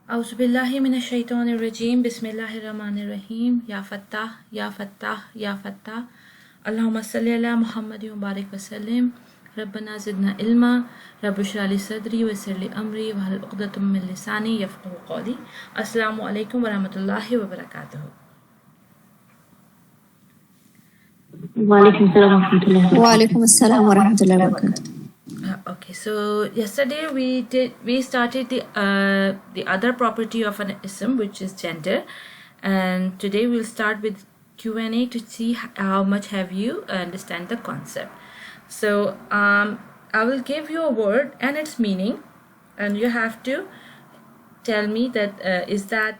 Auzubillahi minash-shaytanir-rajim. Bismillahir-rahmanir-rahim. Ya Fattah, Ya Fattah, Ya Fattah. Allahumma salli ala Muhammadin wa barik wa sallim. Rabbana zidna ilma. Rabbi shrah li sadri wa yassir li amri wahlul 'uqdatam min lisani yafqahu qawli. Assalamu alaikum wa rahmatullahi wa barakatuh. Walaikum assalam wa rahmatullahi wa barakatuh. Okay, so yesterday we started the other property of an ism, which is gender, and today we'll start with Q&A to see how much have you understand the concept. So I will give you a word and its meaning, and you have to tell me that is that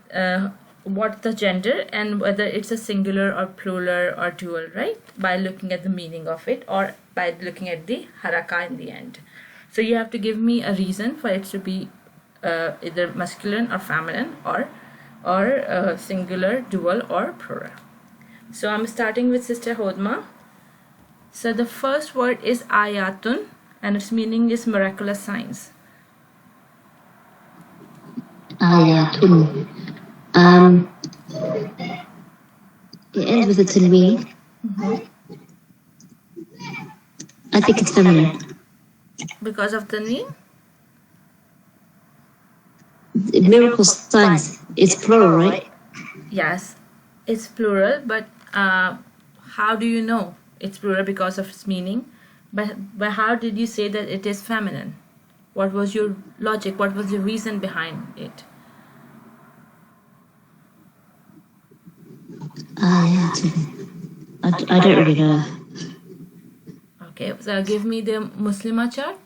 what the gender and whether it's a singular or plural or dual, right? By looking at the meaning of it or by looking at the haraka in the end. So you have to give me a reason for it to be either masculine or feminine or singular, dual or plural. So I'm starting with Sister Hodma. So the first word is ayatun and its meaning is miraculous signs. Ayatun. It ends with a tanween. I think it's feminine. Because of the name? Miracle signs. It's plural, right? Yes, it's plural, but how do you know it's plural because of its meaning? But how did you say that it is feminine? What was your logic? What was the reason behind it? I don't really know. Okay, so give me the Muslima chart.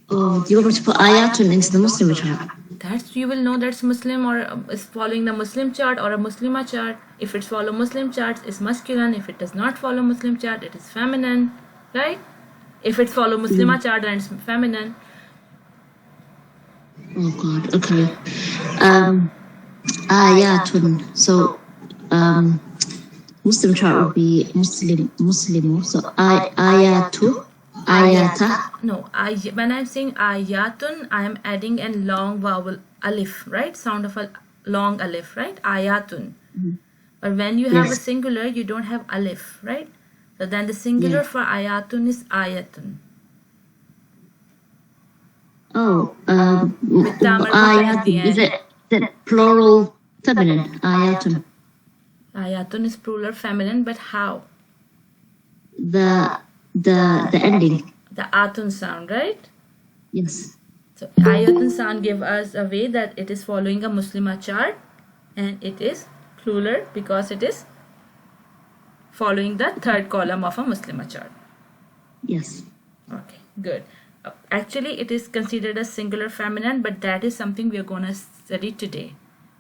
Oh, do you want me to put ayatun into the Muslim chart? That's, you will know that's Muslim or is following the Muslim chart or a Muslima chart. If it's follow Muslim charts, it's masculine. If it does not follow Muslim chart, it is feminine, right? If it's follow Muslima chart, then it's feminine. Oh God. Okay. Ayatun. So, Muslim chart would be Muslimu. So ayatu. Ayata. No, when I'm saying ayatun, I am adding a long vowel alif, right? Sound of a long alif, right? Ayatun. But when you have a singular, you don't have alif, right? So then the singular for ayatun is ayatun. Oh, ayatun. Is it plural feminine? Ayatun. Ayatun is plural feminine, but how? The ending. The atun sound, right? Yes. So ayatun sound give us a way that it is following a Muslima chart, and it is plural because it is following the third column of a Muslima chart. Yes. Okay, good. Actually, it is considered a singular feminine, but that is something we are going to study today.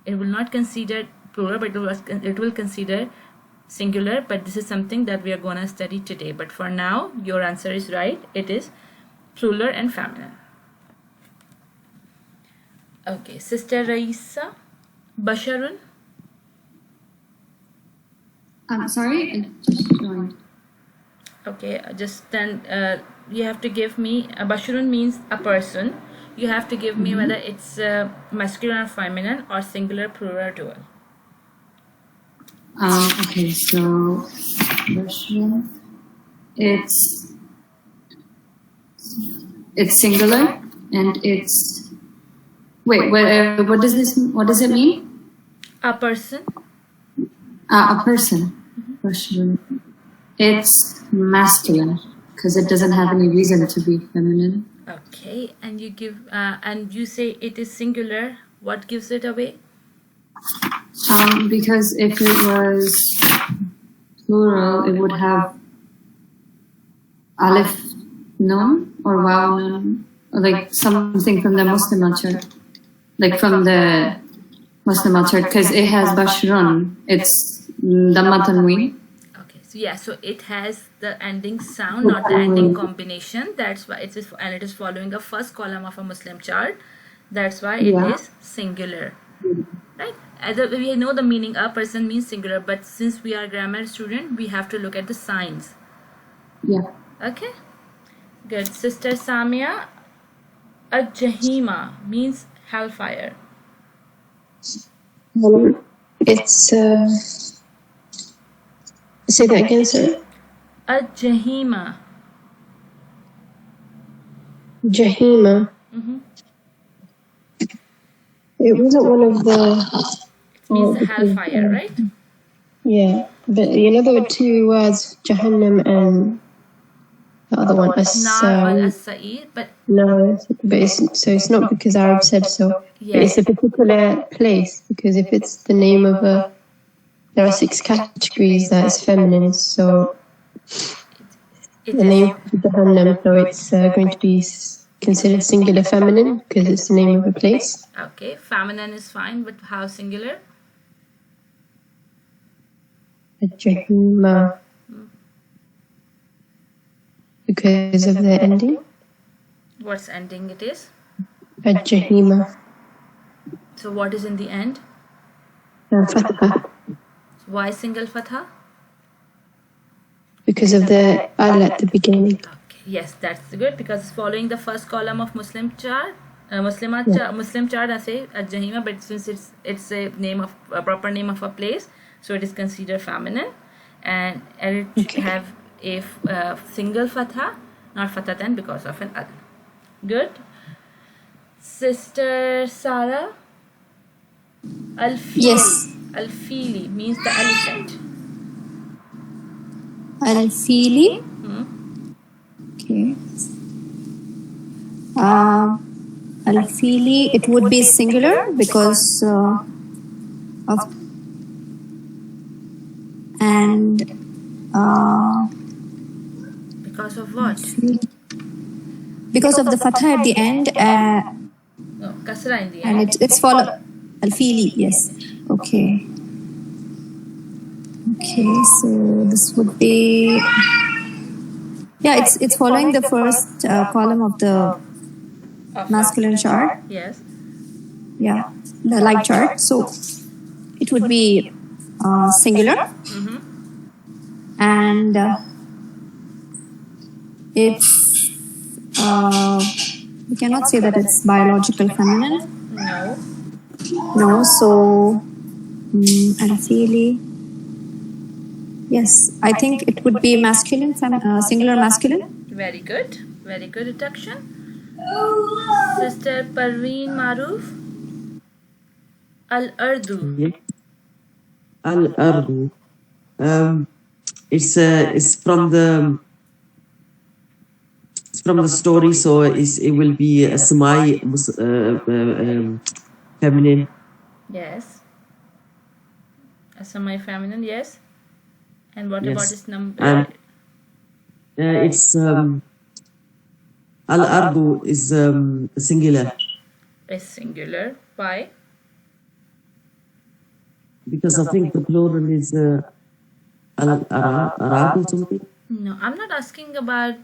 It will not consider plural, but it will consider singular, but this is something that we are going to study today. But for now, your answer is right. It is plural and feminine. Okay, Sister Raisa, Basharun. I'm sorry, I just joined. Okay, just then you have to give me, Basharun means a person. You have to give me whether it's masculine or feminine or singular, plural, or dual. Okay, so Russian, it's singular and it's what does it mean? A person. A person. Russian. It's masculine because it doesn't have any reason to be feminine. Okay, and you give and you say it is singular. What gives it away? Because if it was plural, it would have alif nun or waw nun, or like something from the Muslim chart, like from the Muslim chart, because it has bashrun. It's damma tanween. Okay, so yeah, so it has the ending sound, not the ending combination. That's why it is, and it is following the first column of a Muslim chart. That's why it is singular, right? We know the meaning, a person means singular, but since we are grammar student, we have to look at the signs. Yeah. Okay, good. Sister Samia, Al-Jahima means hellfire. It's say that again, sir. Al-Jahima. Jahima. It wasn't one of the. It means the hellfire, right? Yeah, but you know there were two words, Jahannam and the other one, Nar wal as-Sa'ir, but No, but it's not because Arab said so. But yes. it's a particular place, because if it's the name of a, there are 6 categories that is feminine, so It the is name of Jahannam, so it's going to be considered singular feminine because it's the name of a place. okay. Feminine is fine, but how singular? Jahima. Because of the ending. What's ending it is? Jahima. So what is in the end? Fatha. Why single fatha? Because of the al at the beginning. Okay. Yes, that's good because it's following the first column of Muslim chart. Muslim chart, I say Al-Jahima, but since it's a proper name of a place, so it is considered feminine, and it should have a single fatha, not fatatan, because of an al. Good. Sister Sarah. Al-Fili. Yes. Al-Fili means the elephant. Al-Fili. Okay. Al-Fili, it would be singular because of and Because of what? because of the fatha at the end No, kasra in the and end. it's follow Al-Fili, yes. Okay. Okay, so this would be it's following the first column of the masculine chart. Yes. Yeah, the light chart. So it would be singular, and it's we cannot say that it's biological feminine. No. No, so Al-Fili. Yes, I think it would be masculine, singular masculine. Very good. Very good deduction. Sister Parveen Maruf. Al-Ardu. Al-Ardu. It's from the story, so it will be a feminine. Yes. A semi-feminine, yes. And what Yes. about its number? And it's Al-Ardu is singular Is singular. Why? because I think the plural is Al-Arab or something. No, I'm not asking about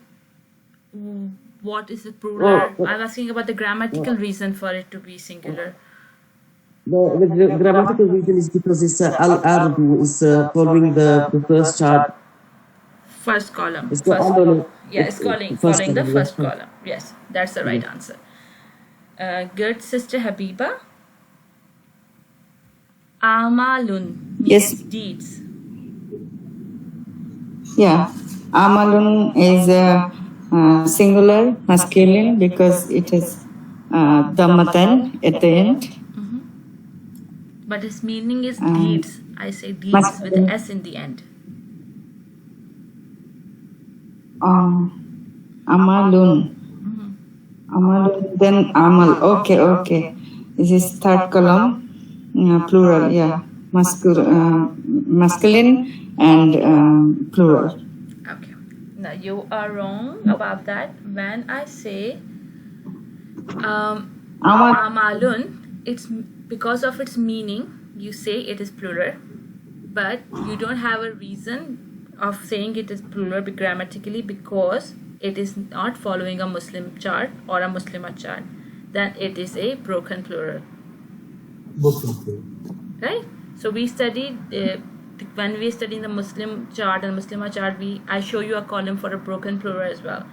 what is the plural. Oh. I'm asking about the grammatical reason for it to be singular. The grammatical reason is because it's Al-Ardu is following the first chart. First column. It's First, following it's following the first column. Yes, that's the right answer. Good, Sister Habiba. Amalun means Yes. deeds. Yeah, Amalun is singular, masculine, because it is Dhammatan at the end. But its meaning is Um, deeds. I say deeds with the S in the end. Amalun. Amalun, then Amal. Okay. This is third column, plural, yeah. Masculine and plural. Okay. Now you are wrong about that. When I say amalun, it's because of its meaning. You say it is plural, but you don't have a reason of saying it is plural grammatically because it is not following a Muslim chart or a Muslima chart. Then it is a broken plural. Right? So we studied when we study the Muslim chart and Muslima chart, I show you a column for a broken plural as well.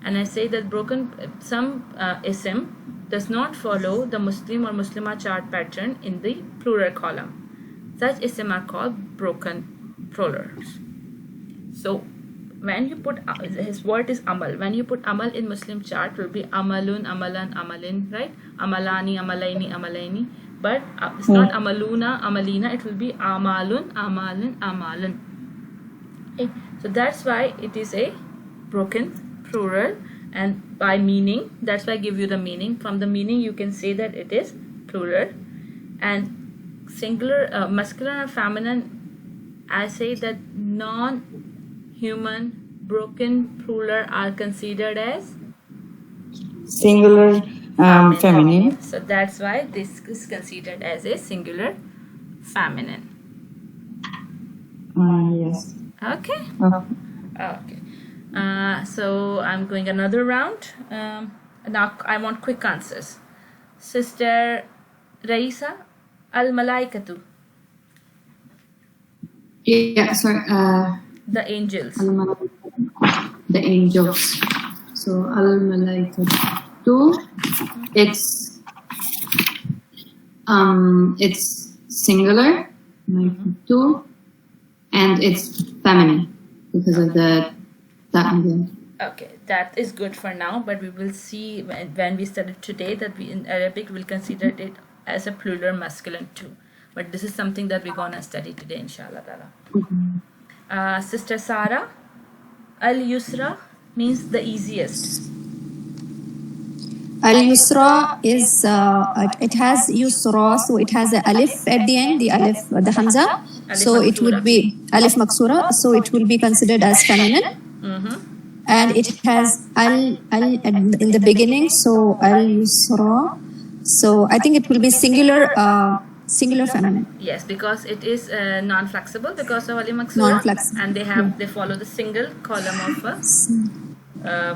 and I say that some ism does not follow the Muslim or Muslima chart pattern in the plural column. Such ism are called broken plurals. So when you put, his word is amal. When you put amal in Muslim chart, it will be amalun, amalan, amalin, right? Amalani, amalaini, amalaini. But it's not amaluna, amalina. It will be amalun, amalin, amalun. Okay. So that's why it is a broken plural, and by meaning, that's why I give you the meaning. From the meaning, you can say that it is plural. And singular, masculine and feminine, I say that non-human broken plural are considered as Singular feminine. So that's why this is considered as a singular feminine. Yes. Okay. Okay. Okay. So I'm going another round. Now I want quick answers. Sister Raisa, al-malaikatu. Yeah, sorry. The angels. The angels. So al-malaikatu, it's singular, malaikatu, and it's feminine because of that in the end. Okay, that is good for now, but we will see when we study today that we in Arabic will consider it as a plural masculine too. But this is something that we're gonna study today, inshallah ta'ala. Sister Sarah, al-yusra means the easiest. Al-Yusra is, it has Yusra, so it has a alif at the end, the Hamza. So it would be alif maksura, so it will be considered as feminine. And it has al in the beginning, so al-Yusra. So I think it will be singular feminine. Yes, because it is non-flexible because of alif maksura. Non-flexible. And they follow the single column of a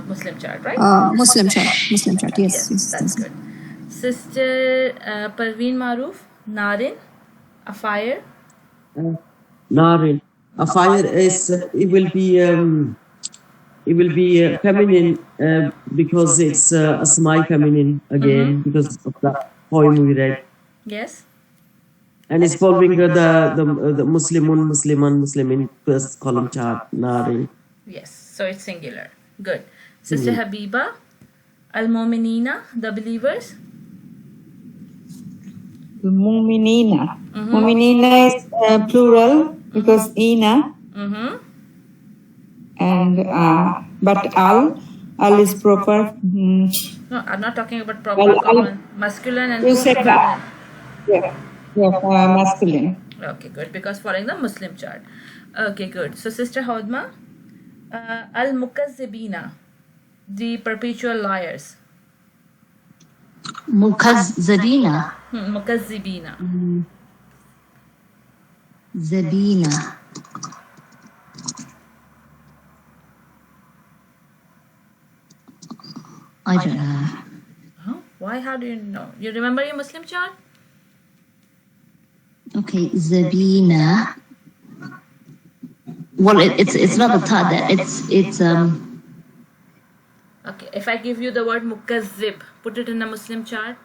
Muslim chart, right? Muslim chart, yes. That's good. Sister Parveen Maroof, Narin, a fire. Narin. A fire is it will be feminine because it's a semi-feminine again because of the poem we read. Yes. And it's following the Muslimun, Musliman, Muslimin first column chart. Narin. Yes. So it's singular. Good. Sister Habiba, al-mu'minina, the believers. Mu'minina. Mu'minina is plural because ina. And but al is proper. No, I'm not talking about proper masculine and You said that. feminine. Yeah, masculine. Okay, good, because following the Muslim chart. Okay, good. So Sister Hodma, al-mukazzibina, the perpetual liars. Mukazzabina. Mukazzibina. Zabina. I don't know. Huh? Why? How do you know? You remember your Muslim chart? Okay, Zabina. Well, it's not a ta that it's Okay, if I give you the word mukazzib, put it in the Muslim chart.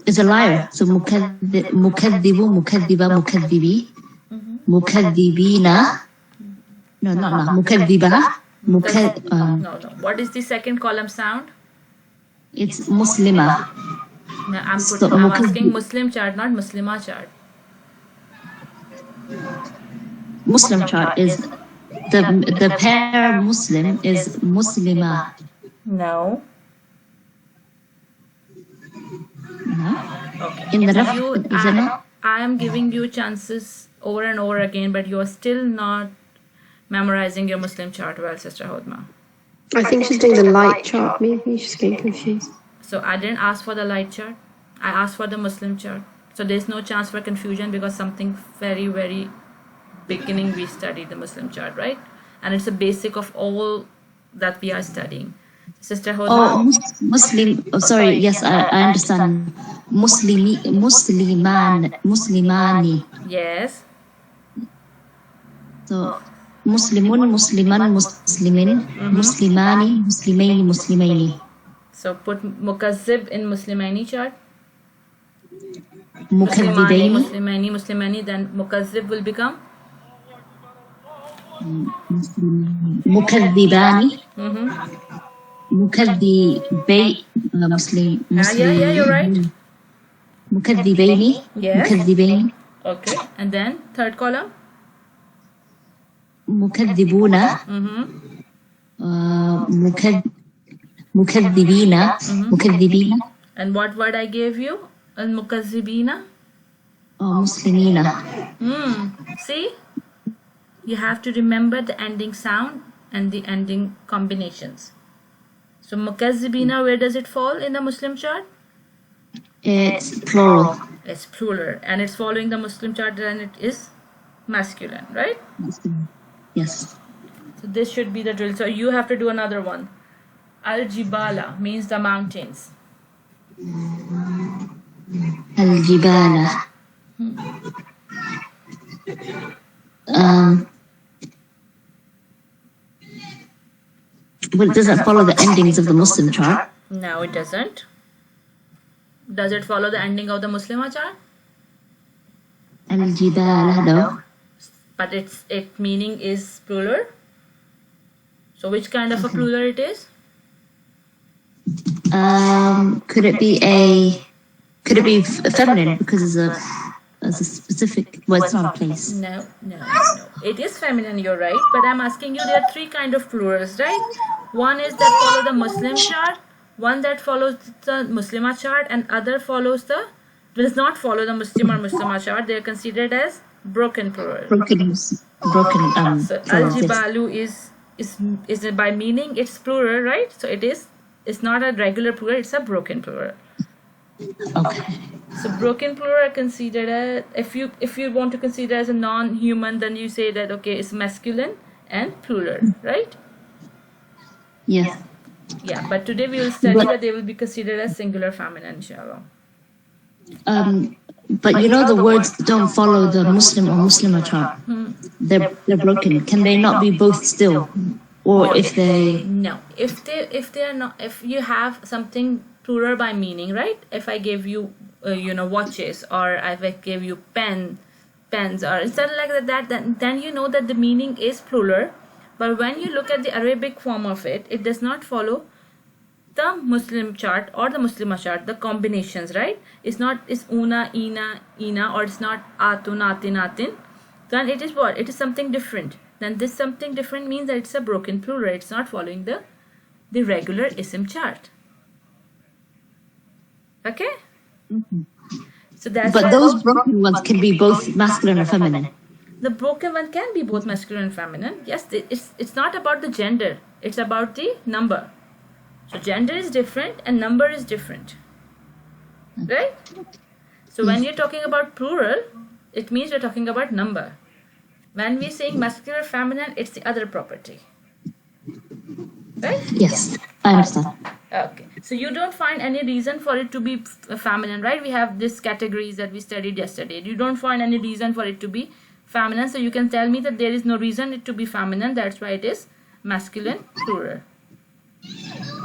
It's a liar. So mukaddibu, mukaddiba, mukaddibi, mukaddibina. No, mukaddiba. No. What is the second column sound? It's Muslima. No, I'm So, asking Muslim chart, not Muslima chart. Muslim chart is the pair Muslim is Muslima. No. No? Okay. In the ref, is it not? I am giving you chances over and over again, but you are still not memorizing your Muslim chart well, Sister Hodma. I think she's doing the light chart. Maybe she's getting confused. So I didn't ask for the light chart. I asked for the Muslim chart. So there's no chance for confusion because something very, very beginning we studied the Muslim chart, right? And it's a basic of all that we are studying. Sister Hodma. Oh, Muslim. Oh, sorry. Yes, I understand. Muslimani. Yes. So Muslimun, Musliman, Muslimin, Muslimani, Muslimaini, Muslimaini. So put mukazzib in Muslimaini chart. Mukaddibaini, Muslimani, Muslimani, then mukazzib will become Mukaddibani, Mukaddibay, Muslim, yeah, you're right. Mukaddibaini, Yes. Mukaddibaini, Okay, and then third column. Mukaddibuna, Mukaddibina, Mukaddibina, And what word I gave you? Al mukazzibina. Muslimina. See, you have to remember the ending sound and the ending combinations. So mukazzibina, where does it fall in the Muslim chart? It's plural. It's plural, and it's following the Muslim chart, and it is masculine, right? Yes. So this should be the drill. So you have to do another one. Al-Jibala means the mountains. Al-Jibala. Well, does that follow the endings of the Muslim chart? No, it doesn't. Does it follow the ending of the Muslim chart? Al-Jibala, no. But its meaning is plural. So which kind of a plural it is? Could it be feminine because it's a specific, well, it's not a place. No. It is feminine, you're right. But I'm asking you, there are three kind of plurals, right? One is that follow the Muslim chart, one that follows the Muslima chart, and other follows does not follow the Muslim or Muslima chart. They are considered as broken plural. Broken. So plurals, al-jibalu is by meaning it's plural, right? So it's not a regular plural, it's a broken plural. Okay. So broken plural are considered as, if you want to consider as a non-human, then you say that okay, it's masculine and plural, right? Yes. Yeah, but today we will study that they will be considered as singular feminine, inshallah. But you know the words don't follow the Muslim or Muslima chart. They're broken. Can they not be both still? Or if they... No. If they are not, if you have something plural by meaning, right? If I gave you, watches, or if I gave you pens, or something like that, then you know that the meaning is plural. But when you look at the Arabic form of it, it does not follow the Muslim chart or the Muslima chart, the combinations, right? It's una, ina, or it's not atun, atin, atin. Then it is what? It is something different. Then this something different means that it's a broken plural. It's not following the regular ism chart. Okay? So that's But why those broken ones can be both masculine or feminine. the broken one can be both masculine and feminine. Yes, it's not about the gender. It's about the number. So gender is different and number is different. Right? So when you're talking about plural, it means you're talking about number. When we're saying masculine or feminine, it's the other property. Right? Yes, I understand. Okay. So you don't find any reason for it to be feminine, right? We have these categories that we studied yesterday. You don't find any reason for it to be feminine. So you can tell me that there is no reason it to be feminine. That's why it is masculine plural.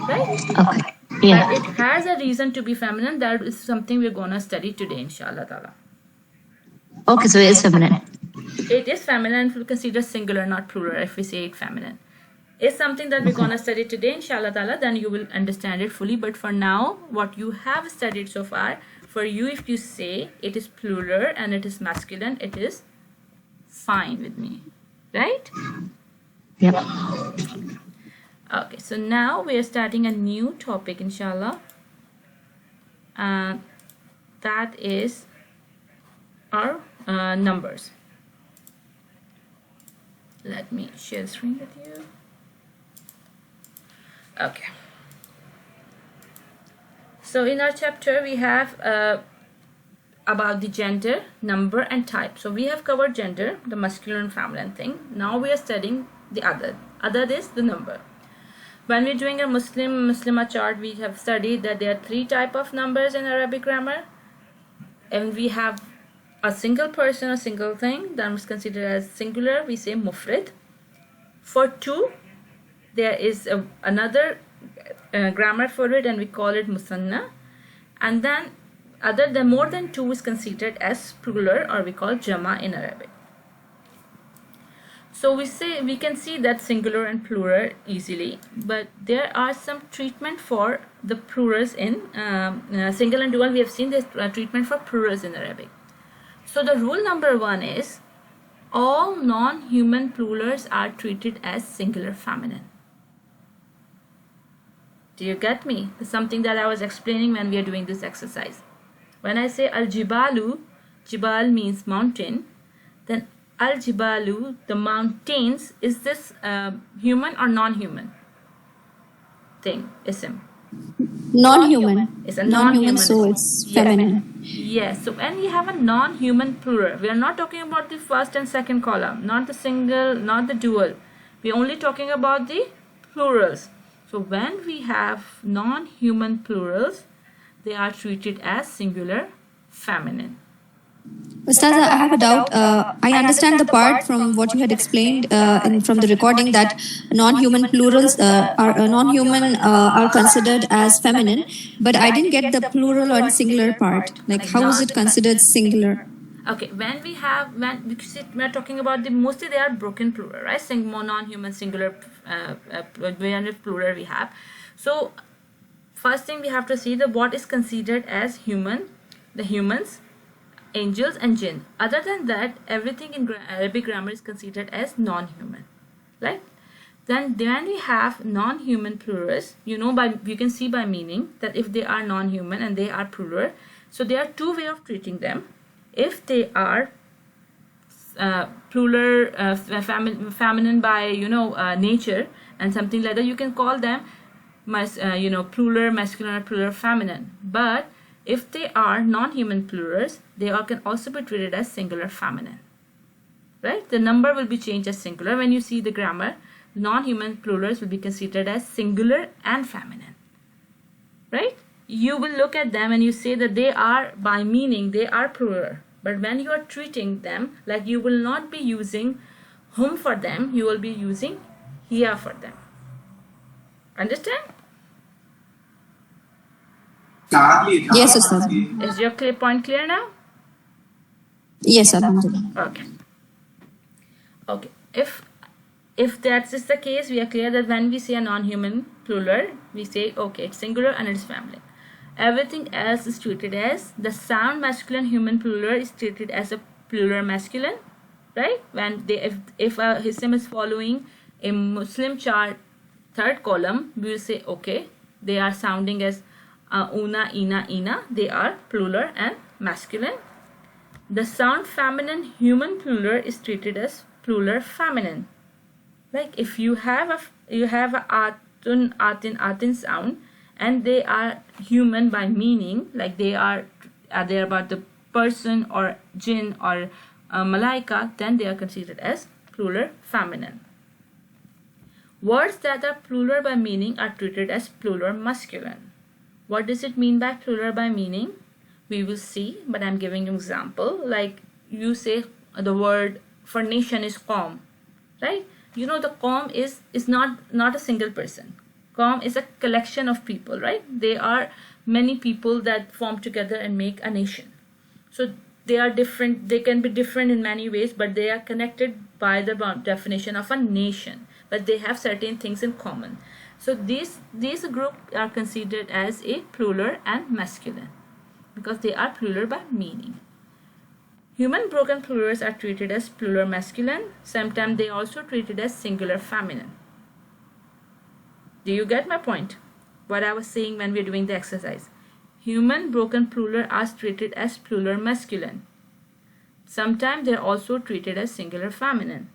Right? Okay. Yeah. But it has a reason to be feminine. That is something we're going to study today, inshallah ta'ala. Okay, so it is feminine. It is feminine. We'll consider singular, not plural, if we say it feminine. It's something that we're going to study today, inshallah ta'ala. Then you will understand it fully. But for now, what you have studied so far, for you, if you say it is plural and it is masculine, it is fine with me. Right? Yep. Okay, so now we are starting a new topic, inshallah. That is our numbers. Let me share the screen with you. Okay. So in our chapter, we have about the gender, number, and type. So we have covered gender, the masculine and feminine thing. Now we are studying the other. Other is the number. When we're doing a Muslima chart, we have studied that there are three types of numbers in Arabic grammar. And we have a single person, a single thing, that is considered as singular. We say mufrid. For two, there is another grammar for it, and we call it musanna. And then other than more than two is considered as plural, or we call jama in Arabic. So we can see that singular and plural easily, but there are some treatment for the plurals in single and dual. We have seen this treatment for plurals in Arabic. So the rule number 1 is all non-human plurals are treated as singular feminine. Do you get me? It's something that I was explaining when we are doing this exercise. When I say al-jibalu, jibal means mountain, then al-jibalu, the mountains, is this human or non-human thing, ism? Non-human. It's a Non-human, so ism. it's feminine. Yes, so when we have a non-human plural, we are not talking about the first and second column, not the single, not the dual. We are only talking about the plurals. So when we have non-human plurals, they are treated as singular feminine. Ustaza, I have a doubt. I understand the part from what you had explained from the recording that non-human plurals are considered as feminine, but I didn't get the plural or singular part. Like, how is it considered singular? Okay, when we are talking about mostly they are broken plural, right? Non-human singular plural we have. So first thing we have to see what is considered as human, the humans, angels and jinn. Other than that, everything in Arabic grammar is considered as non-human, right? Then we have non-human plurals. You can see by meaning that if they are non-human and they are plural, so there are two ways of treating them. If they are plural, feminine by nature and something like that, you can call them plural masculine or plural feminine. But if they are non-human plurals, they can also be treated as singular feminine, right? The number will be changed as singular. When you see the grammar, non-human plurals will be considered as singular and feminine, right? You will look at them and you say that they are, by meaning, they are plural. But when you are treating them, like, you will not be using hum for them, you will be using hiya for them. Understand? Yes, Ustaz. Is your point clear now? Yes, Alhamdulillah. Okay. If that is the case, we are clear that when we say a non-human plural, we say, okay, it's singular and it's feminine. Everything else is treated as, the sound masculine human plural is treated as a plural masculine, right? When if a ism is following a Muslim chart third column, we will say, okay, they are sounding as una, ina, they are plural and masculine. The sound feminine human plural is treated as plural feminine. Like, if you have a atun, atin sound, and they are human by meaning, like they are about the person or jinn or malaika, then they are considered as plural feminine. Words that are plural by meaning are treated as plural masculine. What does it mean by plural by meaning? We will see, but I'm giving you an example. Like, you say the word for nation is qawm, right? The qawm is not a single person. Qawm is a collection of people, right? They are many people that form together and make a nation. So they are different. They can be different in many ways, but they are connected by the definition of a nation. But they have certain things in common. So these groups are considered as a plural and masculine because they are plural by meaning. Human broken plurals are treated as plural masculine. Sometimes they are also treated as singular feminine. Do you get my point? What I was saying when we are doing the exercise. Human broken plural are treated as plural masculine. Sometimes they are also treated as singular feminine.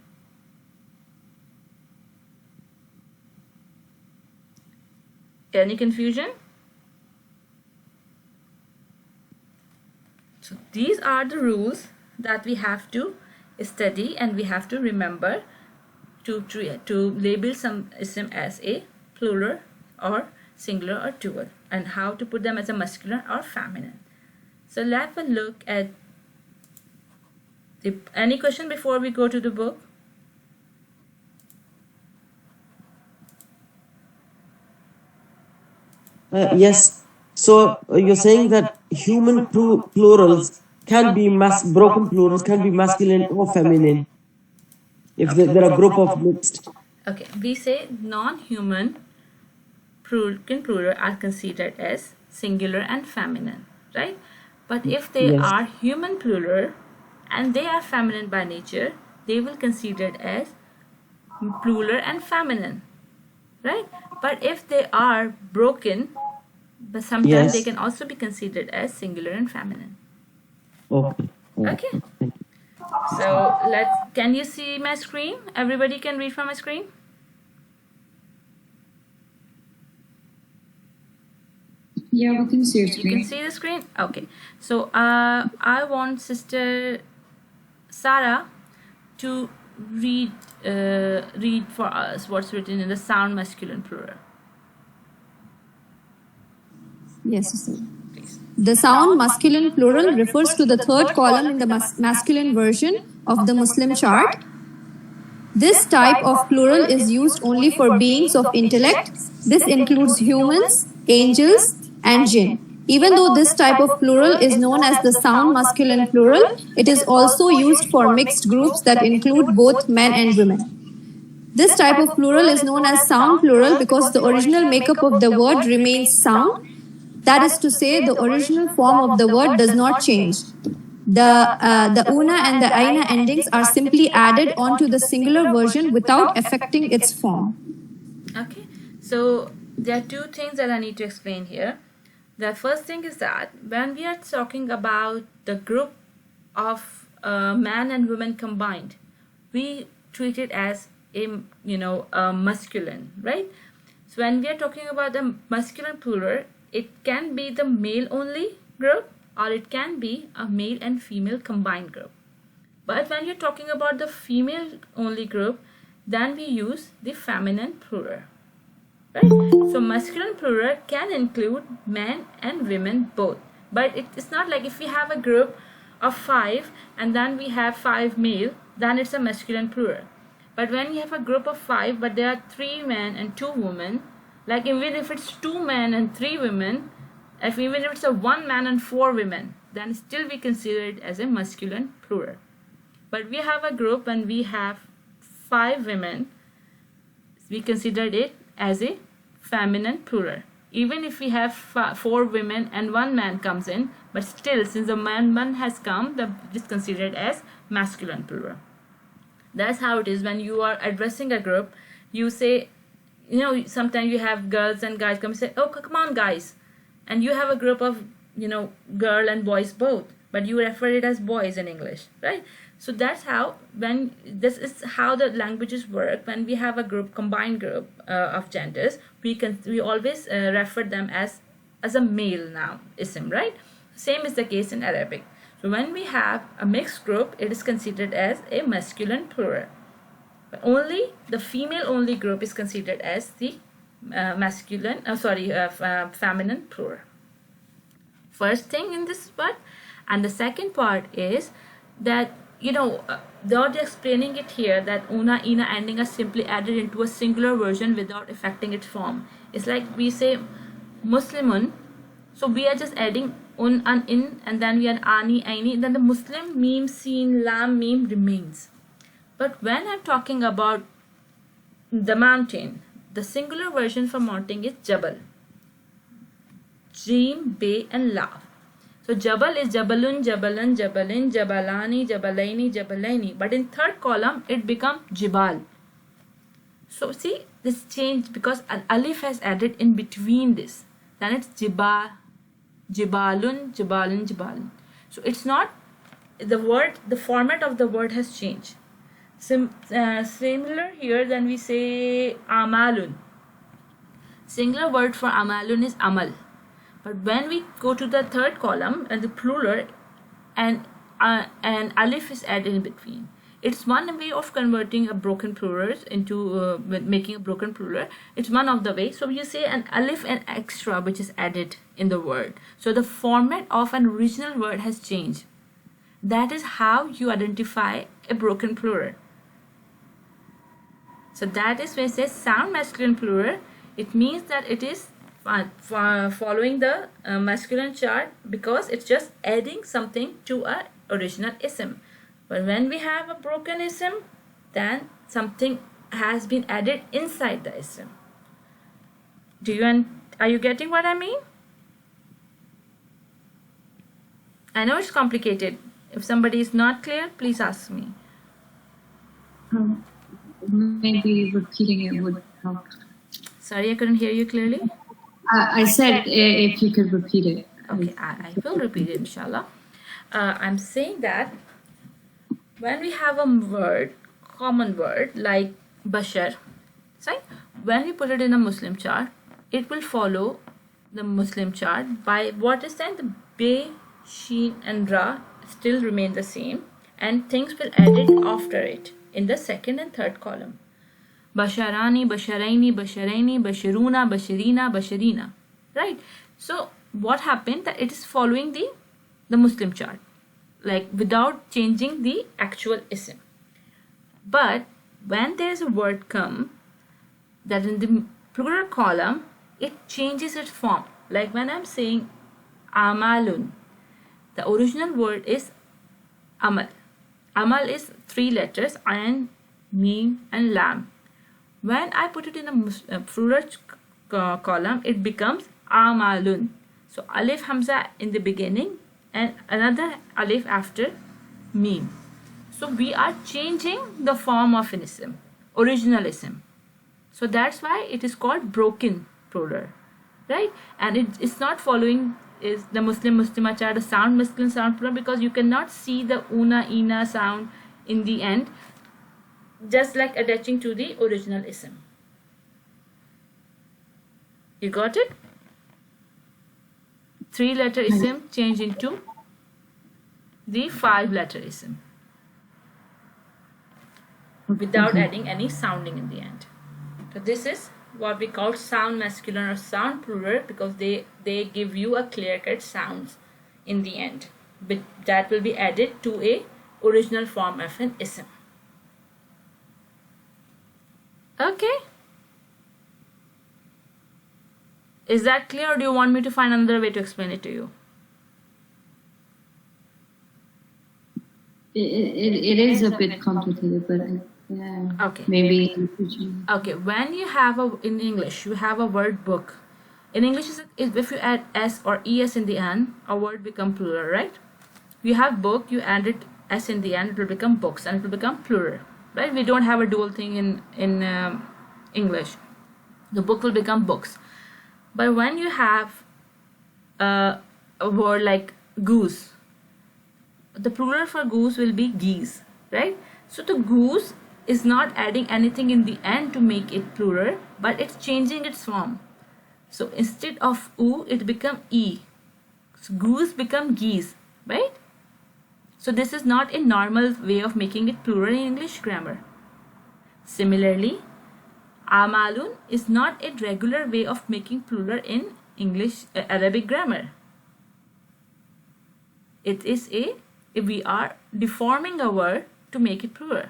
Any confusion? So these are the rules that we have to study and we have to remember to label some ism as a plural or singular or dual, and how to put them as a masculine or feminine. So let's have a look at any question before we go to the book. Yes. So you're saying that human plurals can be broken plurals can be masculine or feminine if there are group of mixed. Okay, we say non-human plural are considered as singular and feminine, right? But if they Yes. are human plural and they are feminine by nature, they will considered as plural and feminine, right? But if they are broken, but sometimes they Yes. can also be considered as singular and feminine. Okay. Okay. So can you see my screen? Everybody can read from my screen? Yeah, we can see your You can screen. see the screen? Okay. So I want Sister Sarah to read for us what's written in the sound masculine plural. Yes, sir. The sound masculine plural refers to the third column in the masculine version of the Muslim chart. This type of plural is used only for beings of intellect. This includes humans, angels, and jinn. Even though this type of plural is known as the sound masculine plural, it is also used for mixed groups that include both men and women. This type of plural is known as sound plural because the original makeup of the word remains sound. That is to say, the original form of the word does not change. The una and the aina endings are simply added onto the singular version without affecting its form. Okay, so there are two things that I need to explain here. The first thing is that when we are talking about the group of man and woman combined, we treat it as a masculine, right? So when we are talking about the masculine plural, it can be the male only group or it can be a male and female combined group. But when you're talking about the female only group, then we use the feminine plural, right? So masculine plural can include men and women both, but it's not like if we have a group of 5 and then we have 5 male, then it's a masculine plural. But when we have a group of 5 but there are 3 men and 2 women, like even if it's 2 men and 3 women, even if it's a 1 man and 4 women, then still we consider it as a masculine plural. But we have a group and we have 5 women, we considered it as a feminine plural. Even if we have 4 women and 1 man comes in, but still since the man has come, it is considered as masculine plural. That's how it is when you are addressing a group. You say, sometimes you have girls and guys come and say, oh, come on guys. And you have a group of, girl and boys both, but you refer it as boys in English, right? So that's how, this is how the languages work. When we have a combined group of genders, we always refer them as a male noun, ism, right? Same is the case in Arabic. So when we have a mixed group, it is considered as a masculine plural. But only the female only group is considered as the feminine plural. First thing in this part. And the second part is that, they're explaining it here that una, ina ending are simply added into a singular version without affecting its form. It's like we say Muslimun, so we are just adding un and in, and then we add ani, aini, then the Muslim meme, seen, lam, meme remains. But when I'm talking about the mountain, the singular version for mountain is Jabal. Jim, Bay, and La. So Jabal is Jabalun, Jabalan, Jabalin, Jabalani, Jabalaini, Jabalaini. But in third column, it becomes Jibal. So see, this changed because an alif has added in between this. Then it's Jibal, Jibalun, Jibalin, Jibalin. So it's not, the format of the word has changed. Similar here, then we say Amalun. Singular word for Amalun is Amal. But when we go to the third column and the plural, and alif is added in between, it's one way of converting a broken plural into making a broken plural. It's one of the ways. So you say an alif and extra which is added in the word. So the format of an original word has changed. That is how you identify a broken plural. So that is when it says sound masculine plural. It means that it is following the masculine chart because it's just adding something to our original ism. But when we have a broken ism, then something has been added inside the ism. Are you getting what I mean? I know it's complicated. If somebody is not clear, please ask me. Maybe repeating it would help. Sorry, I couldn't hear you clearly. I said if you could repeat it. Okay, I will repeat it, inshallah. I'm saying that when we have a word, common word like bashar, right? When we put it in a Muslim chart, it will follow the Muslim chart by what is that? The Be, Sheen and Ra still remain the same, and things will added after it in the second and third column. Basharani, Basharaini, Basharaini, Basharuna, Basharina, Basharina. Right? So what happened that it is following the Muslim chart, like without changing the actual ism. But when there is a word come that in the plural column, it changes its form. Like when I'm saying amalun, the original word is amal. Amal is 3 letters, ayn, mim and lam. When I put it in a plural column, it becomes amalun. So alif hamza in the beginning and another alif after mim. So we are changing the form of an ism, original ism. So that's why it is called broken plural, right? And it's not following is the Muslim chart, the sound masculine sound plural, because you cannot see the una, ina sound in the end, just like attaching to the original ism. You got it? 3-letter ism change into the 5-letter ism without adding any sounding in the end. So this is what we call sound masculine or sound plural, because they give you a clear-cut sounds in the end, but that will be added to a original form of an ism. Okay, is that clear, or do you want me to find another way to explain it to you? It is a bit complicated, but yeah, okay, maybe. Okay, when you have in English you have a word book. In English, if you add s or es in the end, a word become plural, right? You have book, you added s in the end, it will become books and it will become plural, right? We don't have a dual thing in English. The book will become books. But when you have a word like goose, the plural for goose will be geese, right? So the goose is not adding anything in the end to make it plural, but it's changing its form. So instead of u, it become e. So goose become geese, right? So this is not a normal way of making it plural in English grammar. Similarly, amalun is not a regular way of making plural in English Arabic grammar. It is if we are deforming a word to make it plural.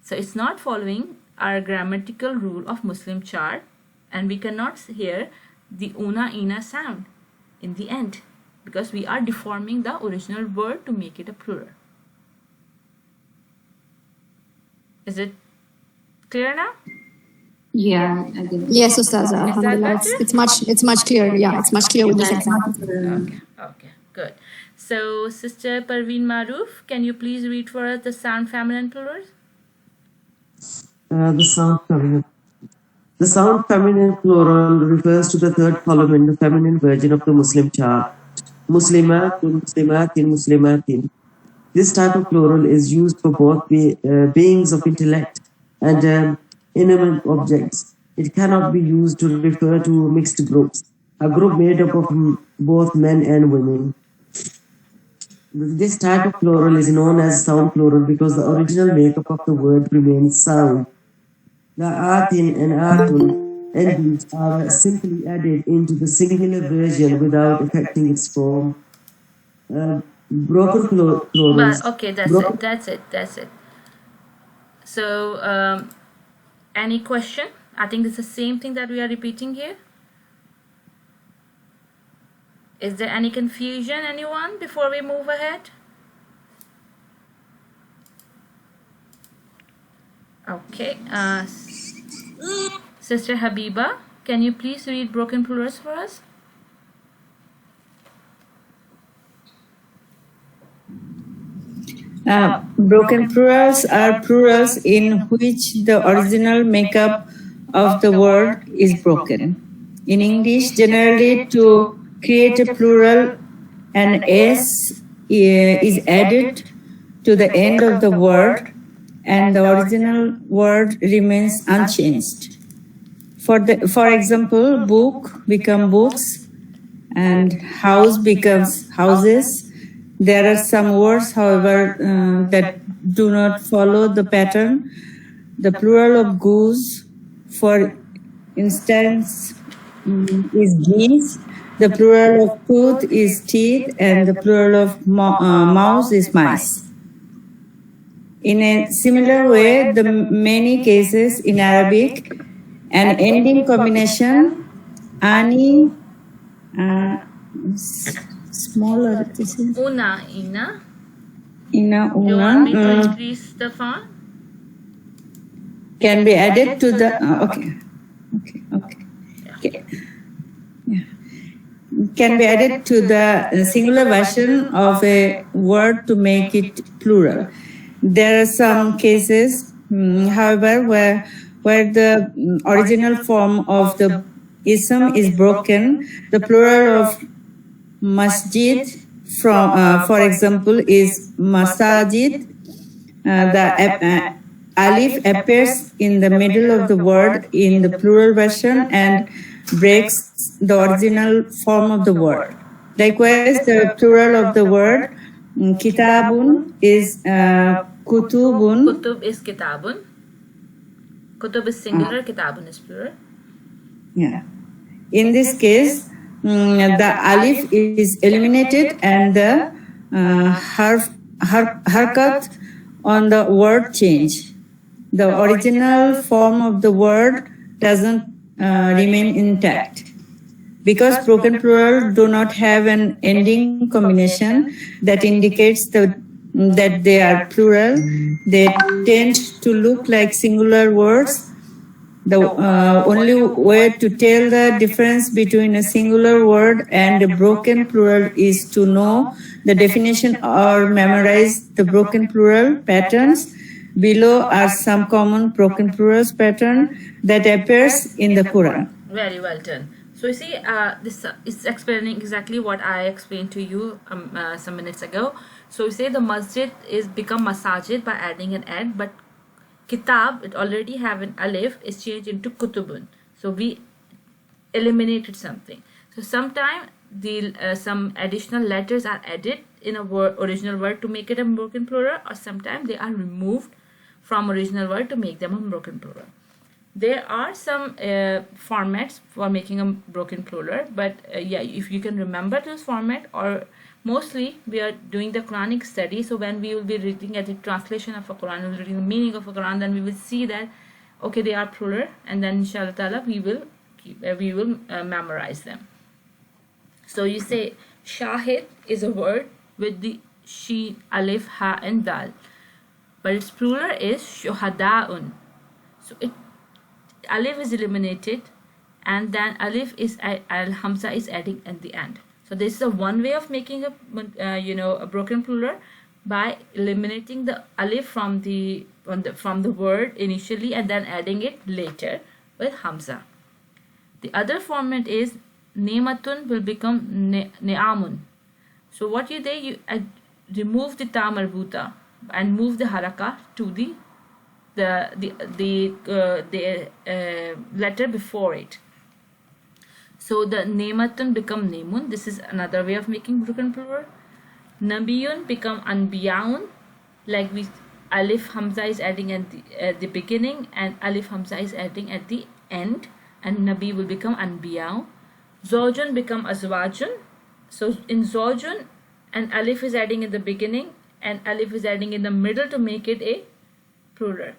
So it's not following our grammatical rule of Muslim chart, and we cannot hear the una, ina sound in the end because we are deforming the original word to make it a plural. Is it clear now? Yeah, I think. Yes, Ustaza. Alhamdulillah. It's much clearer. Yeah, it's much clearer with this example. Okay, good. So, Sister Parveen Maroof, can you please read for us the sound feminine plurals? The sound feminine plural refers to the third column in the feminine version of the Muslim chart. Muslimatun, Muslimatin, Muslimatin. This type of plural is used for both beings of intellect and inanimate objects. It cannot be used to refer to mixed groups, a group made up of both men and women. This type of plural is known as sound plural because the original makeup of the word remains sound. The atin and atun endings are simply added into the singular version without affecting its form. Broken plurals. Okay, that's it. So, any question? I think it's the same thing that we are repeating here. Is there any confusion, anyone, before we move ahead? Okay. Sister Habiba, can you please read broken plurals for us? Broken plurals are plurals in which the original makeup of the word is broken. In English, generally to create a plural, an S is added to the end of the word and the original word remains unchanged. For example, book becomes books and house becomes houses. There are some words, however, that do not follow the pattern. The plural of goose, for instance, is geese. The plural of tooth is teeth, and the plural of mouse is mice. In a similar way, the many cases in Arabic, an ending combination, ani, smaller, this is Una, Ina. ina, Do you want me to una, increase the font? can be added to the, okay. Yeah. Can be added to the singular version of a word to make it plural. There are some cases, however, where the original form of the ism is broken. The plural of masjid, for example, is masajid. The alif appears in the middle of the word in the plural version and breaks the original form of the word. Likewise, the plural of the word kitabun is kutubun. Kutub is kitabun. Kutub is singular, kitabun is plural. Yeah. In this case, the alif is eliminated and the harkat on the word change. The original form of the word doesn't remain intact. Because broken plural do not have an ending combination that indicates that they are plural, they tend to look like singular words. The only way to tell the difference between a singular word and a broken plural is to know the definition or memorize the broken plural patterns. Below are some common broken plurals pattern that appears in the Quran. Very well done. So you see, this is explaining exactly what I explained to you some minutes ago. So you say the masjid is become masajid by adding an ad, but kitab, it already have an alif, is changed into kutubun. So we eliminated something. So sometimes some additional letters are added in a original word to make it a broken plural, or sometimes they are removed from original word to make them a broken plural. There are some formats for making a broken plural, but yeah, if you can remember those format, or mostly we are doing the Quranic study, so when we will be reading at the translation of a Quran, we'll reading the meaning of a Quran, then we will see that okay, they are plural, and then inshallah ta'ala we will memorize them. So you say shahid is a word with the sheen, alif, ha and dal, but its plural is shuhada'un. So alif is eliminated, and then alif is hamza is adding at the end. So this is a one way of making a broken plural, by eliminating the alif from the word initially and then adding it later with hamza. The other format is nematun will become ne'amun. So what you do, you remove the ta marbuta and move the haraka to the letter before it. So the nematun become nemun. This is another way of making broken plural. Nabiyun become anbiyaun, like alif hamza is adding at the beginning and alif hamza is adding at the end, and nabi will become anbiyau. Zawjun become azwajun. So in zawjun, an alif is adding at the beginning and alif is adding in the middle to make it a plural.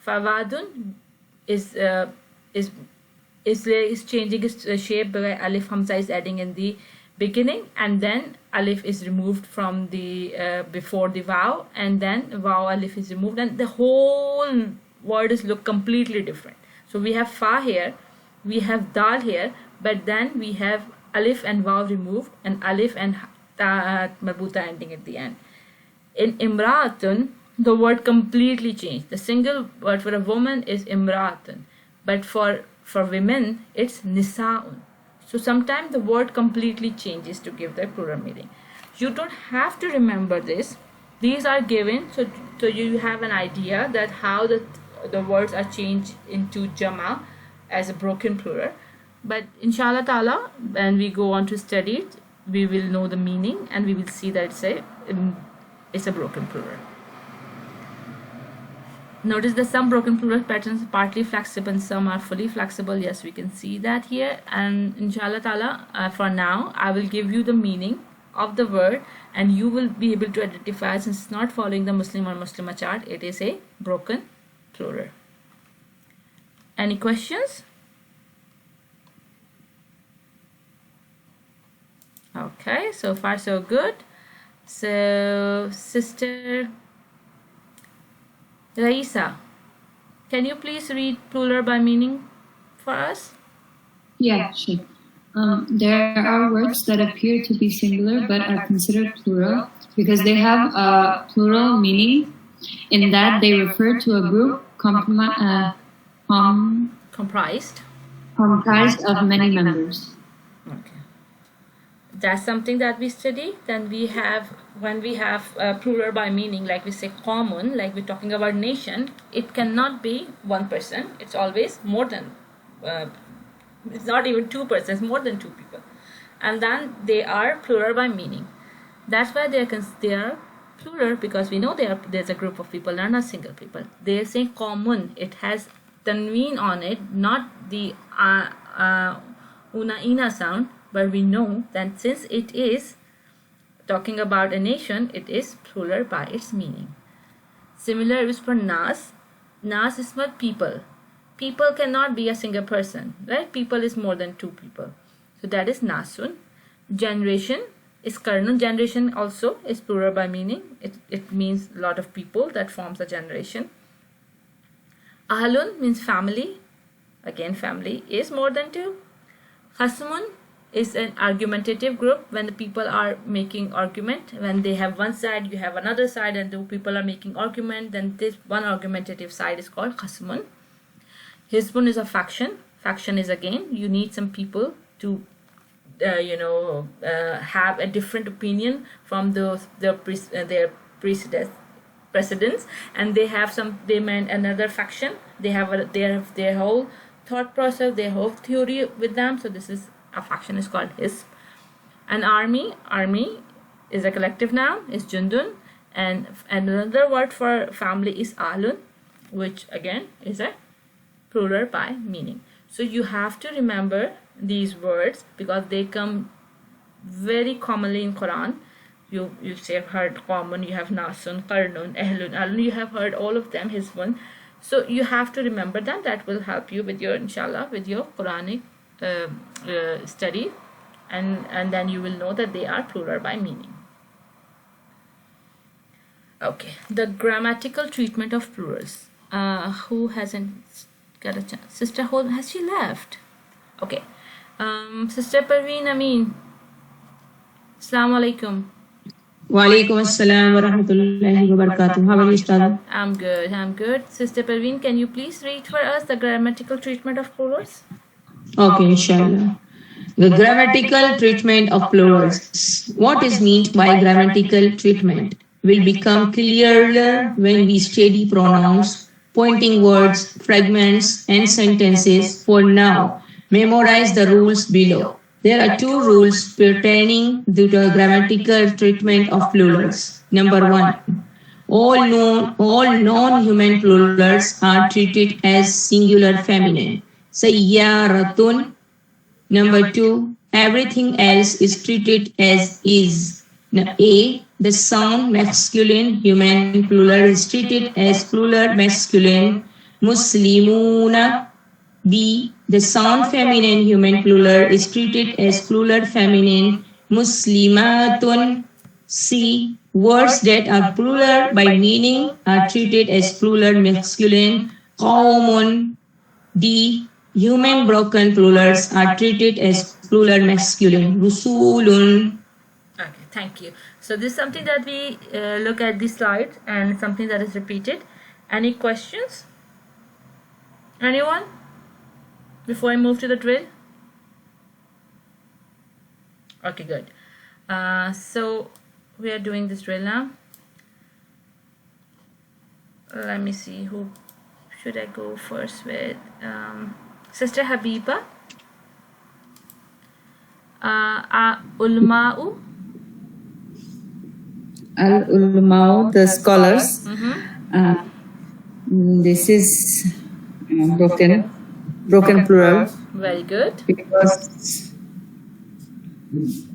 Fawadun is is changing its shape by alif hamza is adding in the beginning, and then alif is removed from the before the vav, and then vav alif is removed, and the whole word is look completely different. So we have fa here, we have dal here, but then we have alif and vav removed and alif and ta marbuta ending at the end. In imra'atun, the word completely changed. The single word for a woman is imra'atun, but for women it's nisa'un. So sometimes the word completely changes to give the plural meaning. You don't have to remember this. These are given so you have an idea that how the words are changed into jama as a broken plural. But inshallah ta'ala, when we go on to study it, we will know the meaning and we will see that it's a broken plural. Notice that some broken plural patterns are partly flexible and some are fully flexible. Yes, we can see that here. And inshallah ta'ala, for now, I will give you the meaning of the word and you will be able to identify, since it's not following the Muslim or Muslimah chart, it is a broken plural. Any questions? Okay, so far so good. So, Sister Raisa, can you please read plural by meaning for us? Yeah, sure. There are words that appear to be singular but are considered plural because they have a plural meaning in that they refer to a group comprised of many members. Okay. That's something that we study. Then when we have plural by meaning, like we say common, like we're talking about nation, it cannot be one person. It's always more than, it's not even two persons, it's more than two people. And then they are plural by meaning. That's why they are plural, because we know there's a group of people, they're not single people. They're saying common, it has tanween on it, not the una ina sound, but we know that since it is talking about a nation, it is plural by its meaning. Similar is for nas. Nas is for people. People cannot be a single person, right? People is more than two people. So that is nasun. Generation is karnun. Generation also is plural by meaning. It means a lot of people that forms a generation. Ahlun means family. Again, family is more than two. Khasmun is an argumentative group. When the people are making argument, when they have one side, you have another side, and the people are making argument, then this one argumentative side is called khasmun. Hizbun is a faction. Faction is again, you need some people to have a different opinion from their precedents, and they meant another faction. They have their whole thought process, their whole theory with them. So this is a faction is called Hizb. An army is a collective noun, is Jundun, and another word for family is Alun, which again is a plural by meaning. So you have to remember these words because they come very commonly in Quran. You say heard common, you have Nasun, Qarnun, Ahlun, Alun, you have heard all of them, Hizbun. So you have to remember them. That will help you with your, inshallah, with your Quranic study, and then you will know that they are plural by meaning. Okay, the grammatical treatment of plurals. Who hasn't got a chance? Sister Hol, has she left? Okay. Sister Parveen Amin, Assalamu alaikum. Walaikum assalam wa rahmatullahi wa barakatuh. How are you, Ustad? I'm good. Sister Parveen, can you please read for us the grammatical treatment of plurals? Okay, inshallah. The grammatical treatment of plurals. What is meant by grammatical treatment will become clearer when we study pronouns, pointing words, fragments, and sentences. For now, memorize the rules below. There are two rules pertaining to the grammatical treatment of plurals. Number 1, all non-human plurals are treated as singular feminine. Sayyaratun. Number 2, everything else is treated as is. A, the sound masculine human plural is treated as plural masculine. Muslimuna. B. The sound feminine human plural is treated as plural feminine muslimatun. C. Words that are plural by meaning are treated as plural masculine qawmun. D. Human broken plurals are treated as plural masculine rusulun. Okay, thank you. So this is something that we look at the slide and something that is repeated. Any questions? Anyone? Before I move to the drill? Okay, good. So we are doing this drill now. Let me see, who should I go first with? Sister Habiba. Ulma'u. Al-ulma'u, the scholars. This is broken plural. Very good. Because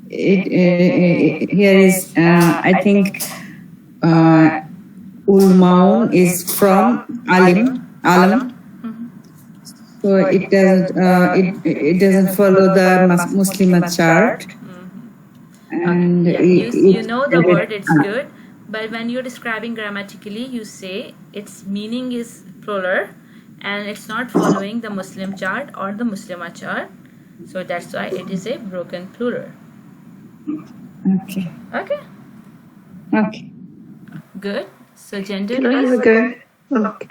here is, I think, ulmaun is from alam. So it doesn't follow the Muslimat chart. And Yeah, you know the word, it's good, but when you're describing grammatically, you say its meaning is plural and it's not following the Muslim chart or the Muslima chart, so that's why it is a broken plural. Okay. Good. So gender, Can I have a please. go? Okay.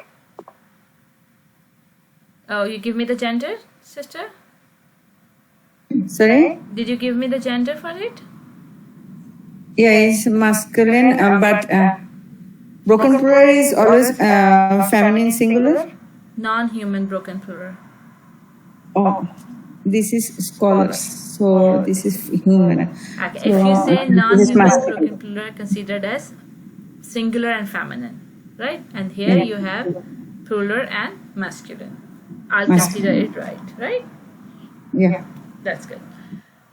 Oh, you give me the gender, sister? Sorry? Did you give me the gender for it? Yeah, it's masculine, but broken plural is always feminine singular. Non-human broken plural. Oh, this is scholars, so this is human. Okay, So, if you say this is non-human masculine. broken plural, considered as singular and feminine, right? And here you have plural and masculine. I'll consider it right? Yeah. That's good.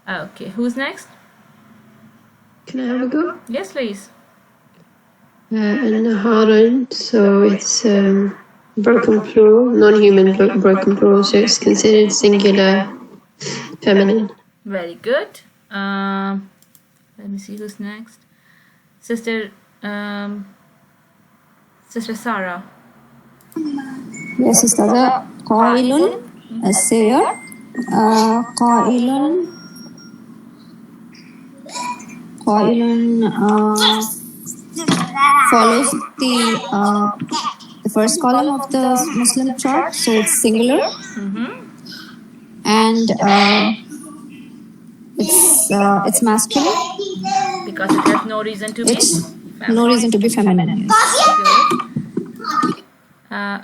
Okay, who's next? Can I have a go? Yes, please. And Harun, so it's broken plural, non-human broken plural, so it's considered singular feminine. Very good. Let me see who's next. Sister Sarah. Yes, Ustaza. Qailun, a sayer. Qailun follows the first column of the Muslim chart, so it's singular. And it's masculine. Because it has no reason to be feminine. No reason to be feminine.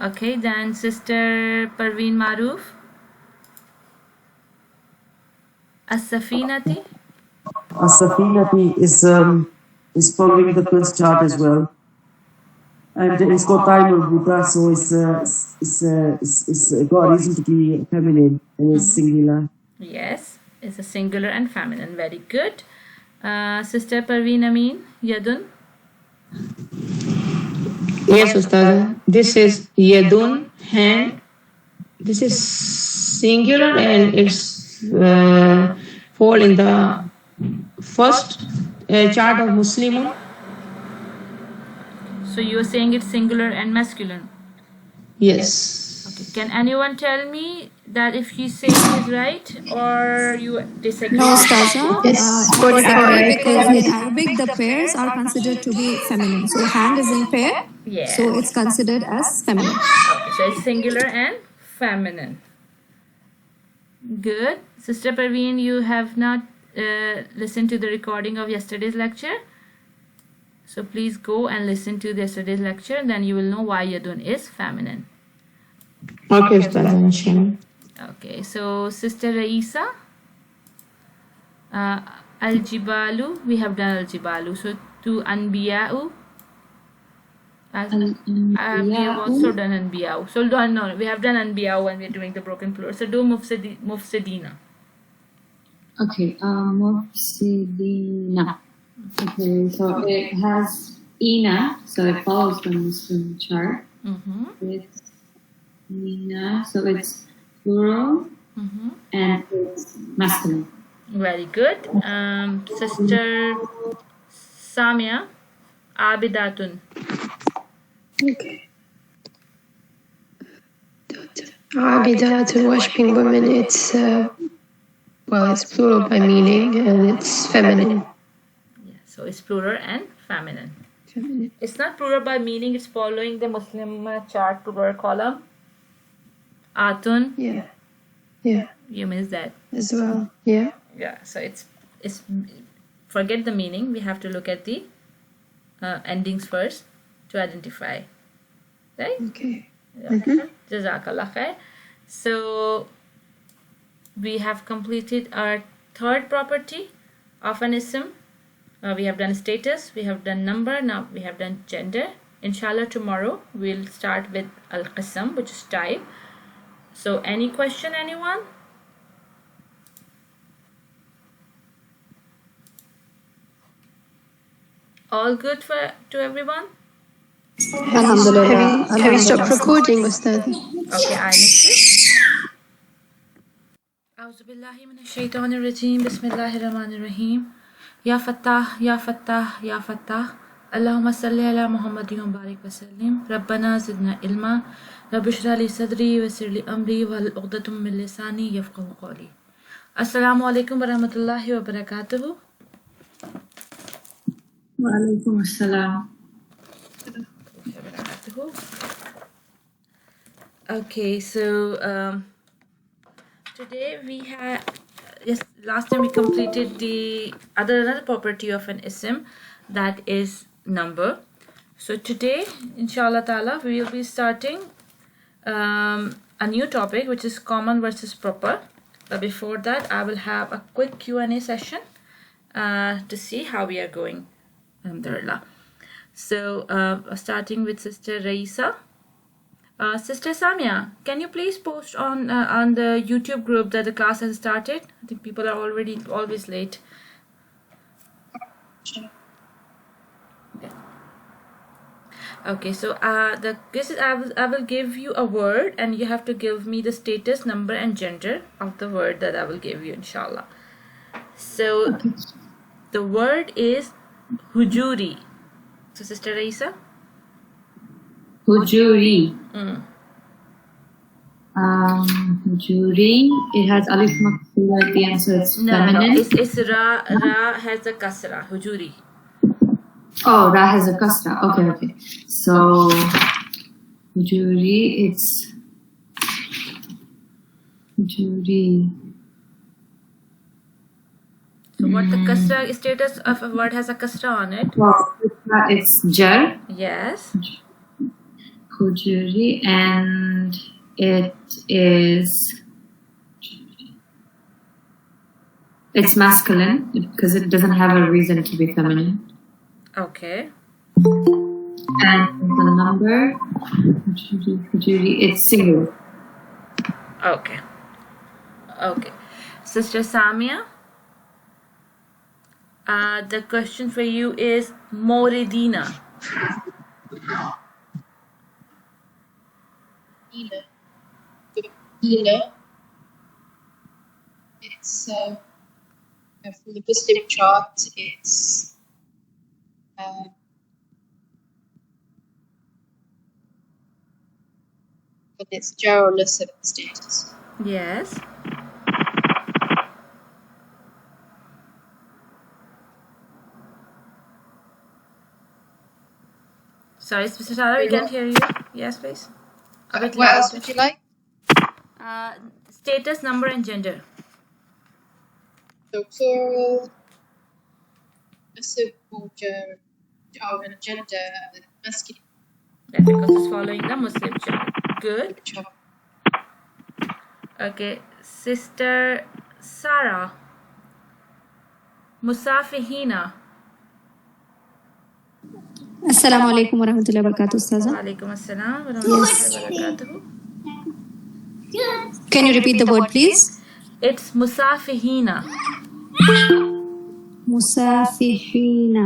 Okay, then Sister Parveen Maroof. As-Safinati. As-Safinati is following the first chart as well. And it's got time of Buddha, so it's got a reason to be feminine and it's singular. Yes, it's a singular and feminine. Very good. Sister Parveen Amin, Yadun. Yes, Ustad. This is yadun, hand. This is singular and it's fall in the first chart of Muslimun. So you are saying it's singular and masculine. Yes. Okay. Can anyone tell me that if he says is right or you disagree? No, Ustaza. Yes, For 45. because in Arabic the pairs are considered to be feminine. So hand is in pair. Yeah. So it's considered as feminine. Okay, so it's singular and feminine. Good. Sister Parveen, you have not listened to the recording of yesterday's lecture. So please go and listen to yesterday's lecture, then you will know why Yadun is feminine. Okay, Ustad. Okay, so Sister Raisa, Al-Jibalu, we have done Al-Jibalu. So to Anbiya'u, we have also done Anbiya'u. So no, we have done Anbiya'u when we're doing the broken plural. So do Mufsidina. Okay, Mufsidina. Okay, so it has Ina, so it follows the Muslim chart. It's Ina, so it's plural, and it's masculine. Very good. Sister Samia, Abidatun. Okay. Abidatun, worshipping women, it's plural by meaning and it's feminine. Yeah, so it's plural and feminine. Feminine. It's not plural by meaning, it's following the Muslim chart plural column. Atun. Yeah. Yeah. You missed that. As well. Yeah. Yeah, so it's forget the meaning. We have to look at the endings first to identify. Right? Okay. Jazakallah khair. So we have completed our third property of an ism. We have done status, we have done number, now we have done gender. Inshallah, tomorrow we'll start with al-qisam, which is type. So any question, anyone? All good to everyone? Alhamdulillah. Have you stopped recording, Ustad? Okay, I need to. أعوذ بالله من الشيطان الرجيم بسم الله الرحمن الرحيم يا فتاح يا فتاح يا فتاح اللهم صل على محمد وبارك وسلم ربنا زدنا علما رب اشرح لي صدري ويسر لي أمري واحلل عقدة من لساني يفقهوا قولي. السلام عليكم ورحمة الله وبركاته. وعليكم السلام. Okay, so today we had, yes, last time we completed the another property of an ism, that is number. So today, inshallah ta'ala, we will be starting a new topic, which is common versus proper. But before that, I will have a quick Q&A session to see how we are going. Alhamdulillah. So starting with Sister Raisa. Sister Samia, can you please post on the YouTube group that the class has started? I think people are always late. Okay, so I will give you a word and you have to give me the status, number and gender of the word that I will give you, inshallah. So the word is hujuri. So Sister Raisa? Hujuri. Hujuri. It has alif maksura at the end, so it's feminine. No, it's ra has a kasra. Hujuri. Oh, ra has a kasra. Okay. So hujuri, it's hujuri. So what the kasra status of a word has a kasra on it? Well, it's jar. Yes. Hujuri, and it's masculine because it doesn't have a reason to be feminine. Okay. And the number, hujuri, it's singular. Okay. Sister Samia, the question for you is Moridina. Dina. It's from the Muslim chart. It's but it's jar or nasab status. Yes. Sorry, Sister Sarah, we can't hear you. Yes, please. What else would you like? Status, number, and gender. So plural, nasab, jar, and gender, masculine. Yeah, because it's following the Muslim chart. Good. Okay, Sister Sarah. Musafihina. Assalamu alaikum wa rahmatullahi wa barakatuh, Ustaza. Walaikum assalam wa rahmatullahi wa barakatuh. Can you repeat the word, please? It's Musafihina. Musafihina.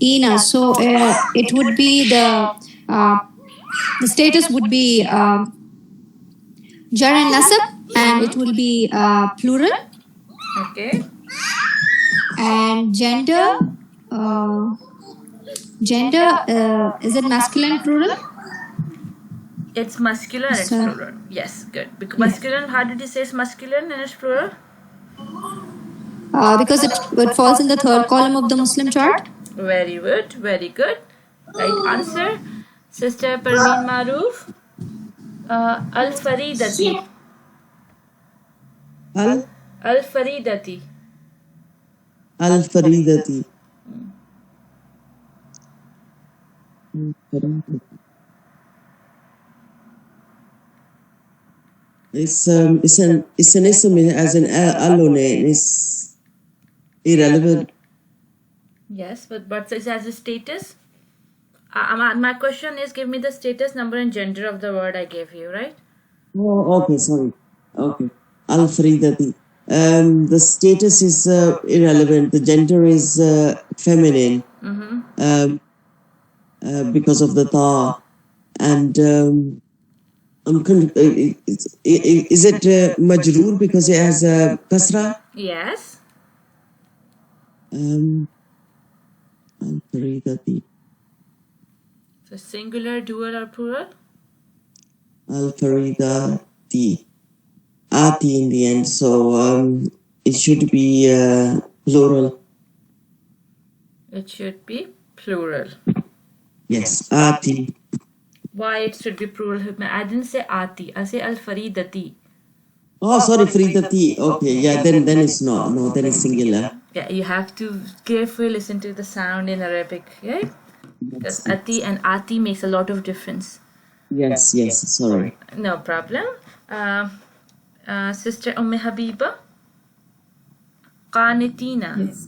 Ina. So it would be the status would be jar and nasab, and it will be plural. Okay. And gender, is it masculine plural? It's masculine and it's plural. Yes, good. Because masculine, how did you say it's masculine and it's plural? Because it falls in the third column of the Muslim chart. Very good, very good. Right answer. Sister Parveen Maroof. Al-Faridati. Al-Faridati. Al-Faridati. It's an ism as an alone. It's irrelevant. Yes, but it has a status. My question is, give me the status, number, and gender of the word I gave you, right? Oh, okay, sorry. Okay. Al-Faridati. The status is irrelevant. The gender is feminine because of the ta. And is it majroor because it has a kasra? Yes. Al-Faridati. So singular, dual, or plural? Al-Faridati. Ati in the end, so it should be plural. It should be plural. Yes, Ati. Why it should be plural? I didn't say Ati. I say Al-Faridati. Oh, sorry, Faridati. Okay, yeah, then it's not. No, then it's singular. Yeah, you have to carefully listen to the sound in Arabic, right? Because Ati and Ati makes a lot of difference. Yes, sorry. No problem. Sister Habiba. Qanitina. Yes.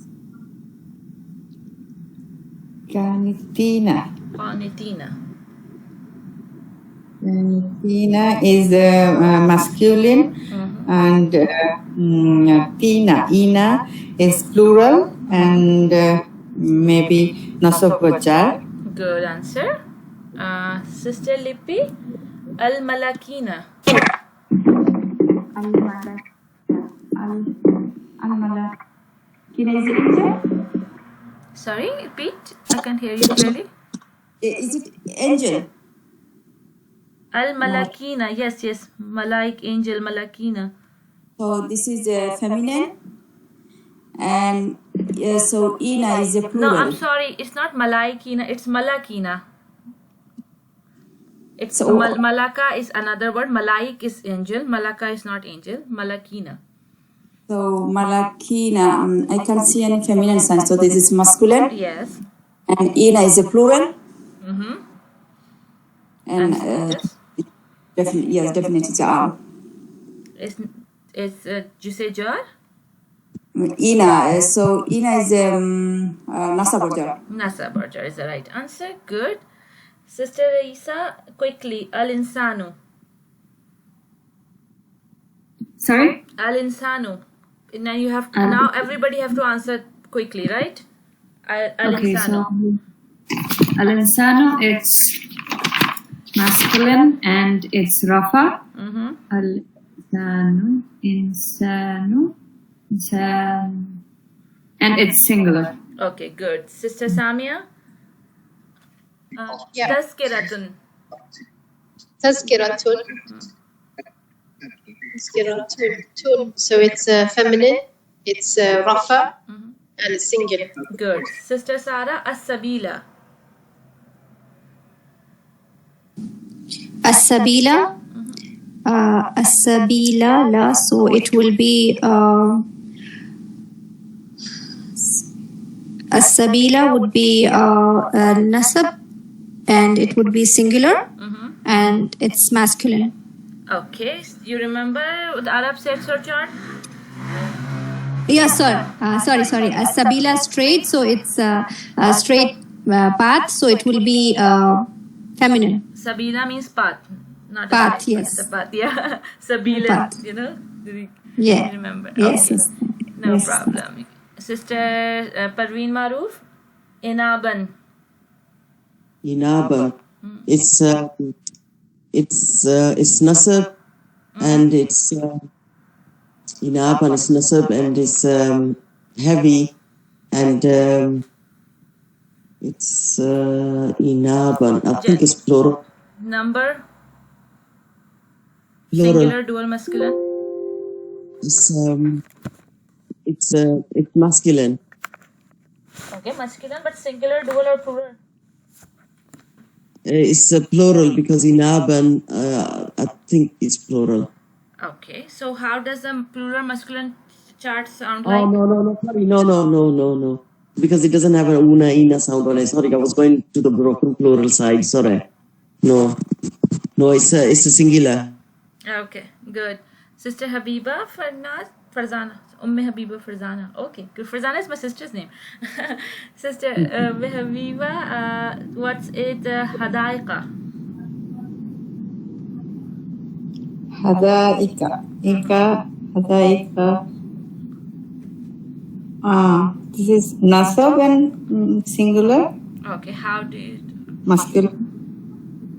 Qanitina. Qanitina. Qanitina is masculine, and Ina is plural, and maybe nasab wa jar. Good answer. Sister Lippi. Al-Malakina. Al-Malakina is it angel? Sorry, repeat. I can't hear you clearly. Is it angel? Al-Malakina. Yes. Malaik, angel, Malakina. So this is feminine, and so Ina is a plural. No, I'm sorry. It's not Malaikina. It's Malakina. It's So- Malaka is another word. Malaik is angel. Malaka is not angel. Malakina. So Malakina, I can't see any feminine sign. So this is masculine, Yes. and Ina is a plural, Mm-hmm. and Yes. definitely jar. It's you say jar? Ina, so Ina is nasab or jar. Nasab or jar is the right answer. Good. Sister Raisa, quickly. Al-Insanu. Sorry? Al-Insanu. Now you have now everybody have to answer quickly, right? Okay, Al-Insanu. so Al-Insanu, it's masculine and it's Rafa. Mm-hmm. Al-Insanu, Insanu, and it's singular. Okay, good. Sister Samia. Tazkiratun. Tazkiratun. Tazkiratun. So it's feminine, it's rafa, and it's singular. Good. Sister Sara, As-Sabila. As-Sabila. As-Sabila, la. So it will be As-Sabila would be nasab, and it would be singular, and it's masculine. Okay. You remember the Arab search chart? Yeah, sorry. As-Sabila straight, so it's a straight path, so it will be feminine. Sabila means path. Not Path, a yes. The path, yeah. Sabila, Path. you know? Yeah. You remember? Yes, Okay. yes. No Yes. problem. Sister Parveen Maroof, Inaban. Inaban. It's nasab and it's inaban, it's nasab, and it's heavy, and it's inaban. I think it's plural. Number? Plural. Singular, dual, masculine? It's masculine. Okay, masculine, but singular, dual, or plural? It's a plural because inaban, I think it's plural. Okay, so how does the plural masculine chart sound like? Oh, sorry, no. Because it doesn't have an una, ina sound on it. Sorry, I was going to the broken plural side. Sorry. No, it's a singular. Okay, good. Sister Habiba Farzana. Habiba Farzana. Okay, good. Farzana is my sister's name. Sister Habiba, what's it? Hadaiqa. Hadaika. Hadaika. This is nasab and singular. Okay, how do you? Masculine.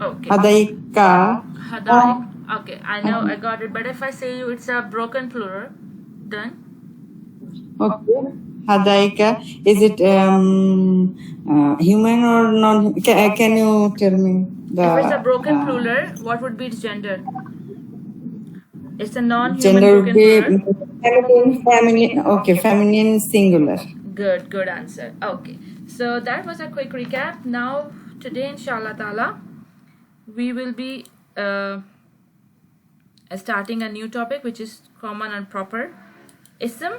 Okay. Hadaika. Hadaik. Okay, I know, I got it. But if I say you, it's a broken plural, then? Okay. Hadaika. Is it human or non? Can you tell me? If it's a broken plural, what would be its gender? It's a non-human Gender broken would be plural. feminine. Okay, feminine singular. Good answer. Okay, so that was a quick recap. Now, today, inshallah ta'ala, we will be starting a new topic, which is common and proper ism.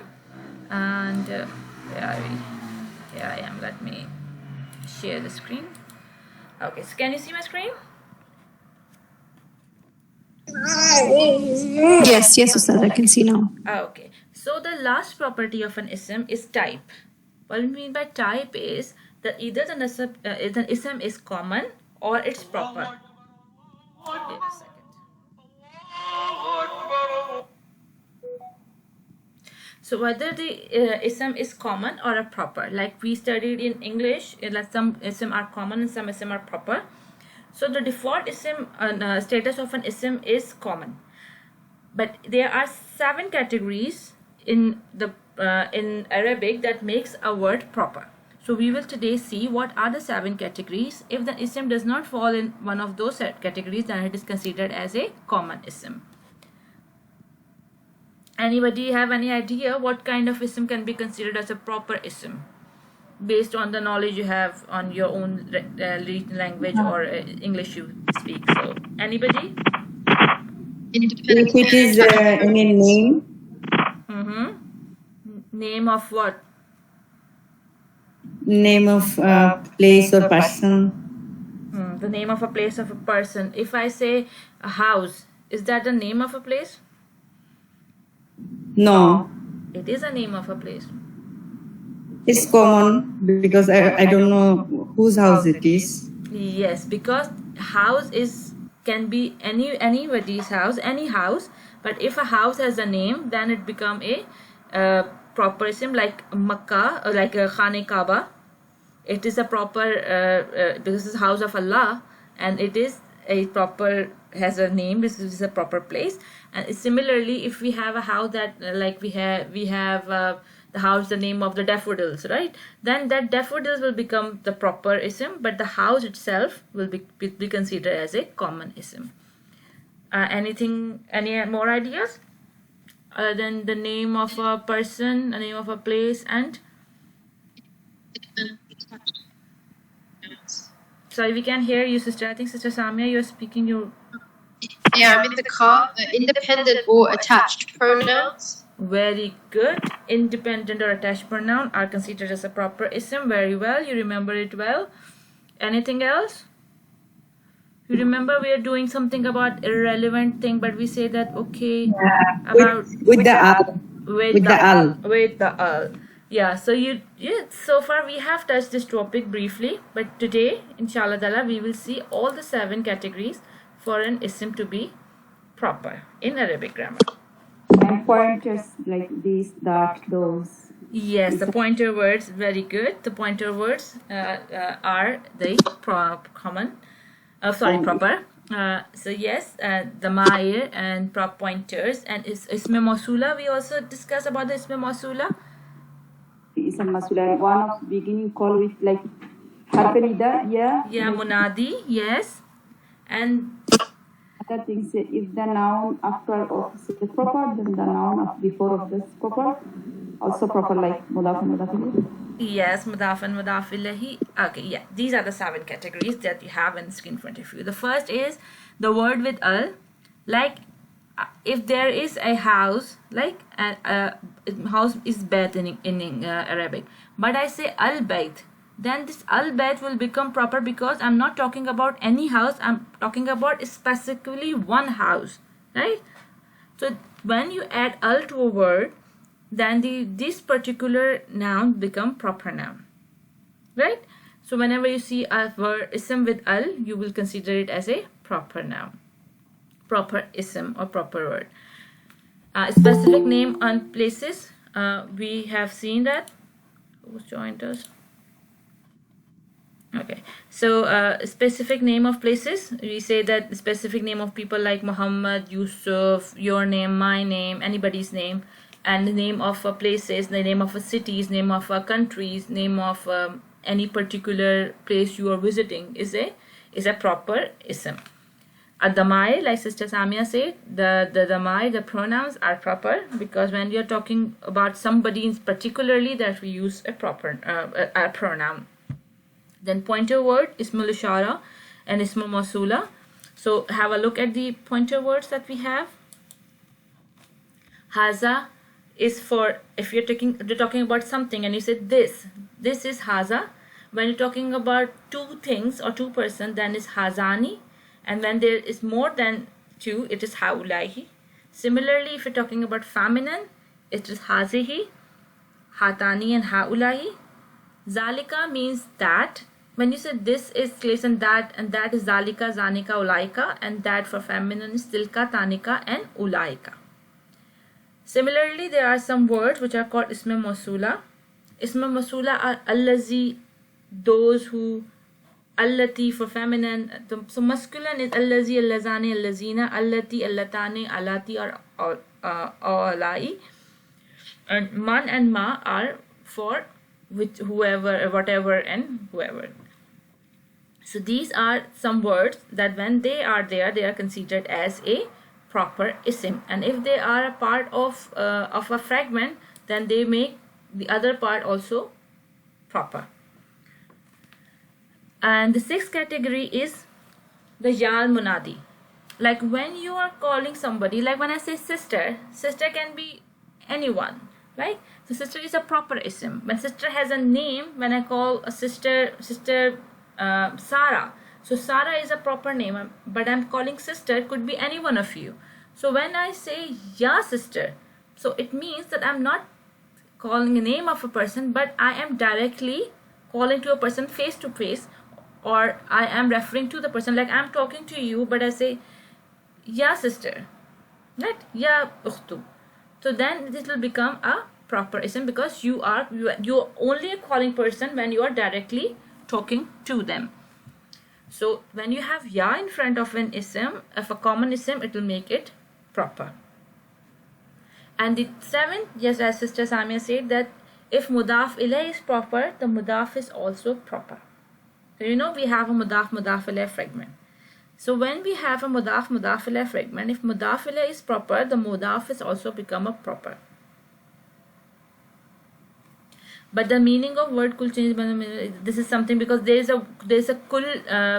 And here I am. Let me share the screen. Okay, so can you see my screen? Yes, Ustad, I can see now. Okay, so the last property of an ism is type. What we mean by type is that either the ism is common or it's proper. Wait a second. So whether the ism is common or a proper, like we studied in English, some ism are common and some ism are proper. So the default ism status of an ism is common, but there are 7 categories in Arabic that makes a word proper. So we will today see what are the 7 categories. If the ism does not fall in one of those categories, then it is considered as a common ism. Anybody have any idea what kind of ism can be considered as a proper ism, based on the knowledge you have on your own language or English you speak? So anybody? If it is any name. Name of what? Name of place or person. The name of a place of a person. If I say a house, is that the name of a place? No. It is a name of a place. It's common because I don't know whose house it is. Yes, because house can be anybody's house, any house. But if a house has a name, then it become a proper ism, like Makkah or like a Khane Kaaba. It is a proper because it's the house of Allah, and it is a proper, has a name. This is a proper place. And similarly, if we have a house that like we have the house, the name of the daffodils, right? Then that daffodils will become the proper ism, but the house itself will be considered as a common ism. Any more ideas other than the name of a person, the name of a place, and sorry, we can hear you, sister. I think Sister Samia, you're speaking. Yeah, I'm in the car. Independent or attached pronouns. Very good. Independent or attached pronoun are considered as a proper ism. Very well. You remember it well. Anything else? You remember we are doing something about irrelevant thing, but we say that okay about with the al. With the al. Yeah. So so far we have touched this topic briefly, but today, inshallah ta'ala, we will see all the 7 categories for an ism to be proper in Arabic grammar. And pointers like these, that, those. Yes, the pointer words, very good. The pointer words are the proper. So yes, damair and prop pointers, and ism mausula. We also discussed about the ism mausula. Ism Masula, one of beginning call with like harfenida, yeah. Yeah, munadi, yes. And Other things, if the noun after of is proper, then the noun of before of this proper, also proper like mudaf and mudaf ilayh. yes, mudaf and mudaf ilahi. Okay, yeah, these are the 7 categories that you have on the screen in front of you. The first is the word with al, like if there is a house, like house is bayt in Arabic, but I say al bayt, then this al bayt will become proper because I'm not talking about any house, I'm talking about specifically one house, right? So when you add al to a word, then this particular noun become proper noun, right? So whenever you see a word ism with al, you will consider it as a proper noun, proper ism or proper word. Specific name on places, we have seen that. Who's joined us? Okay, so specific name of places, we say that the specific name of people like Muhammad, Yusuf, your name, my name, anybody's name, and the name of places, the name of cities, name of countries, name of any particular place you are visiting is a proper ism. A damai, like Sister Samia said, the damai, the pronouns are proper because when you're talking about somebody particularly, that we use a proper a pronoun. Then pointer word, ismul ishara and ismul mausula. So have a look at the pointer words that we have. Haza is for if you're talking about something and you say this is haza. When you're talking about two things or two person, then is hazani. And when there is more than two, it is haulahi. Similarly, if you're talking about feminine, it is hazihi, hatani and haulahi. Zalika means that. When you say this is place and that is zalika, zanika, ulaika, and that for feminine is tilka, tanika and ulaika. Similarly, there are some words which are called ism mausula. Ism mausula are allazi, those who, allati for feminine. So masculine is allazi, allazani, allazina, allati, allatani, alati or alai. And man and ma are for with whoever, whatever and whoever. So these are some words that when they are there, they are considered as a proper ism, and if they are a part of a fragment, then they make the other part also proper. And the 6th category is the yal munadi. Like when you are calling somebody, like when I say sister can be anyone, right? So sister is a proper ism. When sister has a name, when I call a sister Sarah, so Sarah is a proper name, but I'm calling sister, could be any one of you. So when I say ya sister, so it means that I'm not calling the name of a person, but I am directly calling to a person face to face, or I am referring to the person, like I'm talking to you, but I say ya sister, right? Ya ukhtu. So then this will become a proper ism because you're only a calling person when you are directly talking to them. So when you have ya in front of an ism, of a common ism, it will make it proper. And the 7th, yes, as Sister Samia said, that if mudaf ilayh is proper, the mudaf is also proper. So we have a mudaf ilayh fragment. So when we have a mudaf ilayh fragment, if mudaf ilayh is proper, the mudaf is also become a proper. But the meaning of word could change. This is something because there is a kul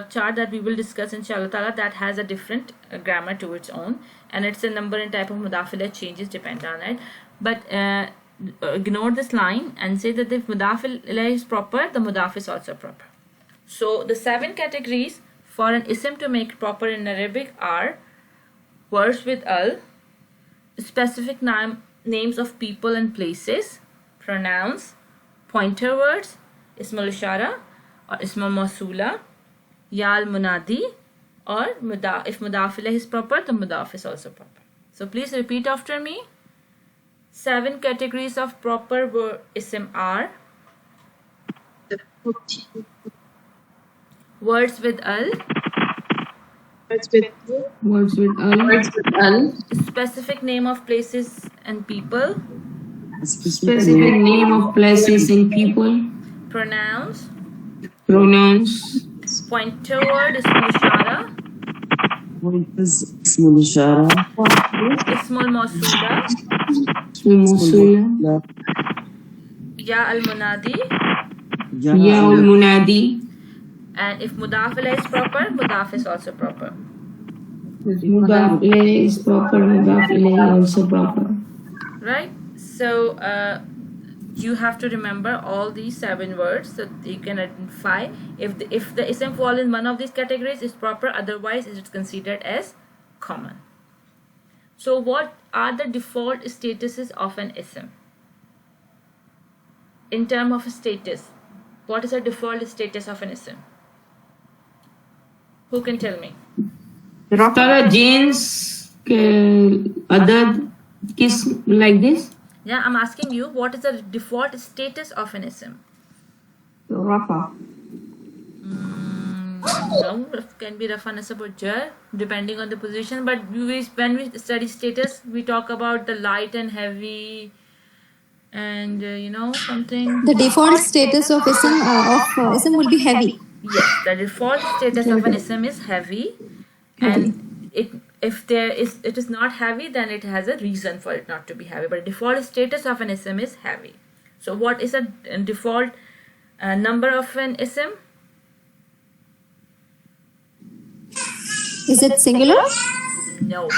chart that we will discuss inshallah ta'ala that has a different grammar to its own, and it's a number and type of mudaf ilayh changes depend on it. But ignore this line and say that if mudaf ilayh is proper, the mudaf is also proper. So the 7 categories for an ism to make proper in Arabic are words with al, specific names of people and places, pronouns, pointer words, ismul ishara or ismul mausula, yal munadi, or if mudaf ilayh is proper, the mudaf is also proper. So please repeat after me. 7 categories of proper ism are words with al, Words with al. Words with al. Specific name of places and people. Specific name of places and people. Pronouns. Pronouns. Pointer word is mushara. Pointers ismul ishara. Ismul mawsula. Mawsula. Ya al munadi. Ya al munadi. And if mudaf ilayh is proper, mudaf is also proper. Mudaf ilayh is proper, mudaf ilayh also proper. Right? So you have to remember all these 7 words so that you can identify if the ism fall in one of these categories is proper, otherwise it is considered as common. So what are the default statuses of an ism? In terms of status, what is the default status of an ism? Who can tell me? Tara James other kiss like this? Yeah, I'm asking you, what is the default status of an ism? Rafa. No, it can be rafa, nasab or jar, depending on the position. But when we study status, we talk about the light and heavy, and something. The default status of ism will be heavy. Yes, the default status of an ism is heavy, and if it is not heavy, then it has a reason for it not to be heavy. But the default status of an ism is heavy. So what is a default number of an ism? Is it singular? No,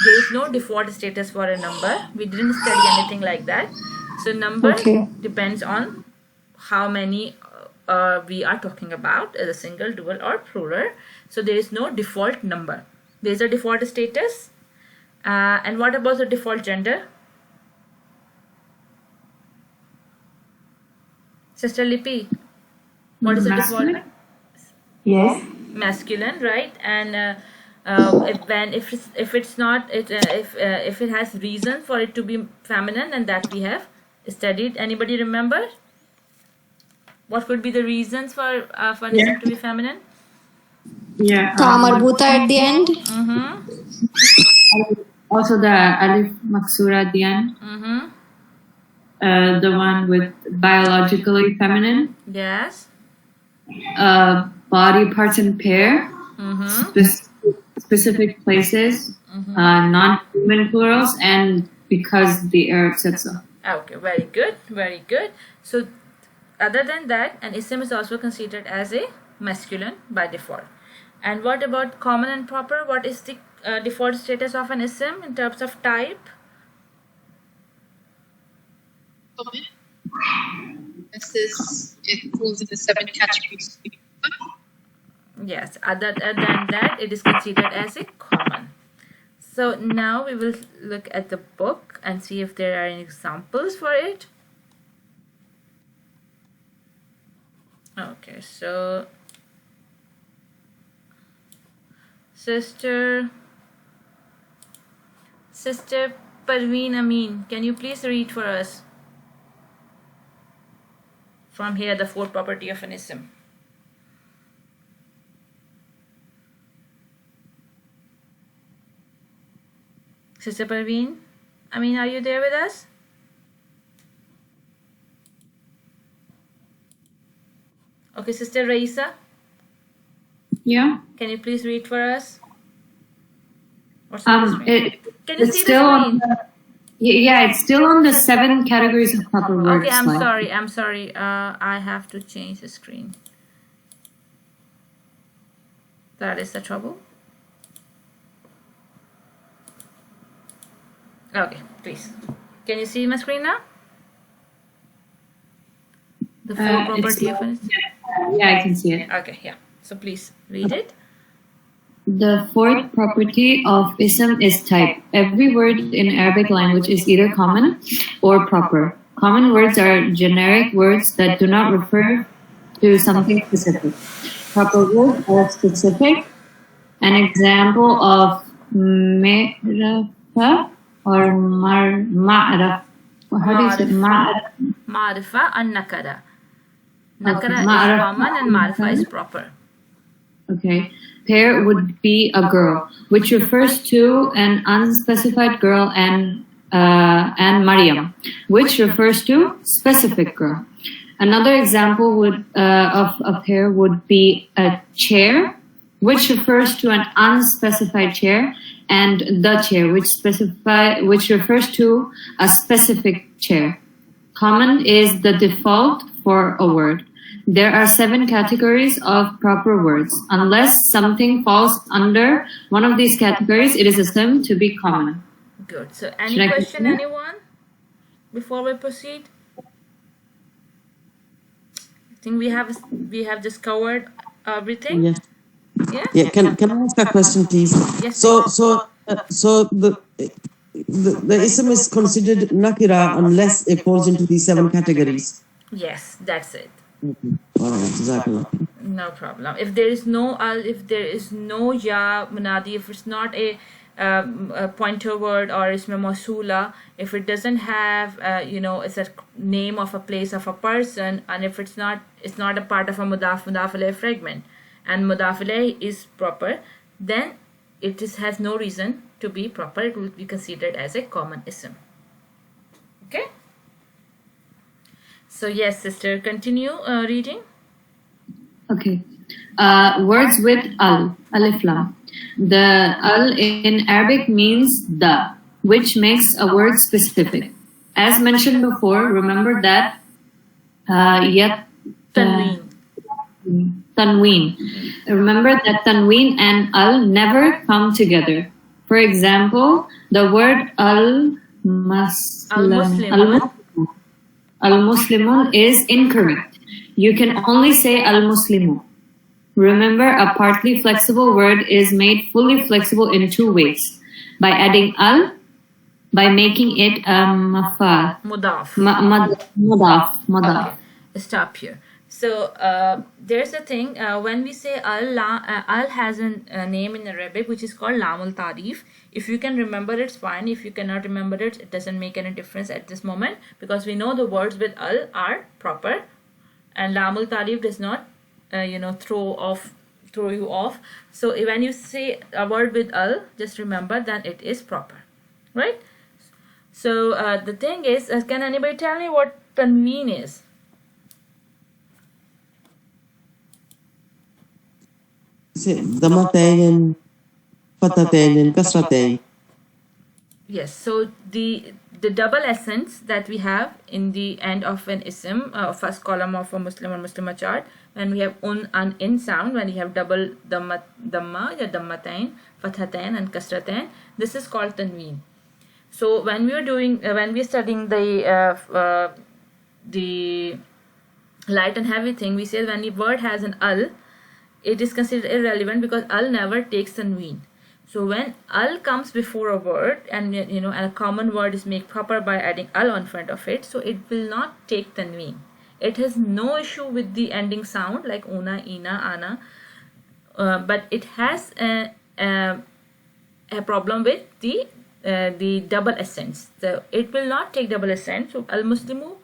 there is no default status for a number. We didn't study anything like that. So number depends on how many we are talking about, as a single, dual or plural. So there is no default number. There is a default status. And what about the default gender? Sister Lipi, what is the default? Yes. Masculine, right? And if it's not if it has reason for it to be feminine, and that we have studied. Anybody remember? What could be the reasons for an ism to be feminine? Yeah. Ta marbuta at the end. Also the alif maksura at the end. The one with biologically feminine. Yes. Body parts in pair. Specific places. Non-human plurals, and because the Arab said so. Okay, very good, very good. So other than that, an ism is also considered as a masculine by default. And what about common and proper? What is the default status of an ism in terms of type? It falls in the 7 categories. Yes, other than that, it is considered as a common. So now we will look at the book and see if there are any examples for it. Okay, so Sister Parveen Amin, can you please read for us from here the 4th property of an ism? Sister Parveen Amin, are you there with us? Okay, Sister Raisa. Yeah. Can you please read for us? Can you it's see still the screen? It's still on the 7 categories of proper words. Okay, I'm sorry. I have to change the screen. That is the trouble. Okay, please. Can you see my screen now? The 4th property of an ism. Yeah, I can see it. Okay, yeah. So please read it. The 4th property of ism is type. Every word in Arabic language is either common or proper. Common words are generic words that do not refer to something specific. Proper words are specific. An example of ma'rafa or ma'raf. How do you say ma'raf? Ma'rifa and nakara. Nakara is common and ma'rifa is proper. Okay. Pair would be a girl, which refers to an unspecified girl, and Maryam, which refers to specific girl. Another example of a pair would be a chair, which refers to an unspecified chair, and the chair, which refers to a specific chair. Common is the default for a word. There are 7 categories of proper words. Unless something falls under one of these categories, it is assumed to be common. Good. So any question, anyone, before we proceed? I think we have just covered everything. Yes. Yeah. Yeah. Can I ask a question, please? Yes. So the ism is considered nakira unless it falls into these 7 categories. Yes, that's it. All right. Jazakallah. No problem. If there is no al, if there is no ya munadi, if it's not a pointer word or isma mausula, if it doesn't have it's a name of a place of a person, and if it's not a part of a mudaf alayh fragment, and mudaf alayh is proper, then it has no reason to be proper. It will be considered as a common ism. Okay. So yes, sister, continue reading. Okay. Words with al, alif lam. The al in Arabic means the, which makes a word specific. As mentioned before, remember that tanween. Remember that tanween and al never come together. For example, the word al-Muslimun is incorrect. You can only say al-Muslimu. Remember, a partly flexible word is made fully flexible in 2 ways. By adding al, by making it maf'al. Mudaf. Mudaf. Okay. Stop here. So there's a thing, when we say al has a name in Arabic which is called lamul tarif. If you can remember it's fine. If you cannot remember it, it doesn't make any difference at this moment, because we know the words with al are proper, and lamul tarif does not throw you off. So when you say a word with al, just remember that it is proper, right? So the thing is, can anybody tell me what tanween is? Dhammatain, fathatain, and kasratain. Yes, so the double accents that we have in the end of an ism, first column of a Muslim or Muslimah chart, when we have an in sound, when you have double dhamma ya dhammatain, fathatain and kasratain, this is called tanween. So when we are studying the light and heavy thing, we say when the word has an al, it is considered irrelevant because al never takes tanween. So when al comes before a word, and a common word is made proper by adding al on front of it, so it will not take tanween. It has no issue with the ending sound like una, ina, ana, but it has a problem with the double accents. So it will not take double accent. So al-Muslimu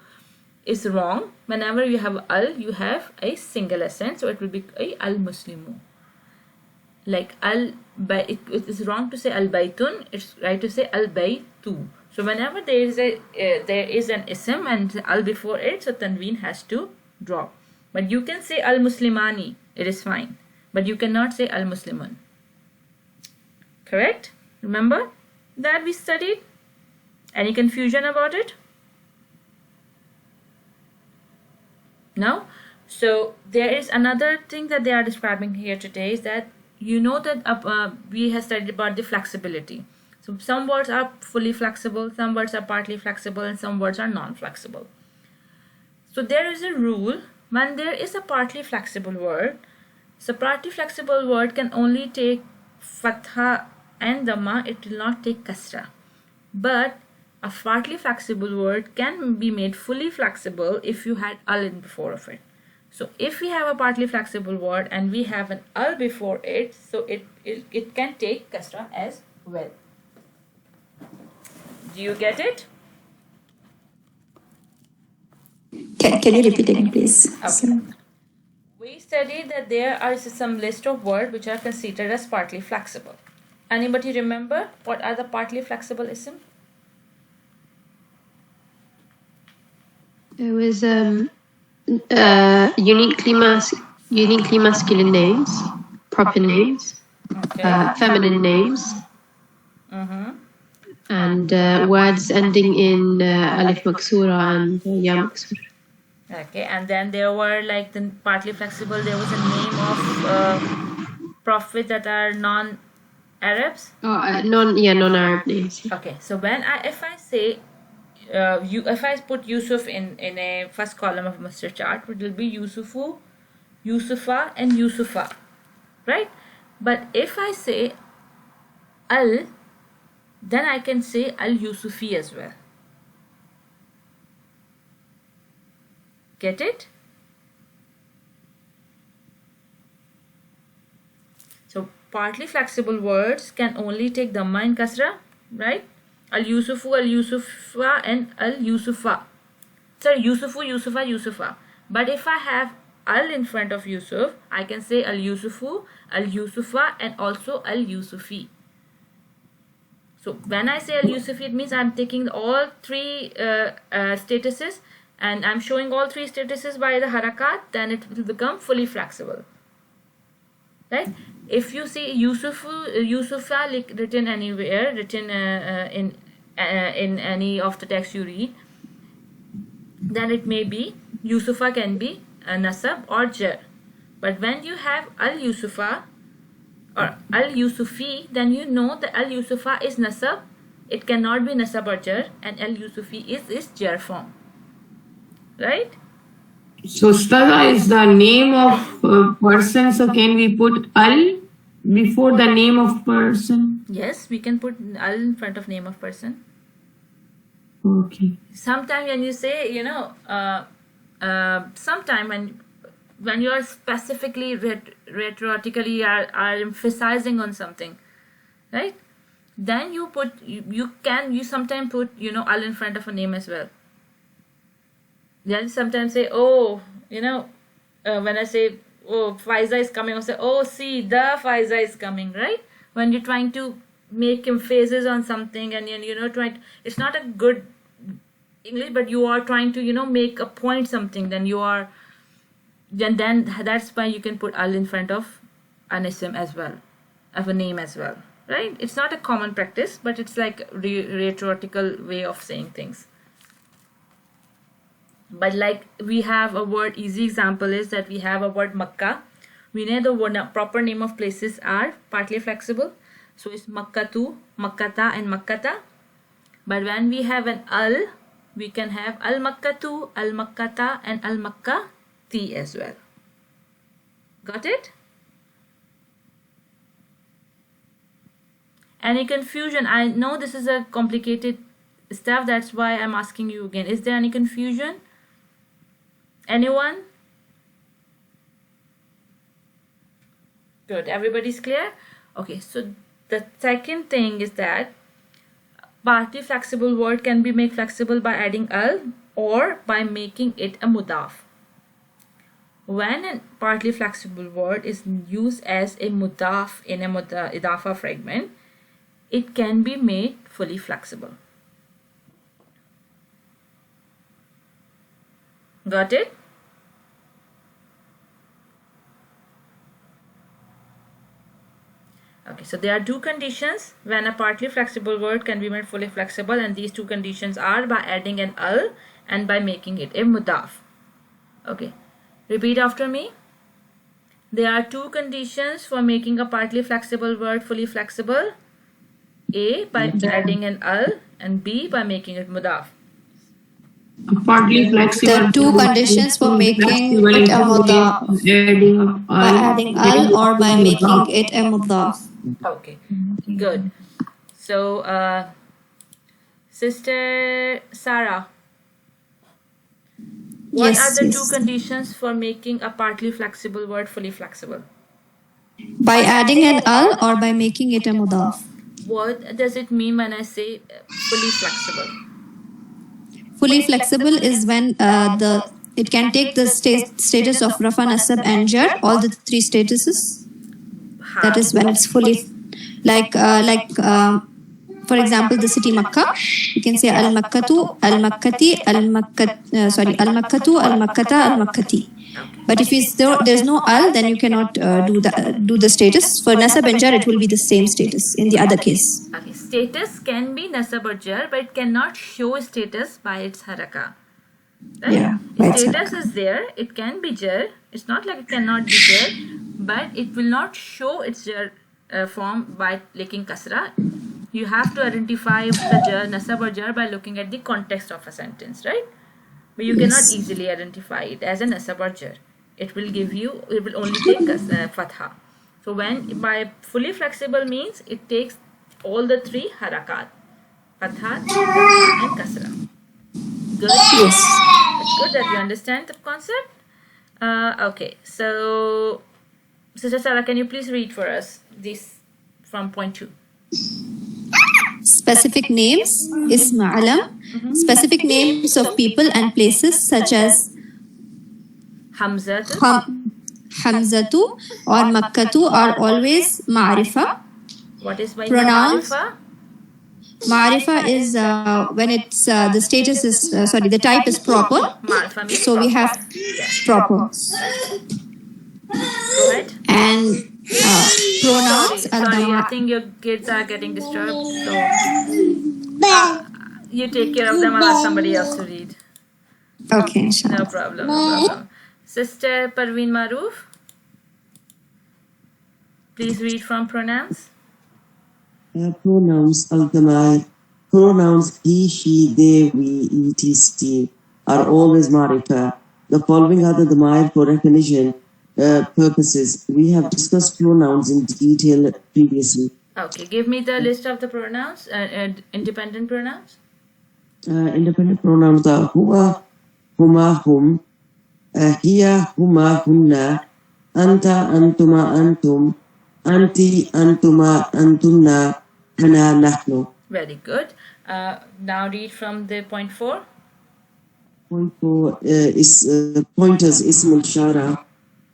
is wrong. Whenever you have al, you have a single accent, so it will be a al-Muslimu. Like it is wrong to say al-Baytun, it's right to say al-Baytu. So whenever there is an ism and al before it, so tanween has to drop. But you can say al-Muslimani, it is fine. But you cannot say al-Muslimun. Correct? Remember that we studied? Any confusion about it? No? So there is another thing that they are describing here today, is that that we have studied about the flexibility. So some words are fully flexible, some words are partly flexible, and some words are non-flexible. So there is a rule when there is a partly flexible word. So partly flexible word can only take fatha and dhamma, it will not take kasra. But a partly flexible word can be made fully flexible if you had al in before of it. So if we have a partly flexible word and we have an al before it, so it can take kasra as well. Do you get it? Can you repeat again, please? Okay. we studied that there are some list of words which are considered as partly flexible. Anybody remember what are the partly flexible ism? There was uniquely masculine names, proper names, feminine names, and words ending in alif maksura and ya maksura. Okay, and then there were like the partly flexible. There was a name of prophet that are non-Arabs. Non-Arab names. Okay, so when if I say if I put Yusuf in a first column of master chart, it will be Yusufu, Yusufa, and Yusufa, right? But if I say Al, then I can say Al Yusufi as well. Get it? So partly flexible words can only take Dhamma and Kasra, right? Al-Yusufu, Al-Yusufa, and Al-Yusufa. Sorry, Yusufu, Yusufa, Yusufa. But if I have Al in front of Yusuf, I can say Al-Yusufu, Al-Yusufa, and also Al-Yusufi. So when I say Al-Yusufi, it means I'm taking all three statuses and I'm showing all three statuses by the harakat, then it will become fully flexible. Right? If you see Yusufa written anywhere, written in any of the text you read, then it may be Yusufa can be a nasab or jar. But when you have Al-Yusufa or Al-Yusufi, then you know that Al-Yusufa is nasab. It cannot be nasab or jar, and Al-Yusufi is jar form. Right? So Stada is the name of person, so can we put Al before the name of person? Yes, we can put Al in front of name of person. Okay. Sometimes when you say, sometime when you are specifically rhetorically are emphasizing on something, right? Then you sometimes put Al in front of a name as well. Then sometimes say, when I say, Faiza is coming, I'll say, see, the Faiza is coming, right? When you're trying to make emphasis on something and it's not a good English, but you are trying to, make a point something, then that's why you can put Al in front of an ism as well, of a name as well, right? It's not a common practice, but it's like rhetorical way of saying things. But like we have a word, easy example is that we have a word Makkah. We know the proper name of places are partly flexible. So it's Makkatu, Makkata, and Makkata. But when we have an Al, we can have Al-Makkatu, Al-Makkata, and Al-Makkati as well. Got it? Any confusion? I know this is a complicated stuff. That's why I'm asking you again. Is there any confusion? Anyone? Good. Everybody's clear? Okay, so the second thing is that partly flexible word can be made flexible by adding al or by making it a mudaf. When a partly flexible word is used as a mudaf in a idafa fragment, it can be made fully flexible. Got it? Okay, so there are two conditions when a partly flexible word can be made fully flexible, and these two conditions are by adding an al and by making it a mudaf. Okay, repeat after me. There are two conditions for making a partly flexible word fully flexible. A, by adding an al, and B, by making it mudaf. Partly flexible. There are two conditions for making it a mudaf. By adding al or by making it a mudaf. Okay, good. So, Sister Sarah, what are the two conditions for making a partly flexible word fully flexible? By adding an al or by making it a mudaf. What does it mean when I say fully flexible? Fully flexible is when the it can take the status of Rafa, Nasab and Jar, all the three statuses. That is when it's fully, for example, the city Makkah, you can say Al-Makkatu, Al-Makkati, Al-Makkatu, Al-Makkata, Al-Makkati. But if there's no Al, then you cannot do the status. For Nasab and Jar, it will be the same status in the other case. Okay, status can be Nasab or Jar, but it cannot show status by its haraka. Right? Yeah, Status is there, it can be Jar. It's not like it cannot be Jar, but it will not show its Jar form by clicking kasra. You have to identify the Jar, Nasab or Jar by looking at the context of a sentence, right? But you cannot easily identify it as a Nasab or Jar. It will only take fatha. So when by fully flexible means it takes all the three harakat, fatha, and kasra. Good? Yes. It's good that you understand the concept. Okay, so Sister Sarah, can you please read for us this from point 2? Specific names, Isma Alam, specific names of people and places such as Hamzatu or Makkatu are always Ma'rifa. What is by Pronouns? Ma'rifa? Ma'rifa is when it's the status is the type is proper. Ma'rifa means So we have proper. Go ahead. And pronouns are Sorry, the I think your kids are getting disturbed. So you take care of them. I'll ask somebody else to read. okay. Inshallah. No problem. No problem. Sister Parveen Maroof, please read from pronouns. Pronouns al-Tamai, pronouns he, she, they, we, etc. are always marifa. The following are the Dhamir for recognition purposes. We have discussed pronouns in detail previously. Okay, give me the list of the pronouns, independent pronouns. Independent pronouns are huwa, huma, hum, hiya, huma, hunna, anta, antuma, antum, anti, antuma, antunna, ana, nahnu. Very good. Now read from the point 4. Point 4 is pointers, ismul shara.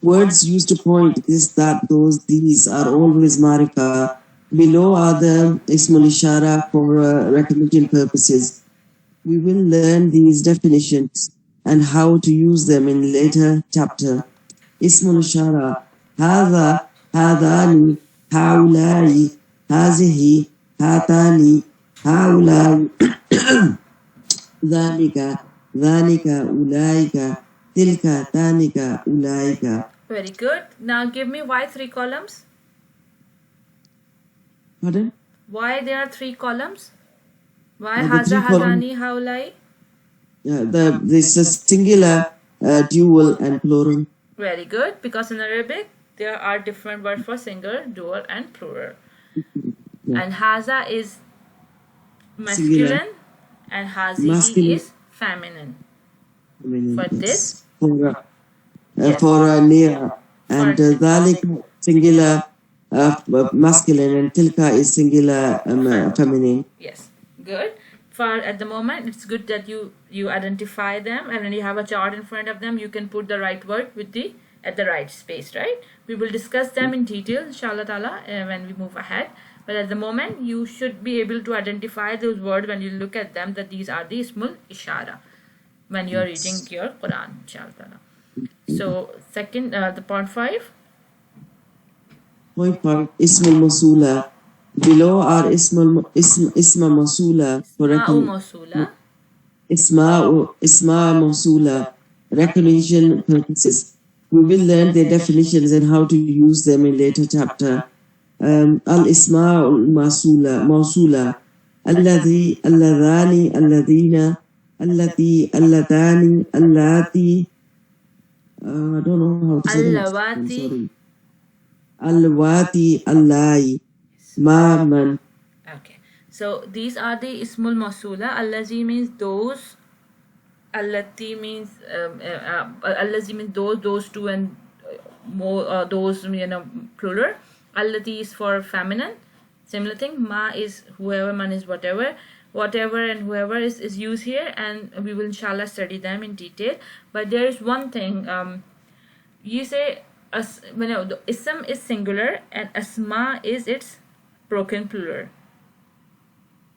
Words used to point this, that, those, these are always marifa. Below are the ismul ishara for recognition purposes. We will learn these definitions and how to use them in later chapter. Ismul ishara, hadha, hadani, haulai, hazihi, hatani, haulai, dhalika, dhanika, ulaika, tilka, tanika, ulaika. Very good. Now give me why 3 columns. Pardon? Why there are 3 columns? Why The haza, 3 columns- hazani, haulai? Yeah, this is singular, dual, and plural. Very good. Because in Arabic there are different words for singular, dual, and plural. Yeah. And haza is masculine, and hazihi Masculine. is feminine. I mean, For it's this? for near, and dhalik singular, masculine, and tilka is singular, feminine. Yes, good. For at the moment, it's good that you identify them, and when you have a chart in front of them, you can put the right word at the right space, right? We will discuss them in detail, inshallah ta'ala, when we move ahead. But at the moment, you should be able to identify those words when you look at them, that these are the ismul ishara when you are reading your Quran, inshallah ta'ala. So second, the point 5. Point 5, ismul masula. Below are isma masula for Mawsula. isma masula, recognition purposes. We will learn their definitions and how to use them in later chapter. Al-isma mawsula, alladhi, alladhani, alladhina, allati, alladhani, allati. I don't know how to say that. I'm Allawati. sorry. Allawati, allai, ma, man. Okay, so these are the ismul masula. Allazi means those. Allati means allazi means those two, and more those, plural. Allati is for feminine. Similar thing. Ma is whoever, man is whatever. whatever and whoever is used here, and we will inshallah study them in detail. But there is one thing, you say when the ism is singular and asma is its broken plural.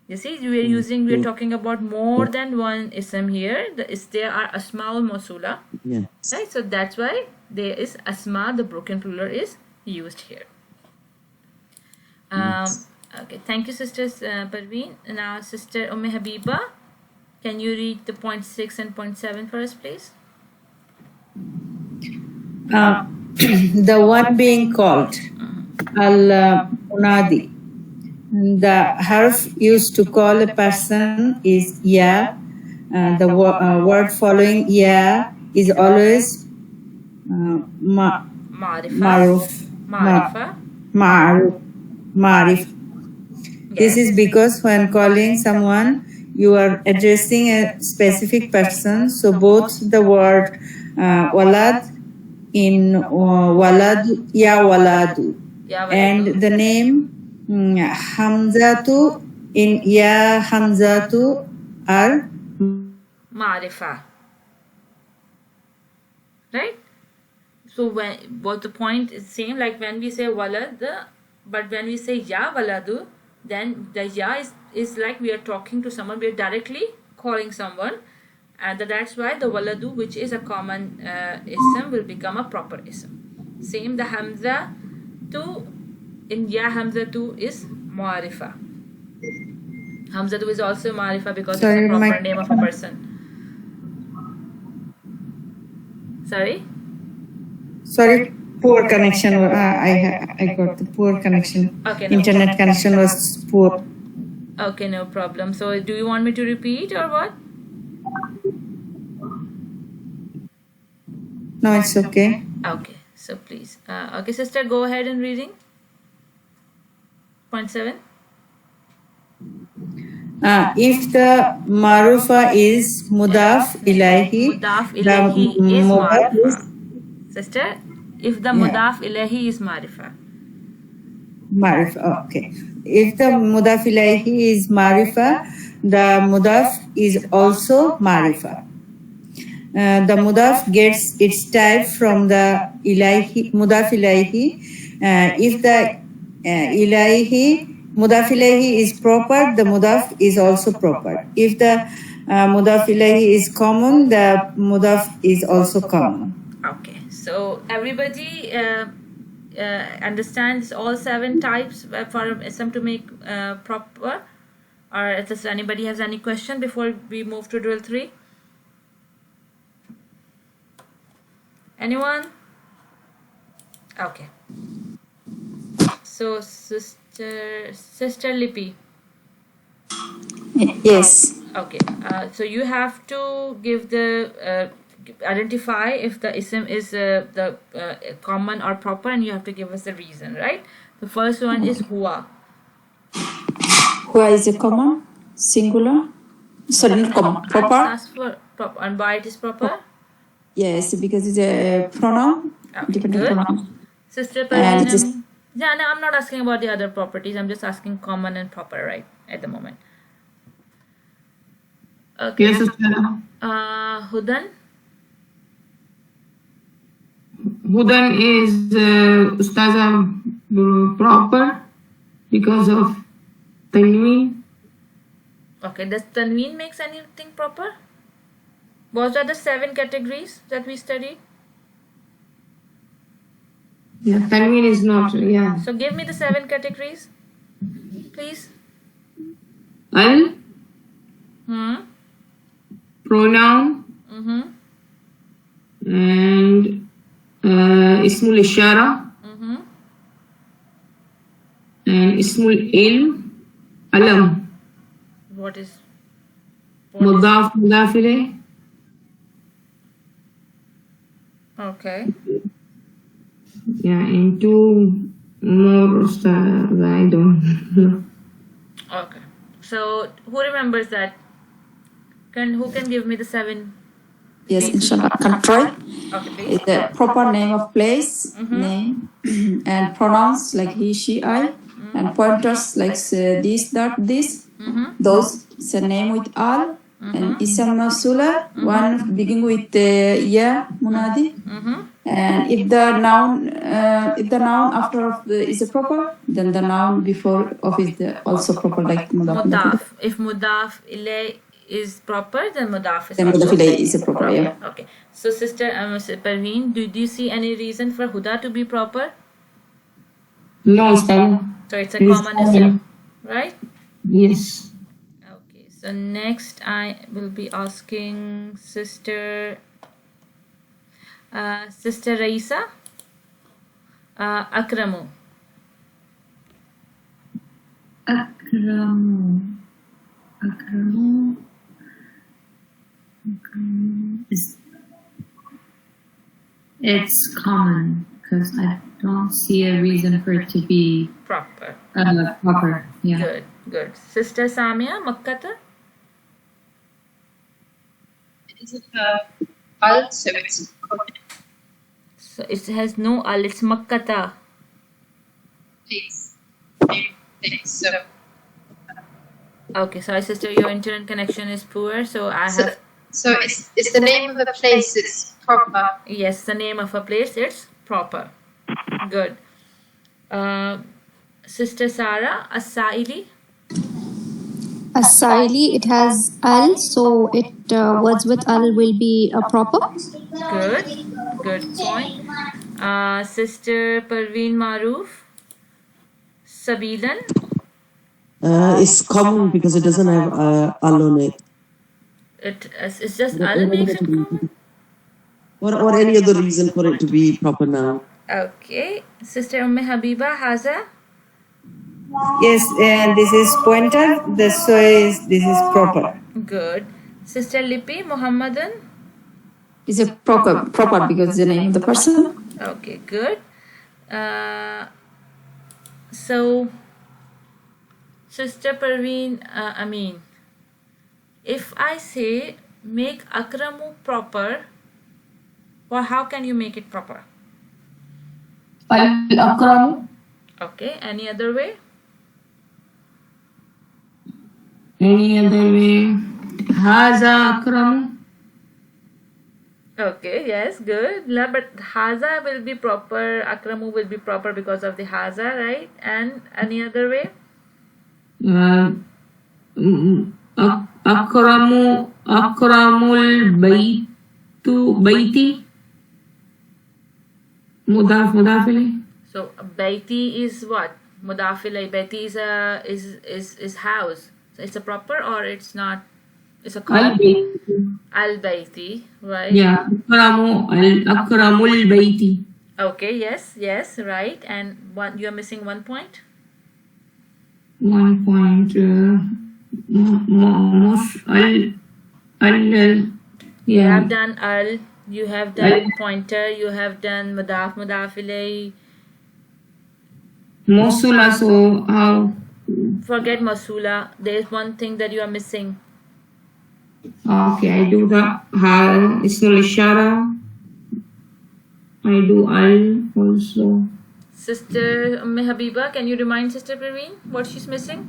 You see, we are talking about more than one ism here. There are asma'ul mawsula. Yes. Right? So that's why there is asma, the broken plural is used here. Okay, thank you, sisters Parveen. Now, Sister Habiba, can you read the point 6 and point 7 for us, please? The one being called, al-munadi. The harf used to call a person is ya. The word following ya is always ma'rif. This is because when calling someone, you are addressing a specific person. So both the word walad in walad, ya waladu, and the name Hamzatu in Ya Hamzatu are Ma'rifa. Right? So both the point is same, like when we say walad, but when we say Ya waladu, then the Ya is like we are talking to someone, we are directly calling someone, and that's why the waladu, which is a common ism, will become a proper ism. Same, the Hamza to in Ya Hamzatu is Ma'rifa. Hamzatu is also Ma'rifa because it's a proper name of a person. Sorry, poor connection. I got the poor connection. Okay, Internet connection was poor. Okay, no problem. So, do you want me to repeat or what? No, it's okay. Okay, so please. Okay, sister, go ahead and reading. Point 7. If the marufa is mudaf ilahi, is marifa. Sister, if the mudaf ilahi is marifa. Marifa, okay. If the mudaf ilahi is marifa, the mudaf is also marifa. The mudaf gets its type from the ilahi, mudaf ilahi. If the mudaf ilahi is proper, the mudaf is also proper. If the mudaf ilahi is common, the mudaf is also common. Okay, so everybody understands all 7 types for ism to make proper, or does anybody has any question before we move to drill 3? Anyone? Okay. So Sister Lippy. Yes. Okay. So you have to give the identify if the ism is the common or proper, and you have to give us the reason, right? The first one is huwa. Huwa is a common, singular. Sorry, not common, proper. Ask for proper, and why it is proper? Yes, because it's a pronoun, dependent pronoun. Sister Parveen. Yeah, no, I'm not asking about the other properties. I'm just asking common and proper, right, at the moment. Okay. Yes, sister. Hudan. Hudan is Ustaza proper because of Tanween. Okay, does Tanween makes anything proper? Was that the 7 categories that we studied? Yeah, Tanween is not, yeah. So give me the 7 categories, please. Al, pronoun, and Ismul Ishara, and Ismul Ilm, Alam. What is? Mudaf, Mudaf ilayh. Okay. Yeah, and 2 more I don't know. Okay. So who remembers that? Who can give me the 7? Yes, inshallah. Can try. Okay, please. The proper name of place, name, and pronouns like he, she, I, and pointers like this, that, this, those. it's a name with al, and ism mawsula, one begin with ya munadi. And if the noun after is a proper, then the noun before of is also proper, like mudaf. Mudaf. If mudaf ilay is proper, then mudaf is Then also mudaf ilayh is a proper, yeah. Okay. So sister Parveen, do you see any reason for huda to be proper? No, Ustad. So it's a common ism, right? Yes. Okay. So next I will be asking Sister Raisa. Akramu. Akramu it's common because I don't see a reason for it to be proper. Proper, yeah. Good. Sister Samia, Makkata. It is al, so it's So it has no al, it's Makkata. place. So Okay, sorry sister, your internet connection is poor, so I have... So it's the name of a place, it's proper. Yes, the name of a place, it's proper. Good. Sister Sarah, As-Sa'ili. As-Sa'ili, it has al, so it words with al will be proper. Good point. Sister Parveen Maroof, Sabilan. It's common because it doesn't have al on it. It's just al makes it common? Or any other reason for it to be proper now. Okay. Sister Habiba, Haza. Yes, and this is pointer. This is proper. Good. Sister Lipi, Muhammadan. Is a proper because the name of the person. Okay, good. So, Sister Parveen, if I say make Akramu proper, well, how can you make it proper? Al-Akramu. Okay, any other way? Any other way? Haza Akramu. Okay, yes, good. But Haza will be proper, Akramu will be proper because of the Haza, right? And any other way? Akramul baiti. Mudaf ilayh. So baiti is what? Mudaf ilayh. Baiti is house. So it's a proper or it's not? It's a common. Al-Bayti, right? Yeah, Akramul baiti. Okay, yes, right. And you're missing 1 point? 1 point. You have done al, you have done pointer, you have done mudaf ilay. Mosula, so how? Forget Masula. There's one thing that you are missing. Okay, I do the hal, ismul ishara. I do al also. Sister Habiba, can you remind Sister Parveen what she's missing?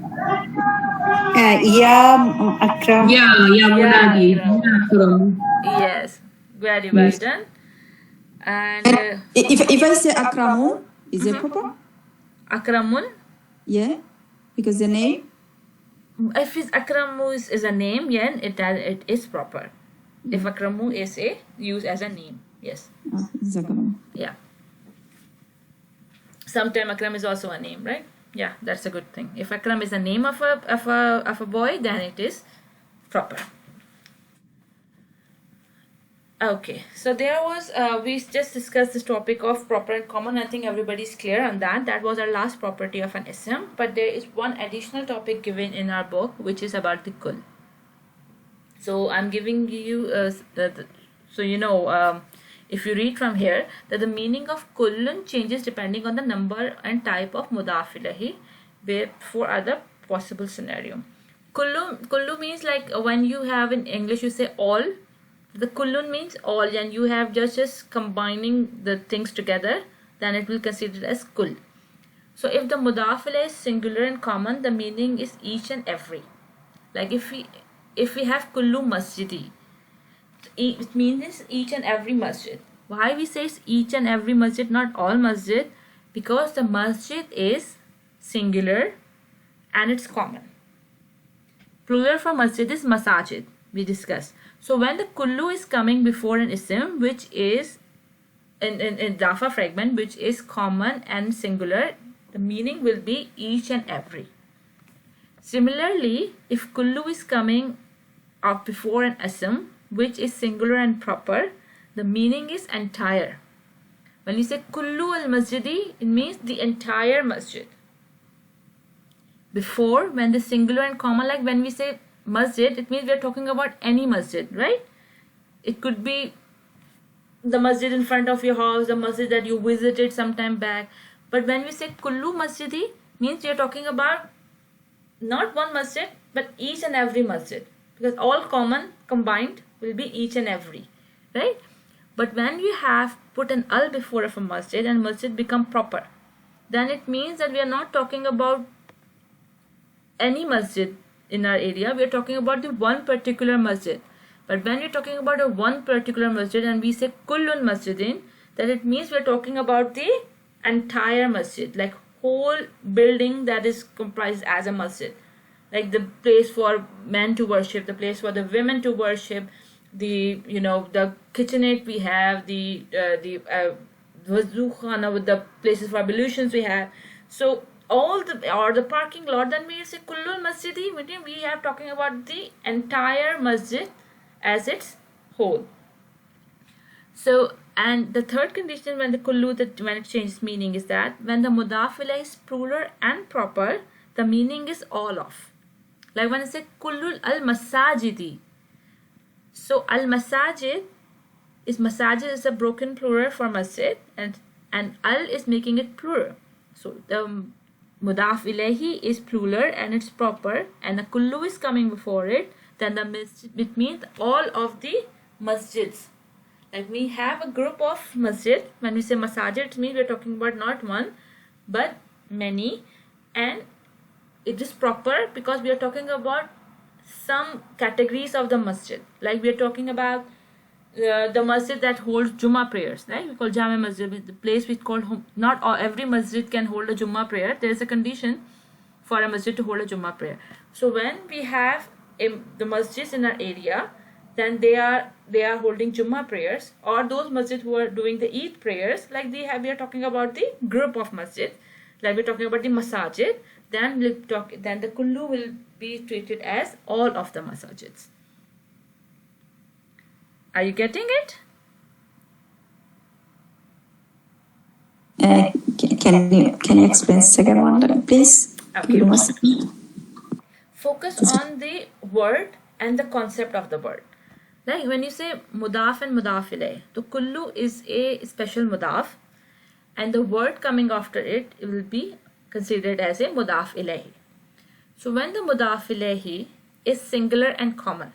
Akram. Munadi. Akram. Yes, very well done. And if I say Akramu, is it proper? Akramun? Yeah, because the name. If it's Akramu is a name, yeah, it is proper. If Akramu is used as a name, yes. Yeah. Sometimes Akram is also a name, right? Yeah, that's a good thing. If Akram is the name of a boy, then it is proper. Okay, so there was we just discussed this topic of proper and common. I think everybody's clear on that. That was our last property of an ism. But there is one additional topic given in our book, which is about the kul. So I'm giving you if you read from here, that the meaning of kullun changes depending on the number and type of mudaf ilahi for other possible scenario. Kullu means like when you have in English you say all. The kullun means all, and you have just combining the things together, then it will consider as kull. So if the mudaf ilayh is singular and common, the meaning is each and every. Like if we have kullu masjidi, it means each and every masjid. Why we say each and every masjid, not all masjid? Because the masjid is singular and it's common. Plural for masjid is masajid, we discussed. So when the kullu is coming before an ism, which is in Dafa fragment, which is common and singular, the meaning will be each and every. Similarly, if kullu is coming up before an ism, which is singular and proper, the meaning is entire. When you say kullu al-masjidi, it means the entire masjid. Before, when the singular and common, like when we say masjid, it means we are talking about any masjid, right? It could be the masjid in front of your house, the masjid that you visited some time back. But when we say kullu masjidi, means we are talking about not one masjid, but each and every masjid. Because all common combined will be each and every, right? But when we have put an al before of a masjid and masjid become proper, then it means that we are not talking about any masjid in our area. We are talking about the one particular masjid. But when we're talking about a one particular masjid and we say kullun masjidin, then it means we're talking about the entire masjid, like whole building that is comprised as a masjid. Like the place for men to worship, the place for the women to worship, the the kitchenette we have, the wuzu khana with the places for ablutions we have. So all the parking lot, then we say kullul masjidi, meaning we are talking about the entire masjid as its whole. So, and the third condition when the kullu, when it changes meaning, is that when the mudaf ilayh is plural and proper, the meaning is all of. Like when I say kullul al masajidi, so al masajid is a broken plural for masjid, and al is making it plural. So the mudaf ilayhi is plural and it's proper, and the kullu is coming before it, then it means all of the masjids. Like we have a group of masjid. When we say masajid, it means we're talking about not one but many, and it is proper because we are talking about some categories of the masjid. Like we are talking about the masjid that holds Jummah prayers, right? We call Jami Masjid, the place we call home. Not every masjid can hold a Jummah prayer. There is a condition for a masjid to hold a Jummah prayer. So when we have the masjids in our area, then they are holding Jummah prayers, or those masjid who are doing the Eid prayers, like we are talking about the group of masjid, like we're talking about the masajid, then the kullu will be treated as all of the masajids. Are you getting it? Can you explain the second one, please? Okay. Focus on the word and the concept of the word. Like when you say mudaf and mudaf ilayh, the kullu is a special mudaf, and the word coming after it will be considered as a mudaf ilayhi. So when the mudaf ilayhi is singular and common,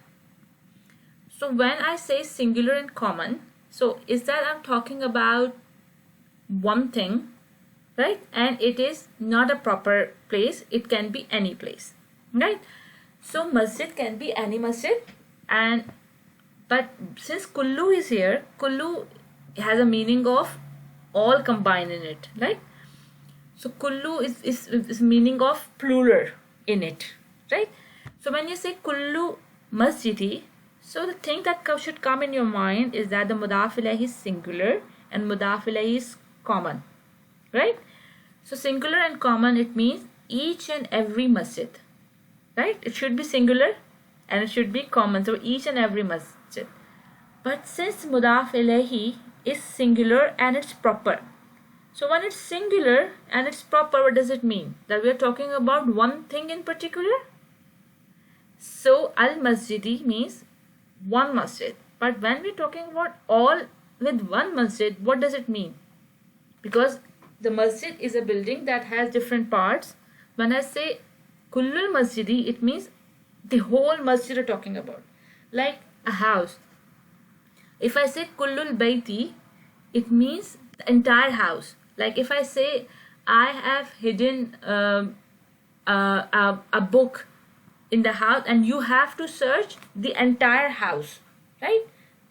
so when I say singular and common, so is that I'm talking about one thing, right? And it is not a proper place, it can be any place, right? So masjid can be any masjid, but since kullu is here, kullu has a meaning of all combined in it, right? So kullu is meaning of plural in it, right? So when you say kullu masjidi, so the thing that should come in your mind is that the mudaf ilayhi is singular and mudaf ilayhi is common, right? So singular and common, it means each and every masjid, right? It should be singular and it should be common, so each and every masjid. But since mudaf ilayhi is singular and it's proper, so when it's singular and it's proper, what does it mean? That we are talking about one thing in particular? So al-masjidi means one masjid. But when we're talking about all with one masjid, what does it mean? Because the masjid is a building that has different parts. When I say kullul masjidi, it means the whole masjid are talking about. Like a house. If I say kullul bayti, it means the entire house. Like if I say I have hidden a book in the house, and you have to search the entire house, right?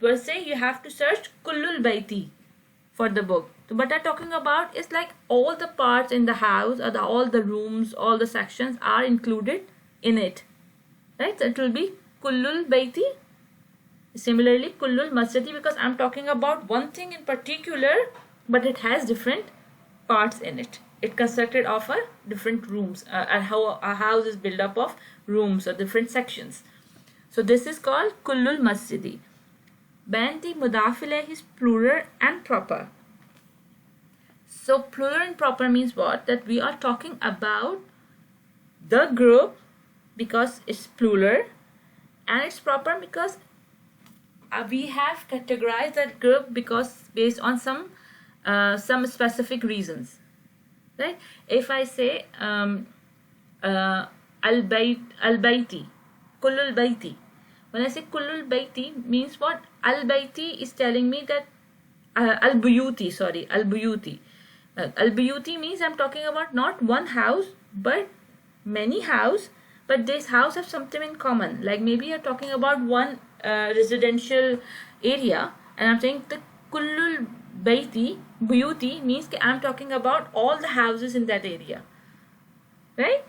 Per se, you have to search kullul baiti for the book. So what I'm talking about is like all the parts in the house, or all the rooms, all the sections are included in it, right? So it will be kullul baiti. Similarly, kullul masjidi, because I'm talking about one thing in particular, but it has different parts in it. It constructed of a different rooms, and how a house is built up of rooms or different sections. So this is called kullul masjidi. When the mudaf ilayhi is plural and proper. So plural and proper means what? That we are talking about the group because it's plural, and it's proper because we have categorized that group because based on some specific reasons, right? If I say al-bayti, kullul bayti. When I say kullul bayti means what? Al-bayti is telling me that al-buyuti means I'm talking about not one house but many house, but this house have something in common. Like maybe you're talking about one residential area, and I'm saying the kullul bayti, buyuti means I'm talking about all the houses in that area, right?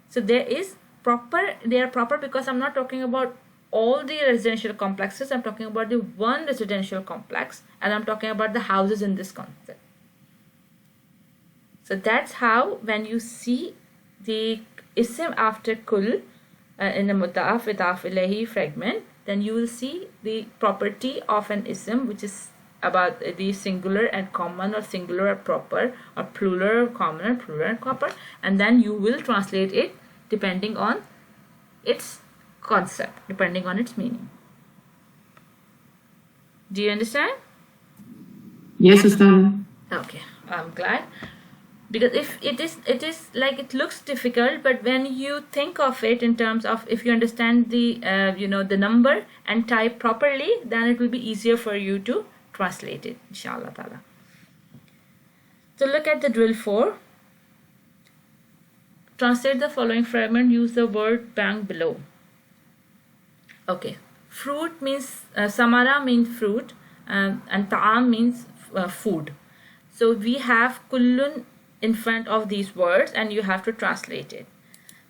So they are proper because I'm not talking about all the residential complexes. I'm talking about the one residential complex, and I'm talking about the houses in this concept. So that's how when you see the ism after kull in the mudaf ilayhi fragment, then you will see the property of an ism which is about the singular and common, or singular or proper, or plural or common, or plural and proper, and then you will translate it depending on its concept, depending on its meaning. Do you understand? Yes, Ustad. Okay, I'm glad. Because if it is like, it looks difficult, but when you think of it in terms of, if you understand the the number and type properly, then it will be easier for you to translate it, inshallah ta'ala. So look at the drill 4. Translate the following fragment. Use the word bang below. Okay, fruit means samara means fruit, and ta'am means food. So we have kullun in front of these words, and you have to translate it.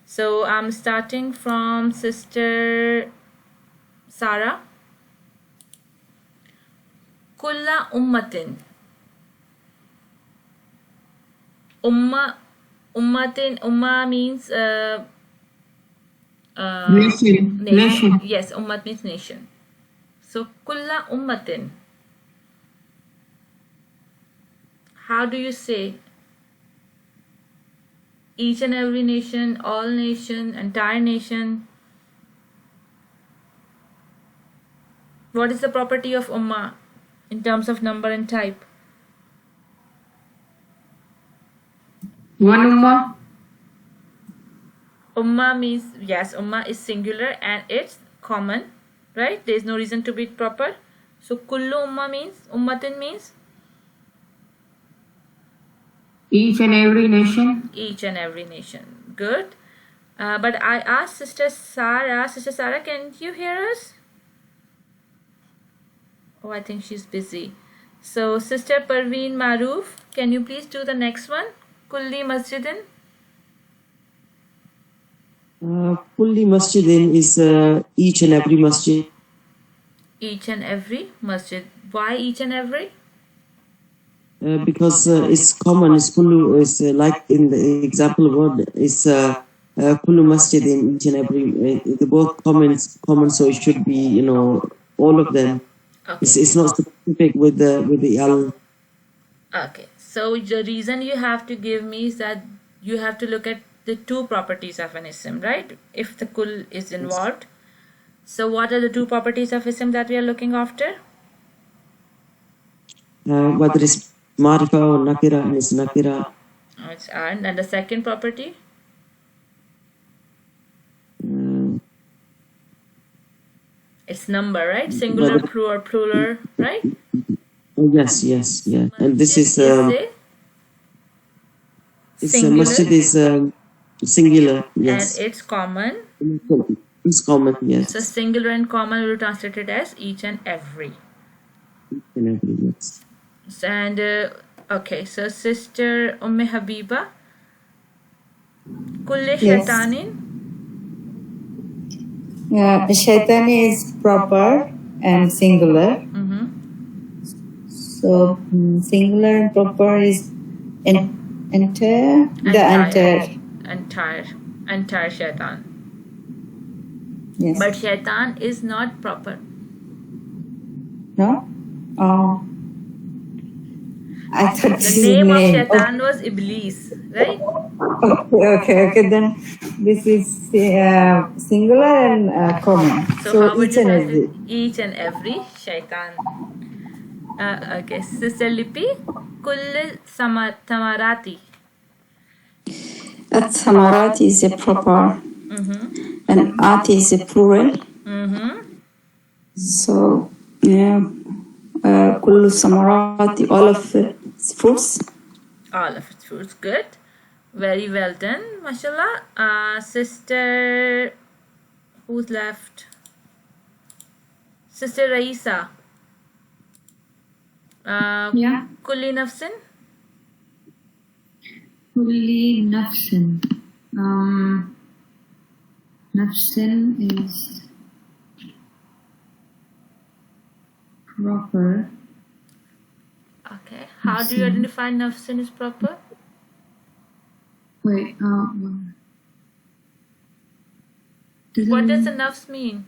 So I'm starting from Sister Sarah. Kulla ummatin. Umma means Nation. Yes, ummat means nation. So kulla ummatin. How do you say? Each and every nation, all nation, entire nation. What is the property of ummah in terms of number and type? One ummah. Ummah means, yes, ummah is singular and it's common, right? There is no reason to be proper. So kullu ummah means, ummatin means Each and every nation. each and every nation. Good. But I asked Sister Sarah, can you hear us? Oh, I think she's busy. So Sister Parveen Maroof, can you please do the next one? Kulli masjidin. Kulli masjidin is each and every masjid. Each and every masjid. Why each and every? Because it's common. It's kullu. Is like in the example word is kullu masjidin, each and every. They're both common. So it should be all of them. Okay. It's not specific with the al. Okay. So the reason you have to give me is that you have to look at the two properties of an ism, right? If the kull is involved. So what are the two properties of ism that we are looking after? Whether it's marifa or nakira, and it's nakira. Oh, it's and the second property? It's number, right? Singular, plural, right? Yes, yeah. And this is singular. masjid is singular. Yes. And it's common. It's common, yes. So singular and common will be translated as each and every. Yes. And okay, so sister Habiba, Kulli Yes. shaitanin. Shaitan is proper and singular. So singular and proper is entire shaitan. Yes. But shaitan is not proper. No? Oh. I thought The this is name of name. shaitan was Iblis, right? Okay. Then this is singular and common. So how would each you and translate every. each and every shaitan? Okay, Sister Lipi, Kull Tamarati. Samarat is a proper, and art is a plural. So, yeah, kullu samarati, all of fruits. All of its fruits, good. Very well done, mashallah. Sister, who's left? Sister Raisa. Yeah. Kulli nafsin. Kulli nafsin. Nafsin is proper. Okay. How do you identify nafsin is proper? Wait, What does the nafs mean?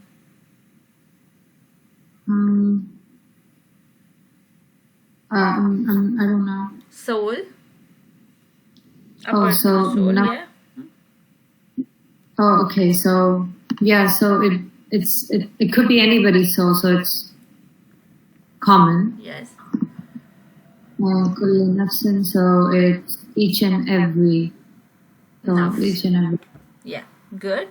I don't know. Soul. Oh, so soul, naf- yeah. Oh, okay. So yeah, so it could be anybody's soul, so it's common. Yes. Kulli nafsin, so it's each and every. So Nafs. each and every. Yeah, good.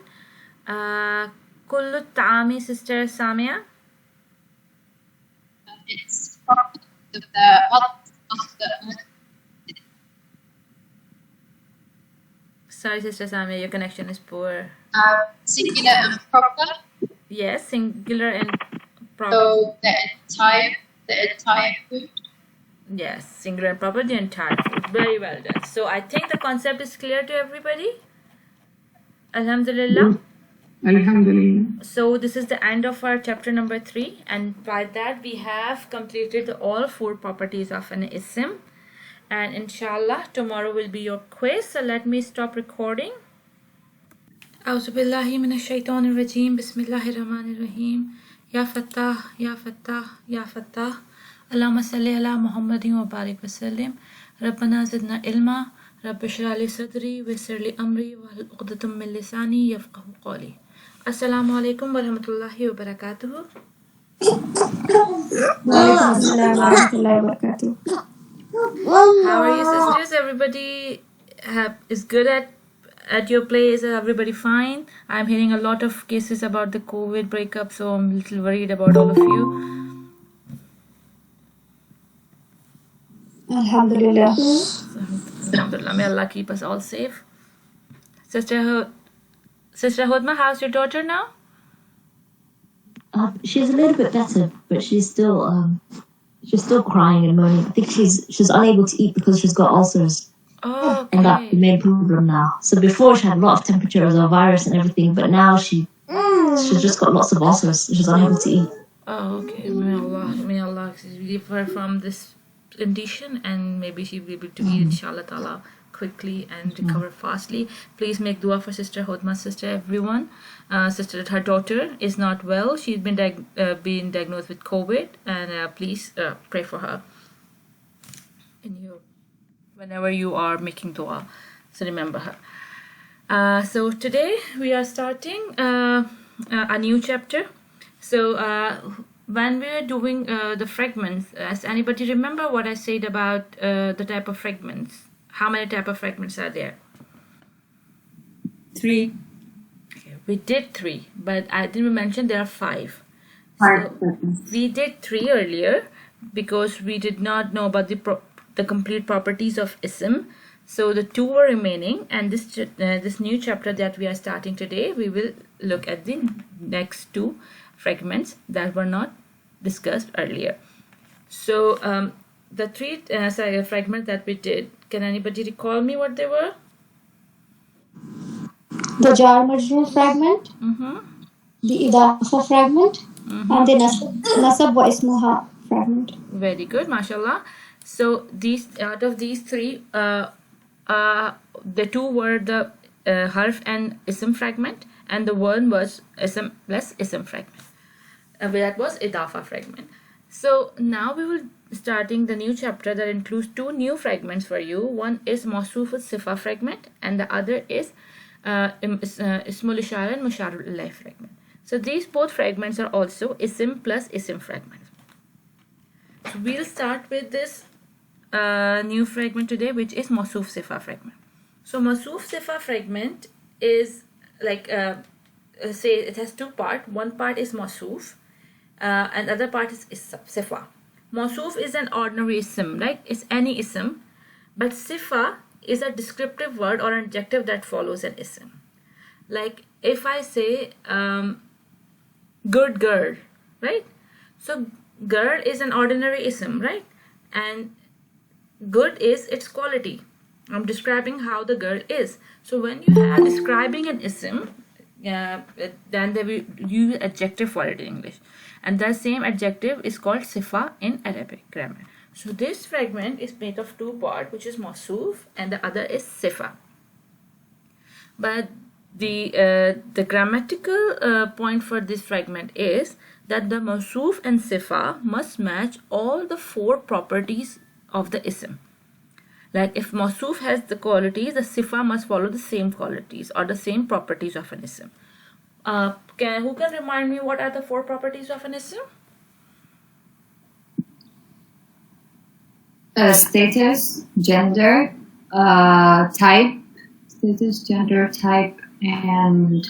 Kullu ta'ami, Sister Samia. It's part of the Sorry, Sister Samia, your connection is poor. singular and proper. Yes, singular and proper. So the entire food. Yes, singular and proper, the entire food. Very well done. So I think the concept is clear to everybody. Alhamdulillah. Alhamdulillah. So this is the end of our chapter number 3, and by that we have completed all 4 properties of an ism. And inshallah tomorrow will be your quiz. So let me stop recording. A'udhu billahi minash shaitanir rajim. Bismillahir rahmanir rahim. Ya Fattah, Ya Fattah, Ya Fattah. Allahumma salli ala Muhammadin wa barik wa sallim. Rabbana zidna ilma. Rabbi shrah li sadri wa yassir li amri wa hlul 'uqdatam min lisani yafqahu qawli. Assalamu alaikum wa rahmatullahi wa barakatuh. How are you, sisters? Everybody is good at your place? Is everybody fine? I'm hearing a lot of cases about the COVID breakup, so I'm a little worried about all of you. Alhamdulillah. Alhamdulillah, may Allah keep us all safe. Sister Hodma, how's your daughter now? She's a little bit better, but she's still crying and moaning. I think she's unable to eat because she's got ulcers. Oh, And that's the okay. main problem now. So before she had a lot of temperature as a virus and everything, but now she's just got lots of ulcers. She's unable to eat. Oh, okay. May Allah relieve her from this condition, and maybe she will be able to eat, inshallah ta'ala, quickly and recover fastly. Please make dua for Sister Hodma's sister, everyone. Sister, her daughter is not well. She's been diagnosed with COVID, and please pray for her whenever you are making dua. So remember her. So today we are starting a new chapter. So when we were doing the fragments, does anybody remember what I said about the type of fragments? How many type of fragments are there? 3. Okay, we did 3, but I didn't mention there are 5. 5 So fragments. we did 3 earlier because we did not know about the complete properties of ism. So the two were remaining, and this new chapter that we are starting today, we will look at the next two fragments that were not discussed earlier. So the three fragments that we did, can anybody recall me what they were? The jar majroor fragment, the idafa fragment, and the nasab wa ismuha fragment. Very good, mashallah. So these, out of these three, the two were the harf and ism fragment, and the one was ism plus ism fragment. That was idafa fragment. So now we will starting the new chapter that includes two new fragments for you. One is mawsuf al-sifa fragment, and the other is ismul ishara and musharul ilayh fragment. So these both fragments are also ism plus ism fragments. So we'll start with this new fragment today, which is mawsuf sifa fragment. So mawsuf sifa fragment is like say it has two parts. One part is mawsuf and other part is sifa. Mawsuf is an ordinary ism, right? It's any ism, but sifa is a descriptive word or an adjective that follows an ism. Like if I say good girl, right? So girl is an ordinary ism, right? And good is its quality. I'm describing how the girl is. So when you are describing an ism, then they will use adjective for it in English, and that same adjective is called sifa in Arabic grammar. So this fragment is made of two parts, which is mawsuf and the other is sifa. But the grammatical point for this fragment is that the mawsuf and sifa must match all the four properties of the ism. Like if mawsuf has the qualities, the sifa must follow the same qualities or the same properties of an ism. Who can remind me what are the four properties of an ism? Status, gender, type, status, gender, type, and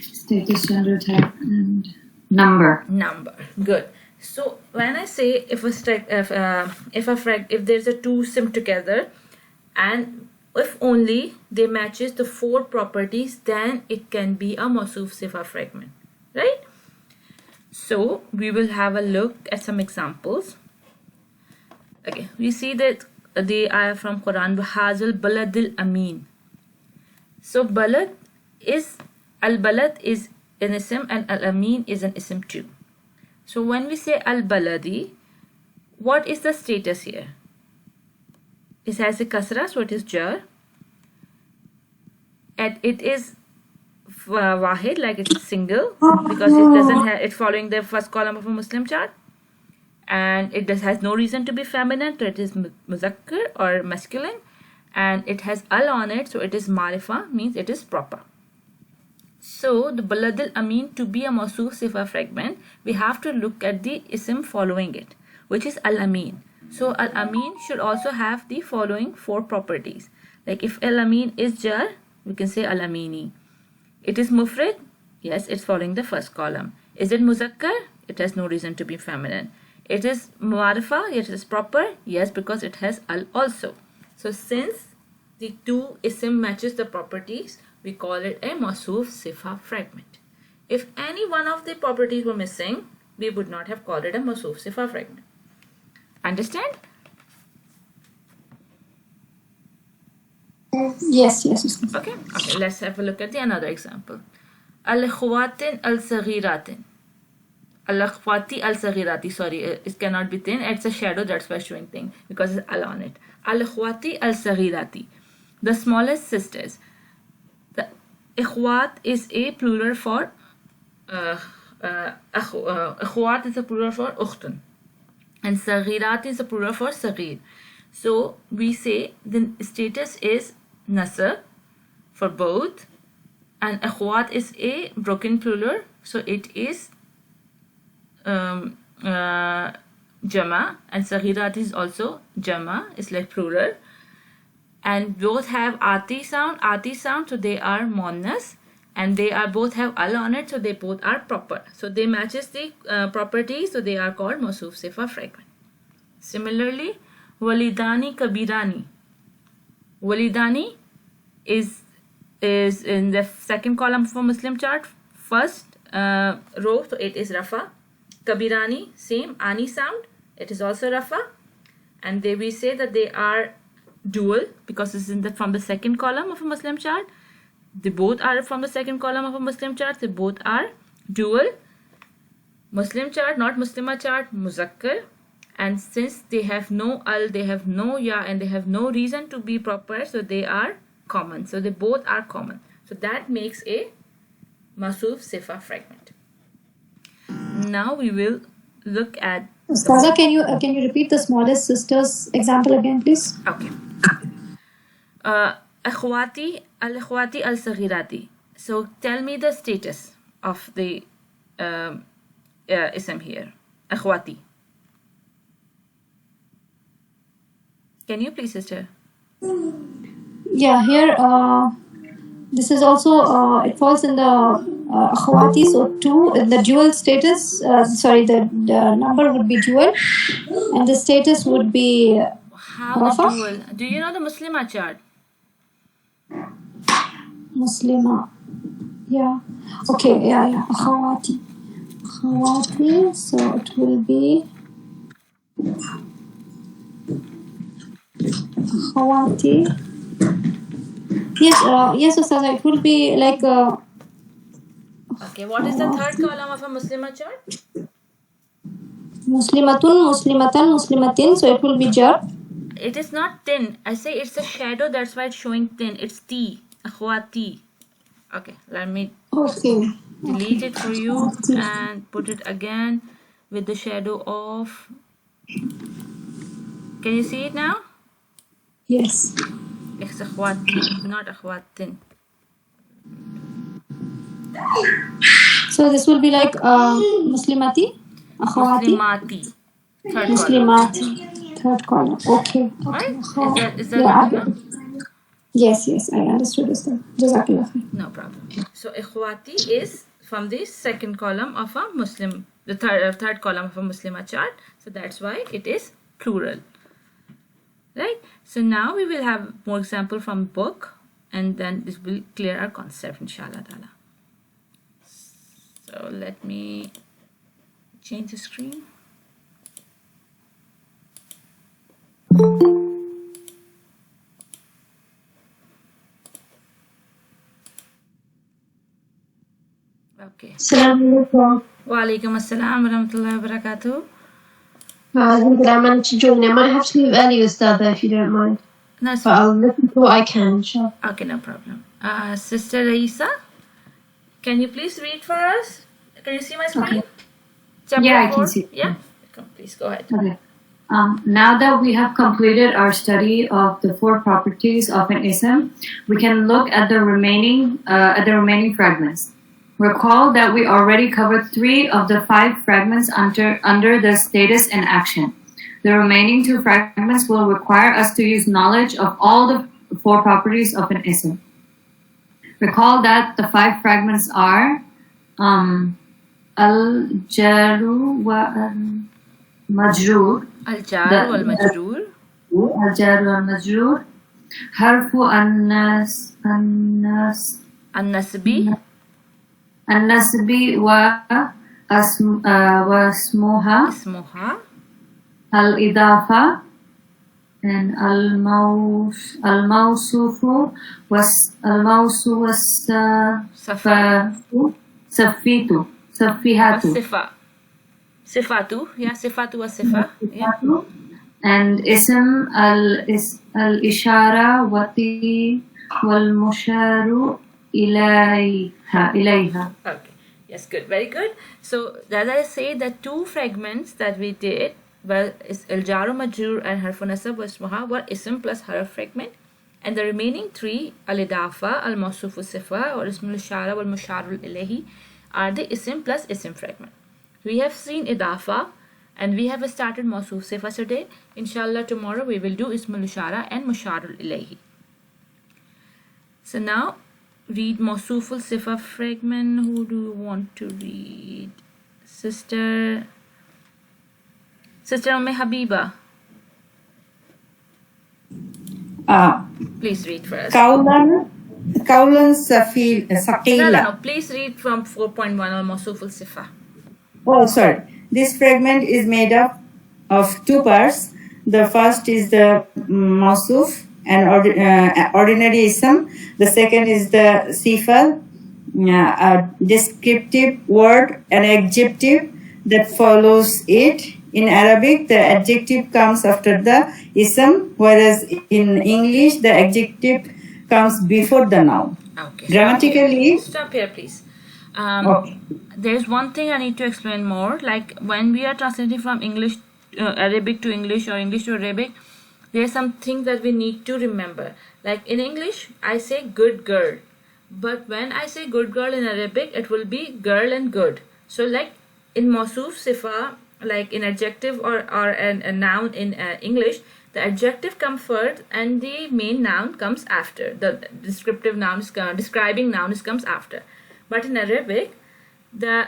status, gender, type, and number. Number. Good. So when I say if there's a two sim together, and if only they matches the four properties, then it can be a mawsuf sifa fragment, right? So we will have a look at some examples. Okay, we see that the ayah from Quran, Hazal Baladil Amin. So Balad is, Al-Balad is an ism and Al-Amin is an ism too. So when we say Al-Baladi, what is the status here? It has a kasra, so it is jar. And it is wahid, like it is single, because it doesn't have, it's following the first column of a Muslim chart. And it has no reason to be feminine, so it is muzakkar or masculine. And it has al on it, so it is marifa, means it is proper. So the balad al-amin, to be a mawsuf sifa fragment, we have to look at the ism following it, which is al-amin. So al-amin should also have the following four properties. Like if al-amin is jar, we can say al-amini. It is mufrid, yes, it's following the first column. Is it muzakkar? It has no reason to be feminine. It is mu'arifa, it is proper, yes, because it has al also. So since the two ism matches the properties, we call it a mawsuf sifa fragment. If any one of the properties were missing, we would not have called it a mawsuf sifa fragment. Understand? Yes. Okay, let's have a look at the another example. Al-ikhwatin al-saghiratin. Al-akhwati al-saghirati, sorry, it cannot be thin, it's a shadow, that's why showing thing, because it's al on it. Al-akhwati al-saghirati, the smallest sisters. The ikhwat is a plural for ikhwat is a plural for ukhtun, and saghirat is a plural for saghir. So we say the status is nasab for both, and ikhwat is a broken plural, so it is jama, and saghirat is also jama, it's like plural, and both have ati sound, so they are muannas, and they are both have al on it, so they both are proper, so they matches the properties, so they are called mawsuf sifa fragment. Similarly, walidani kabirani, Walidani is in the second column of a Muslim chart, first row, so it is Rafa. Kabirani, same, Ani sound, it is also Rafa. And we say that they are dual because this is from the second column of a Muslim chart. They both are from the second column of a Muslim chart. They both are dual. Muslim chart, not Muslima chart, Muzakkar. And since they have no al, they have no ya, and they have no reason to be proper, so they are common. So they both are common. So that makes a Masuf Sifa fragment. Now we will look at. Ustaza, can you repeat the smallest sister's example again, please? Okay. Akhwati al-Saghirati. So tell me the status of the ism here. Akhwati. Can you please, sister? Yeah, here this is also it falls in the akhwati, so 2 the dual status, the number would be dual and the status would be how the dual. Do you know the Muslima chart? Muslima, yeah, okay, yeah, akhwati, so it will be akhwati. Yes, Ustaza, it will be like okay, what is the third column of a Muslima chart? Muslimatun, Muslimatan, Muslimatin, so it will be jar. It is not tin. I say it's a shadow, that's why it's showing tin. It's T. Akhwati. Okay, let me delete it for you and put it again with the shadow of. Can you see it now? Yes. It's akhwati, not akhwatin. So this will be like Muslimati, akhwati. Muslimati. Third column. Okay. Right? Is that okay? Yes, I understood this. Jazakallah. No problem. So ikhwati is from the second column of a Muslim, the third column of a Muslima chart. So that's why it is plural. Right? So now we will have more example from book, and then this will clear our concept, inshallah ta'ala. So let me change the screen. Okay. Assalamualaikum. Wa alaikum assalam wa rahmatullahi wa barakatuh. I managed to join. I might have to leave early, Ustadha, if you don't mind. No, but I'll listen to what I can, inshallah. Okay, no problem. Sister Raisa, can you please read for us? Can you see my screen? Okay. Chapter 4? I can see. Yeah? Please go ahead. Okay. Now that we have completed our study of the 4 properties of an ism, we can look at the remaining fragments. Recall that we already covered 3 of the 5 fragments under the status and action. The remaining 2 fragments will require us to use knowledge of all the 4 properties of an ism. Recall that the 5 fragments are al-jaru wa al-majrur. Al-jar wal-majrur. Al-jar wal-majrur. Harfu an-nasbi. النسبي واسمها الإضافة and الموصوف صفيهات صفاتو والصفة and اسم الإشارة والمشار إليها. Okay. Yes, good. Very good. So, as I say, the 2 fragments that we did were al-jar majrur and harf nasab wa ismuha were ism plus harf fragment, and the remaining 3 al-idafa, al-mawsuf sifa or ism al-ishara wal mushar ilayhi are the ism plus ism fragment. We have seen idafa and we have started mawsuf sifa today. Inshallah, tomorrow we will do ism al-ishara and mushar ilayhi. So now read Mawsuful Sifa fragment. Who do you want to read? Sister Habiba. Please read for us. Kaulan Saqila. No. Please read from 4.1 al-Mawsuf al-Sifa. Oh, sorry. This fragment is made up of two parts. The first is the Mawsuf, an ordinary ism. The second is the Sifa, a descriptive word, an adjective that follows it. In Arabic, the adjective comes after the ism, whereas in English, the adjective comes before the noun. Okay. Grammatically... Stop here, please. Okay. There's one thing I need to explain more. Like when we are translating from English, Arabic to English or English to Arabic, there's something that we need to remember. Like in English, I say good girl. But when I say good girl in Arabic, it will be girl and good. So like in Mawsuf, Sifa, like in adjective or a noun in English, the adjective comes first and the main noun comes after. The descriptive noun describing noun comes after. But in Arabic, the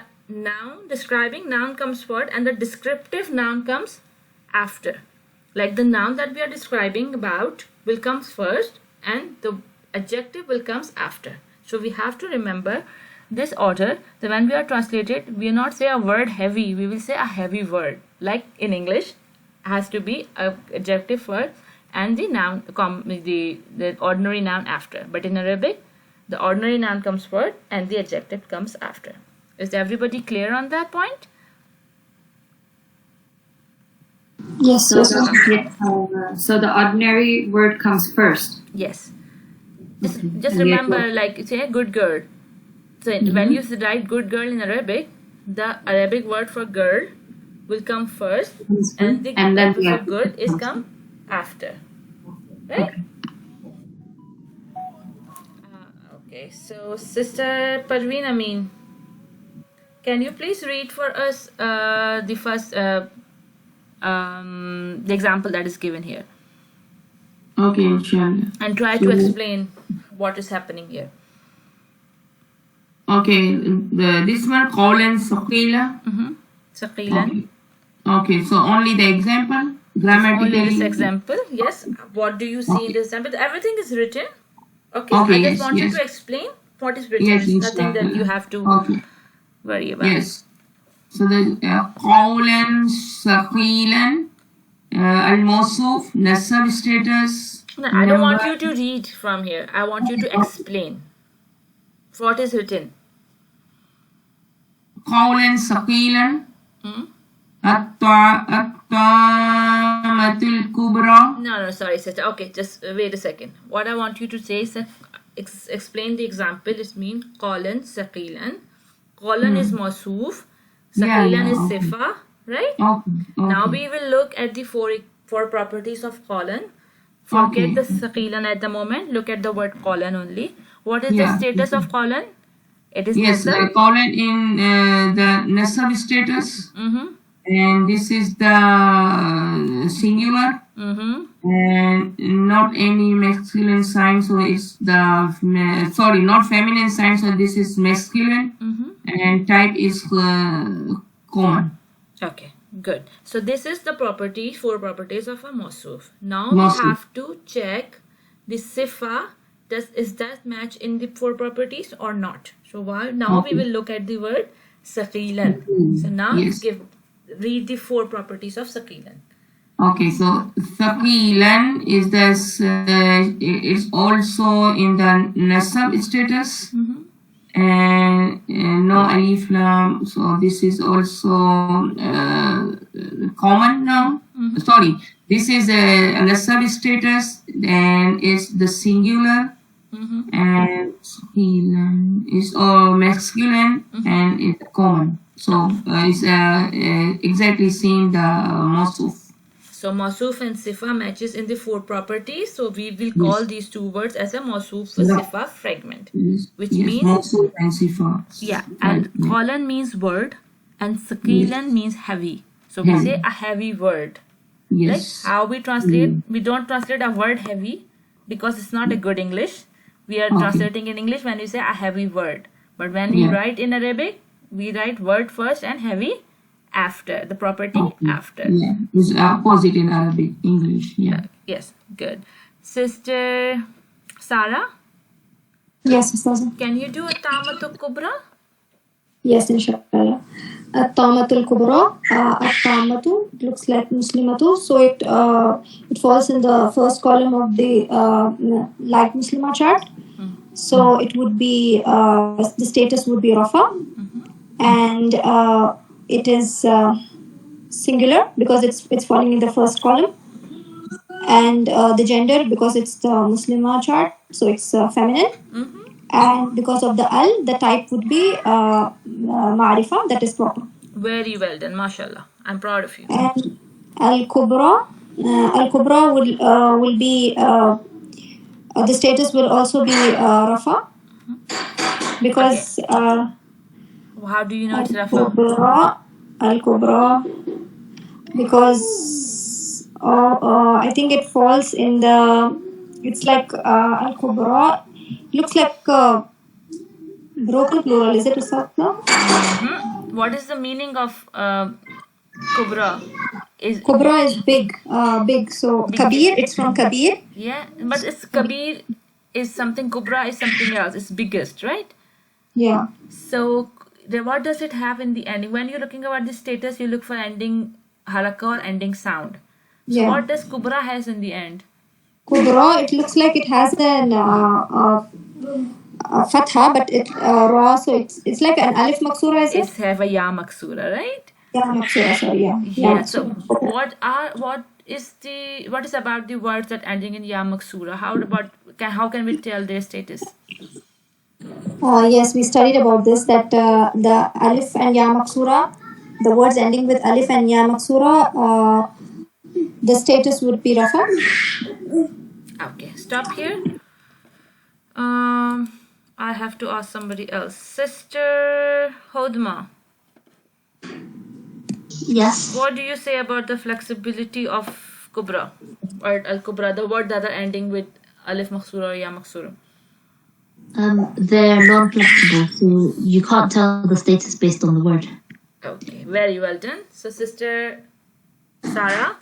describing noun comes first and the descriptive noun comes after. Like the noun that we are describing about will come first and the adjective will come after. So we have to remember this order, that when we are translated, we will not say a word heavy, we will say a heavy word. Like in English, has to be a adjective first and the noun, the ordinary noun after. But in Arabic, the ordinary noun comes first and the adjective comes after. Is everybody clear on that point? Yes. So the ordinary word comes first. Yes. Just remember, like say good girl. So when you write good girl in Arabic, the Arabic word for girl will come first and the word for good is come after. Right? Okay, so Sister Parveen Amin, can you please read for us the first the example that is given here? Okay, inshallah. And try to explain what is happening here. Okay, this one, Qawlan Saqila. Saqilan. Okay, so only the example, grammatically. Only this example, yes. What do you see in this example? Everything is written. Okay, I just want you to explain what is written. Yes, It's nothing that you have to worry about. Yes. So the Qawlan Saqilan, al-Mawsuf, nasab status. No, I don't want you to read from here. I want you to explain what is written. Qawlan Saqilan, at-ta'amatul kubra. No, sorry, sister. Okay, just wait a second. What I want you to say is explain the example. It means Qawlan Saqilan. Qawlan is Mawsuf. Saqilan is Sifa, right? Now we will look at the four properties of Qawlan. Forget the Saqilan at the moment. Look at the word Qawlan only. What is the status of Qawlan? It is nasab. Qawlan in the nasab status. And this is the singular. And not any masculine sign, so it's the not feminine sign, so this is masculine. And type is common. Okay, good. So this is the four properties of a Mawsuf. Now we have to check the Sifa. Is that match in the four properties or not? So now we will look at the word Saqilan. So now read the four properties of Saqilan. Okay, so Saqilan is is also in the nasab status. And no alif lam, so this is also common now. Sorry, this is a nasab status and it's the singular. And Saqilan is all masculine and it's common. So it's exactly same the Mawsuf. So Mawsuf and Sifa matches in the four properties. So we will call these two words as a Mawsuf Sifa fragment, which means Mawsuf and Sifa. Yeah, and Qawlan means word, and Saqilan means heavy. So we say a heavy word. Yes. Like how we translate, we don't translate a word heavy because it's not a good English. We are translating in English when we say a heavy word. But when we write in Arabic, we write word first and heavy after, the property after. Yeah, it's opposite in Arabic, English. Yeah. Yes, good. Sister Sarah, Yes, Ustaza. can you do a Tamatu Kubra? Yes, inshallah. At-Tamatul Kubra. At-Tamatu looks like Muslimatu, so it falls in the first column of the like Muslima chart. So it would be the status would be Rafa, and it is singular because it's falling in the first column, and the gender because it's the Muslima chart, so it's feminine. And because of the al, the type would be ma'rifa, that is proper. Very well done, mashallah. I'm proud of you. And al-kubra will be the status will also be rafa, because How do you know it's Rafa? al-kubra because I think it falls in the, it's like al-kubra looks like broken plural, is it Ustaz? What is the meaning of Kubra? Kubra is big, big. So Kabir, it's from Kabir. Yeah, but it's Kabir is something, Kubra is something else. It's biggest, right? Yeah. So what does it have in the ending? When you're looking about the status, you look for ending haraka or ending sound. So Yeah. what does Kubra has in the end? Kubra, it looks like it has an fatha, but it raw, so it's like an alif maksura, is it? It's have a ya maksura, right? Yeah, maksura, sorry, yeah. Yeah. So what is about the words that ending in ya maksura? How can we tell their status? Yes, we studied about this, that the alif and ya maksura, the words ending with alif and ya maksura, the status would be rafa. Okay, stop here. I have to ask somebody else. Sister Hodma. Yes. What do you say about the flexibility of Kubra or Al-Kubra, the word that are ending with Alif Maksura or Ya Maksura? They're non-flexible, so you can't tell the status based on the word. Okay, very well done. So, Sister Sarah,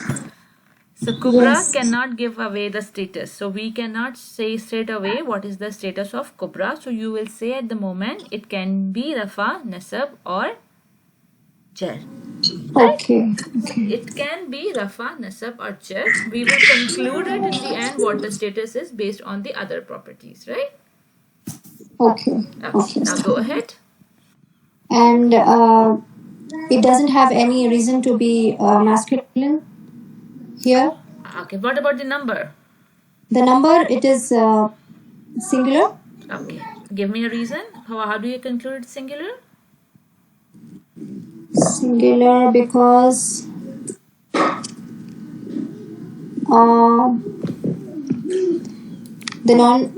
so Kubra cannot give away the status. So, we cannot say straight away what is the status of Kubra. So, you will say at the moment it can be Rafa, Nasab or Jar. Okay. It can be Rafa, Nasab or Jar. We will conclude it in the end what the status is based on the other properties, right? Okay. Now go ahead. And it doesn't have any reason to be masculine here. Okay, what about the number? The number, it is singular. Okay, give me a reason. How do you conclude it's singular? Singular because the non.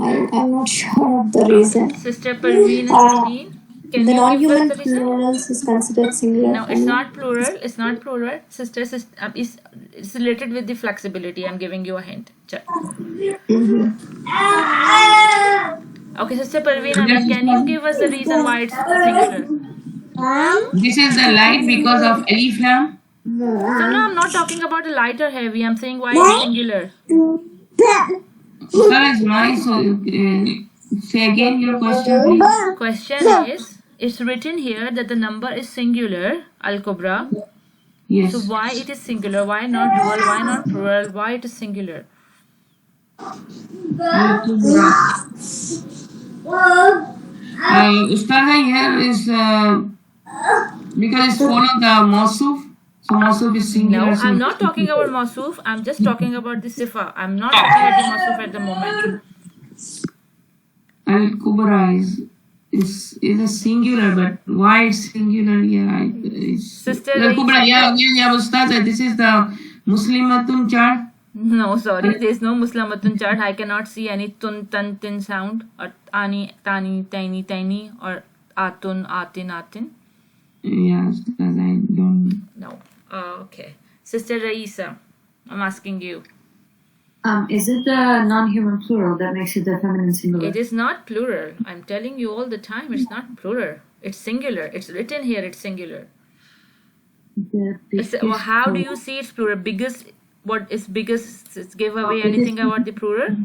I'm not sure of the reason. Sister Parveen and Sabine, can the you non-human give us the reason? plurals is considered singular. No, it's not plural. It's not plural. Sister, it's related with the flexibility. I'm giving you a hint. Okay, Sister Parveen, can you give us the reason why it's singular? This is the light because of alif lam. So no, I'm not talking about the light or heavy. I'm saying why it's singular. That is why. So say again your question, please. Question is, it's written here that the number is singular, Al-Kubra. Yes. So why it is singular? Why not dual? Why not plural? Why it is singular? Ustaza here is because it's follow the Mawsuf. So Mawsuf is singular. No, I'm not talking about Mawsuf. I'm just talking about the Sifa. I'm not looking at the Mawsuf at the moment. Al-Kubra is a singular, but why it's singular? Yeah, Sister Al-Kubra. Yeah, Ustaza. This is the Muslimatun chart. No, sorry, there's no Muslimatun chart. I cannot see any tun, tan, tin sound, or ani, tani, tiny, tiny, or atun, atin, atin. Yes, because I don't. No. Okay. Sister Raisa, I'm asking you. Is it a non-human plural that makes it a feminine singular? It is not plural. I'm telling you all the time, it's not plural. It's singular. It's written here, it's singular. How do you see it's plural? Biggest, what is biggest? Give away anything about the plural?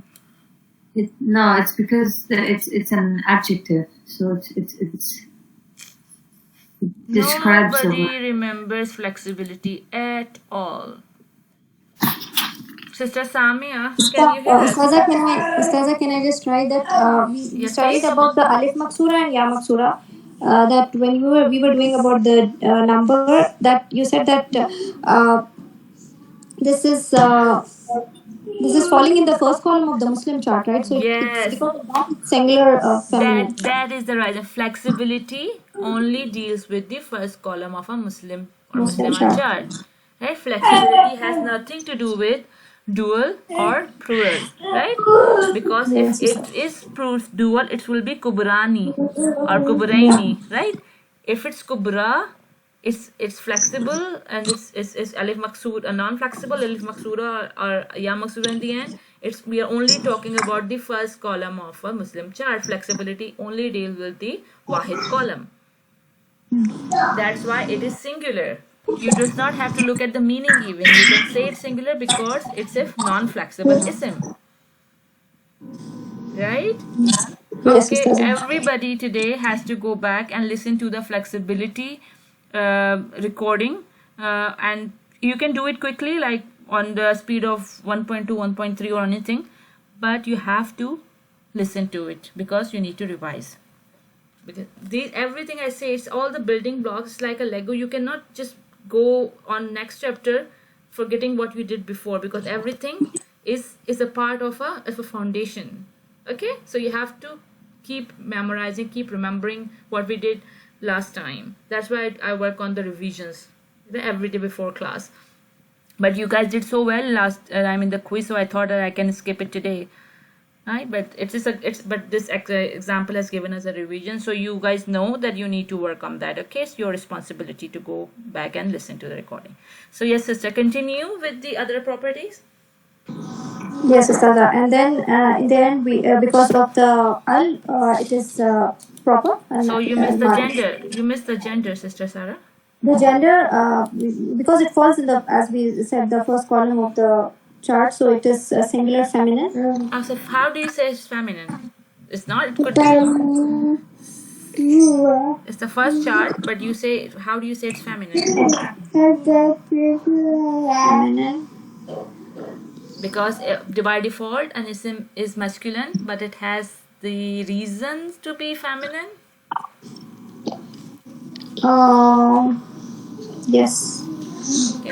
No, it's because it's an adjective, so it describes the Nobody word. remembers flexibility at all. Sister Samia, can you hear us? Ustaza, can I just try that? We Yes, studied please. about the Alif Maksura and Ya Maksura. That when we were doing about the number, that you said that this is falling in the first column of the Muslim chart, right? So it's Yes, because of that it's singular feminine. that is the right. The flexibility only deals with the first column of a Muslim or Muslim Muslimah chart. chart. Right? Flexibility has nothing to do with dual or plural, right? Because if Yes, it Ustaza. is dual, it will be kubrani or kubraini, right? If it's kubra, it's flexible and it's alif maksud, a non-flexible alif maksura or ya maksura in the end. It's we are only talking about the first column of a Muslim chart. Flexibility only deals with the wahid column. That's why it is singular. You does not have to look at the meaning even. You can say it's singular because it's a non-flexible ism. Right? Yes, Okay, Ustaza. everybody today has to go back and listen to the flexibility recording, and you can do it quickly, like on the speed of 1.2, 1.3 or anything, but you have to listen to it because you need to revise. Because everything I say, it's all the building blocks. It's like a Lego. You cannot just go on next chapter forgetting what you did before, because everything is a part of a foundation. Okay, so you have to keep memorizing, keep remembering what we did last time. That's why I work on the revisions every day before class. But you guys did so well last time in the quiz, so I thought that I can skip it today. Right, but but this example has given us a revision, so you guys know that you need to work on that. Okay, it's your responsibility to go back and listen to the recording. So yes, sister, continue with the other properties. Yes, Ustaza. And then in the end, we because of the al, it is proper. And, So you missed the gender. You missed the gender, Sister Sarah. the gender, because it falls in the, as we said, the first column of the chart, so it is singular feminine. So how do you say it's feminine? It's not. It could be. It's the first chart, but you say, how do you say it's feminine? Feminine. Because by default an ism is masculine, but it has the reasons to be feminine. Yes. Okay.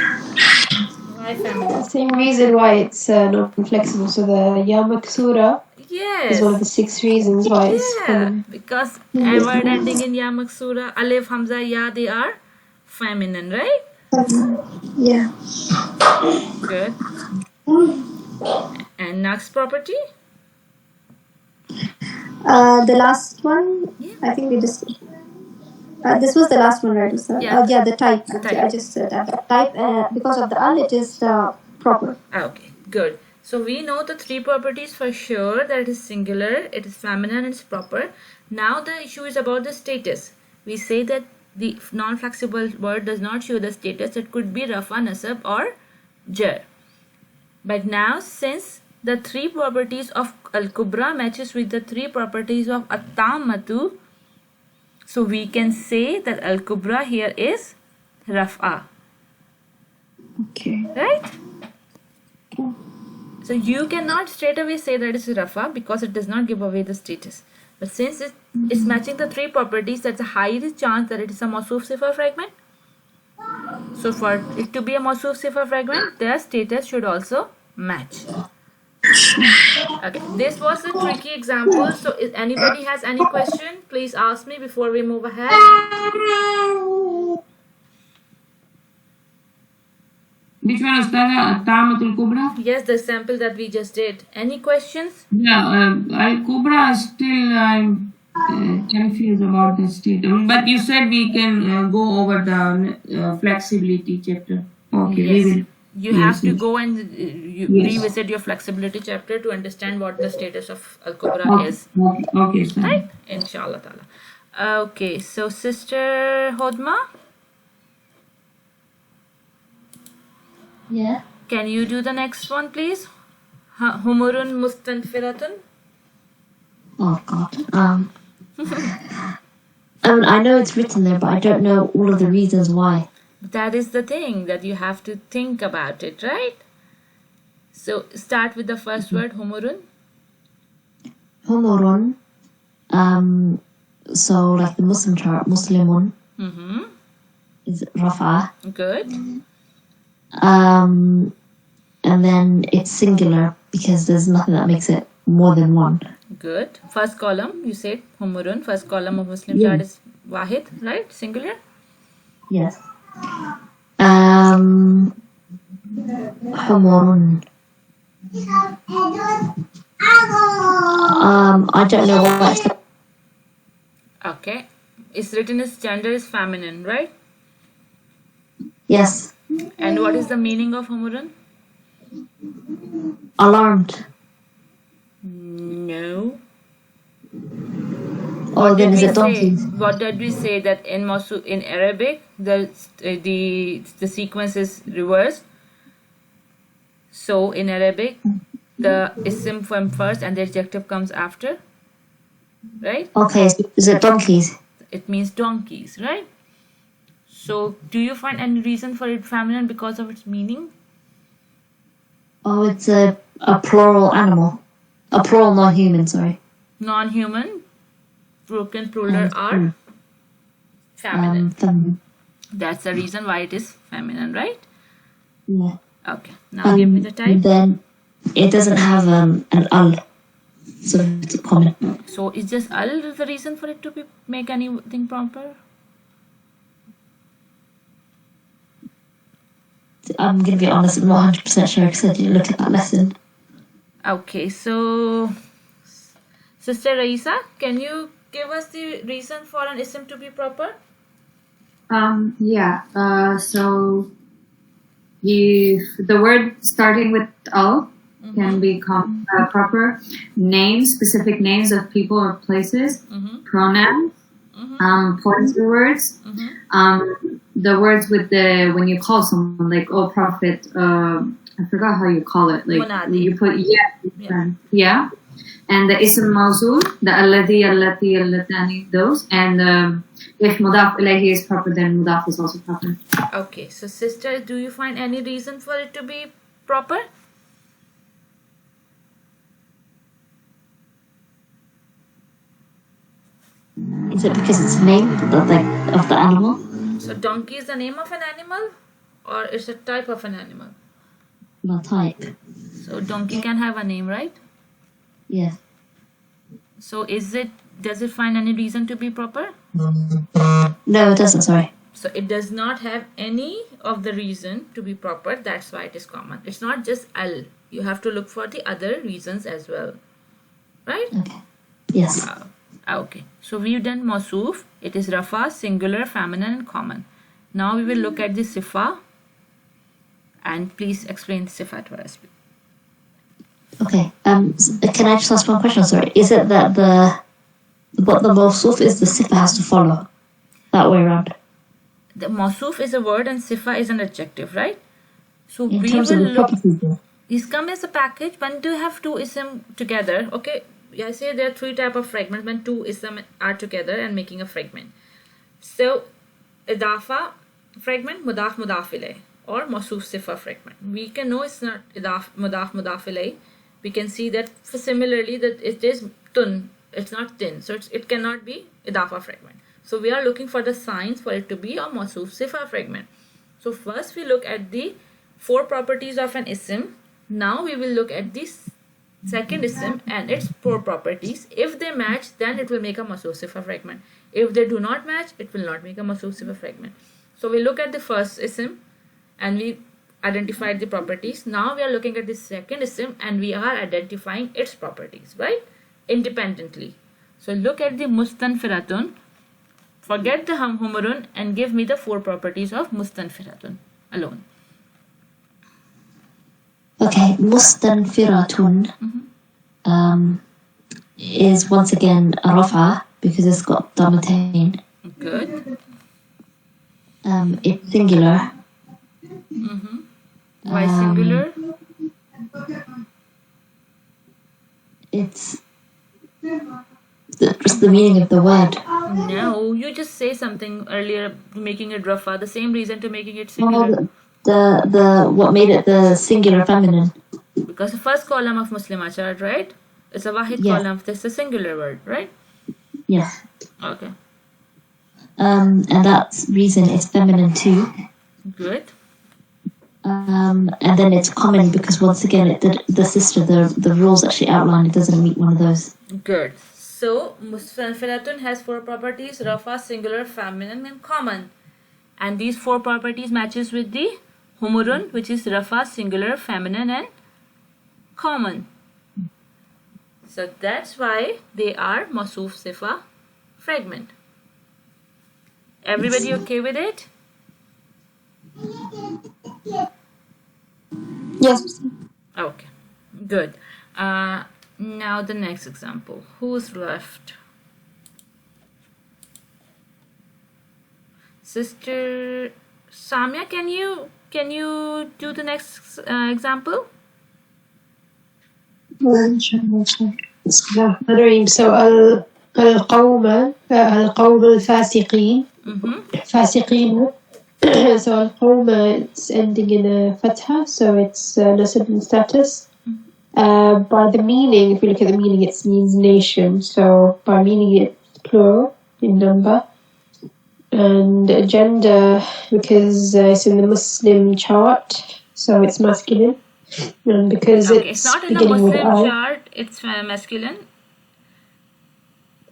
Why feminine? Same reason why it's non-flexible. So the Ya Maksura Yes. is one of the 6 reasons why it's feminine. Because a word ending in ya maksura, alif, hamza, ya, they are feminine, right? Yeah. Good. And next property? The last one, I think we just. This was the last one, right? Yeah, the type. I just said that. The type, because of the al, it is proper. Okay, good. So we know the 3 properties for sure, that it is singular, it is feminine, it's proper. Now the issue is about the status. We say that the non-flexible word does not show the status. It could be rafa, nasab or jar. But now, since the 3 properties of al-kubra matches with the 3 properties of at-tammatu, so we can say that al-kubra here is raf'a. Okay. Right? So you cannot straight away say that it's rafa because it does not give away the status. But since it is matching the 3 properties, that's a high chance that it is a mawsuf sifa fragment. So for it to be a mawsuf sifa fragment, their status should also match. Okay, this was a tricky example. So if anybody has any question, please ask me before we move ahead. Which one is that? Tamatul Kubra? Yes, the sample that we just did. Any questions? Yeah, Kubra still I'm confused about the state. But you said we can go over the flexibility chapter. Okay, Yes. we will. You have to go and revisit your flexibility chapter to understand what the status of Al-Kubra is. Okay, sir. Right? Inshallah ta'ala. Okay, so Sister Hodma? Yeah. Can you do the next one, please? Humurun mustanfiratun. Oh God. I know it's written there, but I don't know all of the reasons why. That is the thing, that you have to think about it, right? So start with the first word, humurun. Humurun. So like the Muslim chart, Muslimun is Rafa. Good. And then it's singular because there's nothing that makes it more than one. Good. First column, you said humurun. First column of Muslim chart is wahid, right? Singular. Yes. Humurun. I don't know what it's. Okay. It's written as gender is feminine, right? Yes. And what is the meaning of humurun? Alarmed. No. Oh, then is it donkey? What did we say, that in Arabic the sequence is reversed? So in Arabic the ism comes first and the adjective comes after, right? Okay, is it donkeys? It means donkeys, right? So do you find any reason for it feminine because of its meaning? Oh, it's a plural animal. A plural non-human, sorry. Non-human, broken plural are feminine. Feminine. That's the reason why it is feminine, right? Yeah. Okay, now give me the type. Then it doesn't have an al, so it's common. So is just al the reason for it to be make anything proper? I'm going to be honest, I'm not 100% sure because I didn't look at that lesson. Okay, so Sister Raisa, can you give us the reason for an ism to be proper? So if the word starting with al can become proper names, specific names of people or places, pronouns, pointer words, the words with the when you call someone like prophet, I forgot how you call it, like Munadi. you put and the ism mawsul, the alladhi, allati, allatani, those, and if mudaf ilayhi is proper, then mudaf is also proper. Okay, so sister, do you find any reason for it to be proper? Is it because it's a name of the animal? So donkey is the name of an animal, or it's a type of an animal? No, type. So donkey can have a name, right? Yeah. So does it find any reason to be proper? No, it doesn't, sorry. So it does not have any of the reason to be proper. That's why it is common. It's not just al. You have to look for the other reasons as well. Right? Okay. Yes. Okay. So we've done Mawsuf. It is Rafa, singular, feminine, and common. Now we will look at the Sifa. And please explain the Sifa to us. Okay. Can I just ask one question? Sorry. Is it that the Mawsuf is the Sifa has to follow? That way around? The Mawsuf is a word and Sifa is an adjective, right? So In we terms will of the look. properties. These come as a package. When do you have two ism together? Okay. I say there are three types of fragments when two ism are together and making a fragment. So, idafa fragment, mudaf mudafile, or mawsuf sifa fragment. We can know it's not mudaf mudafile. We can see that similarly that it is tun. It's not tin. So it cannot be idafa fragment. So we are looking for the signs for it to be a mawsuf sifa fragment. So first we look at the four properties of an ism. Now we will look at this second ism and its four properties. If they match, then it will make a mawsuf sifa fragment. If they do not match, it will not make a mawsuf sifa fragment. So we look at the first ism and we identified the properties. Now we are looking at the second ism and we are identifying its properties, right? Independently. So look at the mustanfiratun. Forget the humurun and give me the four properties of mustanfiratun alone. Okay, mustanfiratun is once again a rafa because it's got damatain. Good. It's singular. Why singular? It's the meaning of the word? No, you just say something earlier, making it rafa. The same reason to making it Well, singular. the what made it the singular feminine? Because the first column of Muslima chart, right? It's a wahid Yes. column. This is a singular word, right? Yes. Okay. And that reason is feminine too. Good. And then it's common because once again, the rules that she outlined, it doesn't meet one of those. Good. So, Musfanfilatun has 4 properties: rafa, singular, feminine, and common. And these 4 properties matches with the humurun, which is rafa, singular, feminine, and common. So that's why they are Masuf Sifa fragment. Everybody okay with it? Yes. Okay, good. Now the next example. Who's left? Sister Samya, can you do the next example? So القوم الفاسقين فاسقين. So القوم, it's ending in a fatha, so it's nasab in status. By the meaning, if we look at the meaning, it means nation. So by meaning, it's plural in number. And gender, because it's in the Muslim chart, so it's masculine. And because It's not in a beginning with Muslim al, chart, it's masculine.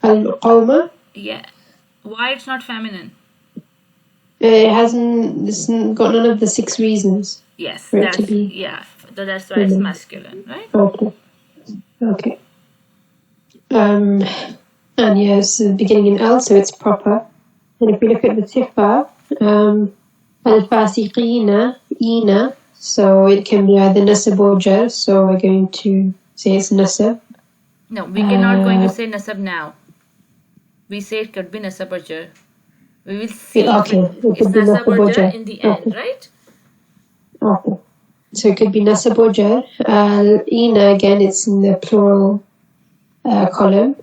al-qawma, Yeah. Why it's not feminine? it's got none of the 6 reasons Yes, for it that's to be. yeah. So that's why it's masculine, right? Okay. And yes, beginning in al, so it's proper. And if we look at the sifa, al-fasiqina, ina, so it can be either nasab or jar, so we're going to say it's nasab. No, we cannot going to say nasab now. We say it could be nasab or jar. We will see Okay, if it it's could be nasab or nasab or jar jar. in the end, right? Okay. So it could be nasab or jar. Ina, again, it's in the plural column.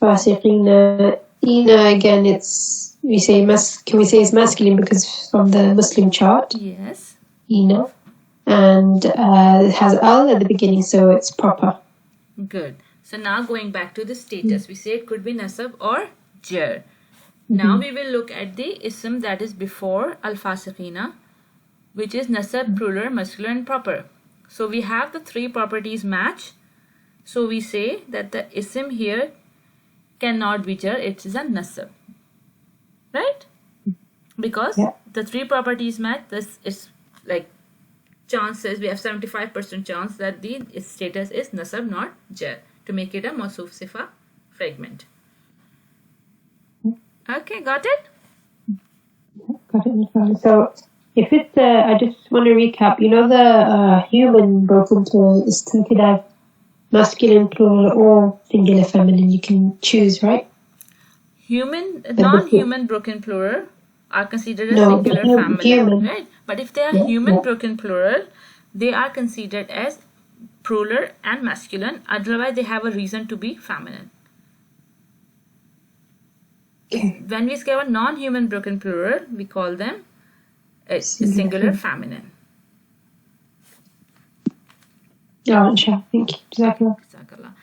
Fasiqina, ina, again, can we say it's masculine because from the Muslim chart? Yes. Ina. And it has al at the beginning, so it's proper. Good. So now going back to the status, we say it could be nasab or jar. Now we will look at the ism that is before al-fasiqina, which is nasab, plural, muscular, and proper. So we have the 3 properties match. So we say that the ism here cannot be jar, it is a nasab. Right? Because the 3 properties match, this is like chances, we have 75% chance that the status is nasab, not jar, to make it a Masuf Sifa fragment. Okay, got it? Got it. So if it's, I just want to recap, the human broken plural is treated as masculine plural or singular feminine. You can choose, right? Non-human broken plural are considered as No, singular human. feminine, right? But if they are Yeah, human yeah. broken plural, they are considered as plural and masculine. Otherwise, they have a reason to be feminine. Okay. When we say a non-human broken plural, we call them a singular feminine. Yeah, inshallah. Thank you. Jazakallah. Jazakallah.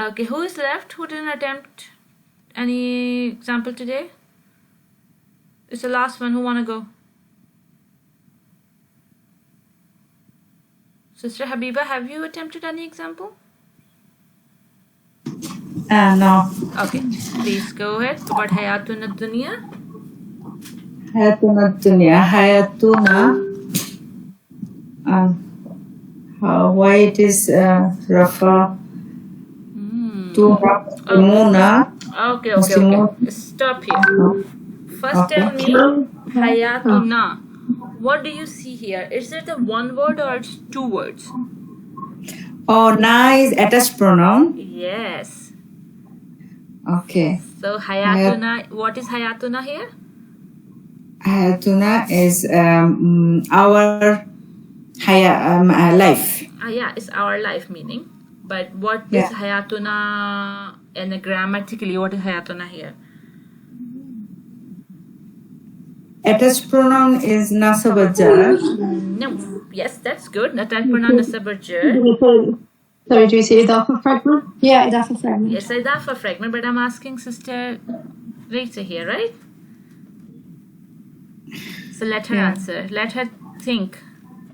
Okay, who is left? Who didn't attempt any example today? It's the last one. Who want to go? Sister Habiba, have you attempted any example? No. Okay, please go ahead. About Hayatun ad-Dunya. Hayatuna dunya. Hayatuna. Why it is Rafa? Tuna. Muna. Okay. Stop here. First tell me, Hayatuna. What do you see here? Is it a one word or it's 2 words? Oh, na is attached pronoun. Yes. Okay. So Hayatuna, what is Hayatuna here? Hayatuna is our life. Yeah, it's our life meaning. But what is Hayatuna and grammatically, what is hayatuna here? Attached pronoun is nasab jar. No. Yes, that's good. Attached pronoun nasab jar. Sorry, do you say idafa fragment? Yeah, idafa fragment. Yes, idafa fragment, but I'm asking Sister Rita here, right? So let her answer. Let her think.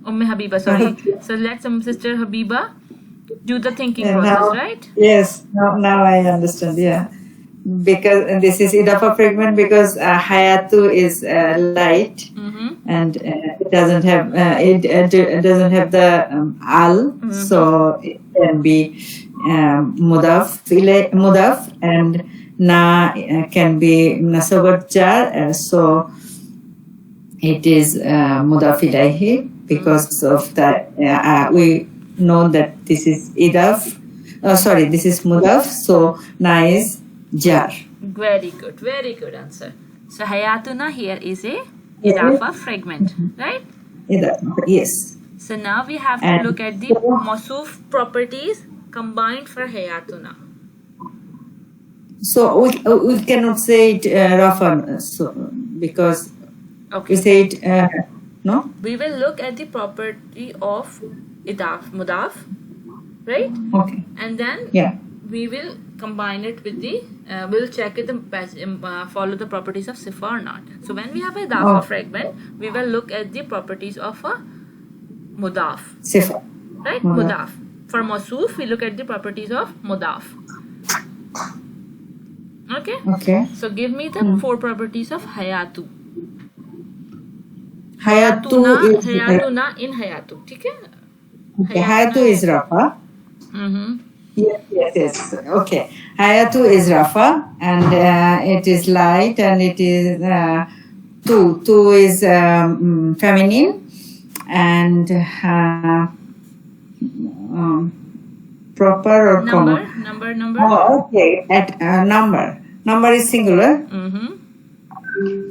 Habiba, sorry. So let Sister Habiba do the thinking process, right? Yes, now I understand. Yeah, because this is idafa fragment because hayatu is light and it doesn't have it doesn't have the al, so it can be mudaf and na can be nasabat jar. So it is mudaf ilaihi because of that. We know that this is idaf. This is mudaf. So na is jar. Very good answer. So hayatuna here is a idafa fragment, right? Yes. So now we have to look at the mawsuf properties combined for hayatuna. So we cannot say it rafa, because we say it no. We will look at the property of mudaf, right? Okay. And then we will combine it with the we'll check it follow the properties of sifa or not. So when we have a idafa fragment, we will look at the properties of a mudaf, sifa, right? Mudaf. For mawsuf, we look at the properties of mudaf. Okay. So give me the 4 properties of hayatu. Hayatuna in hayatu. Okay. Hayatu is rafa. Yes. Okay. Hayatu is rafa and it is light and it is two is feminine and proper or common. Number. Oh, okay. At number is singular.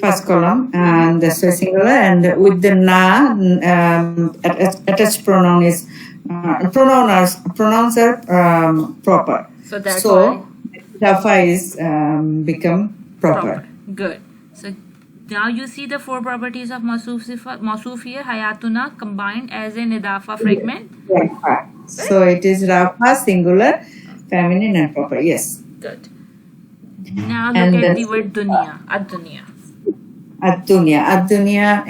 First column and that's a singular, and with the na attached pronoun is pronouns are proper. So that's why Rafa is become proper. Good. So now you see the 4 properties of mawsuf here, hayatuna combined as an idafa fragment. Right. So it is Rafa singular, feminine and proper. Yes. Good. Now look at the word dunya, ad-dunya. Ad-dunya,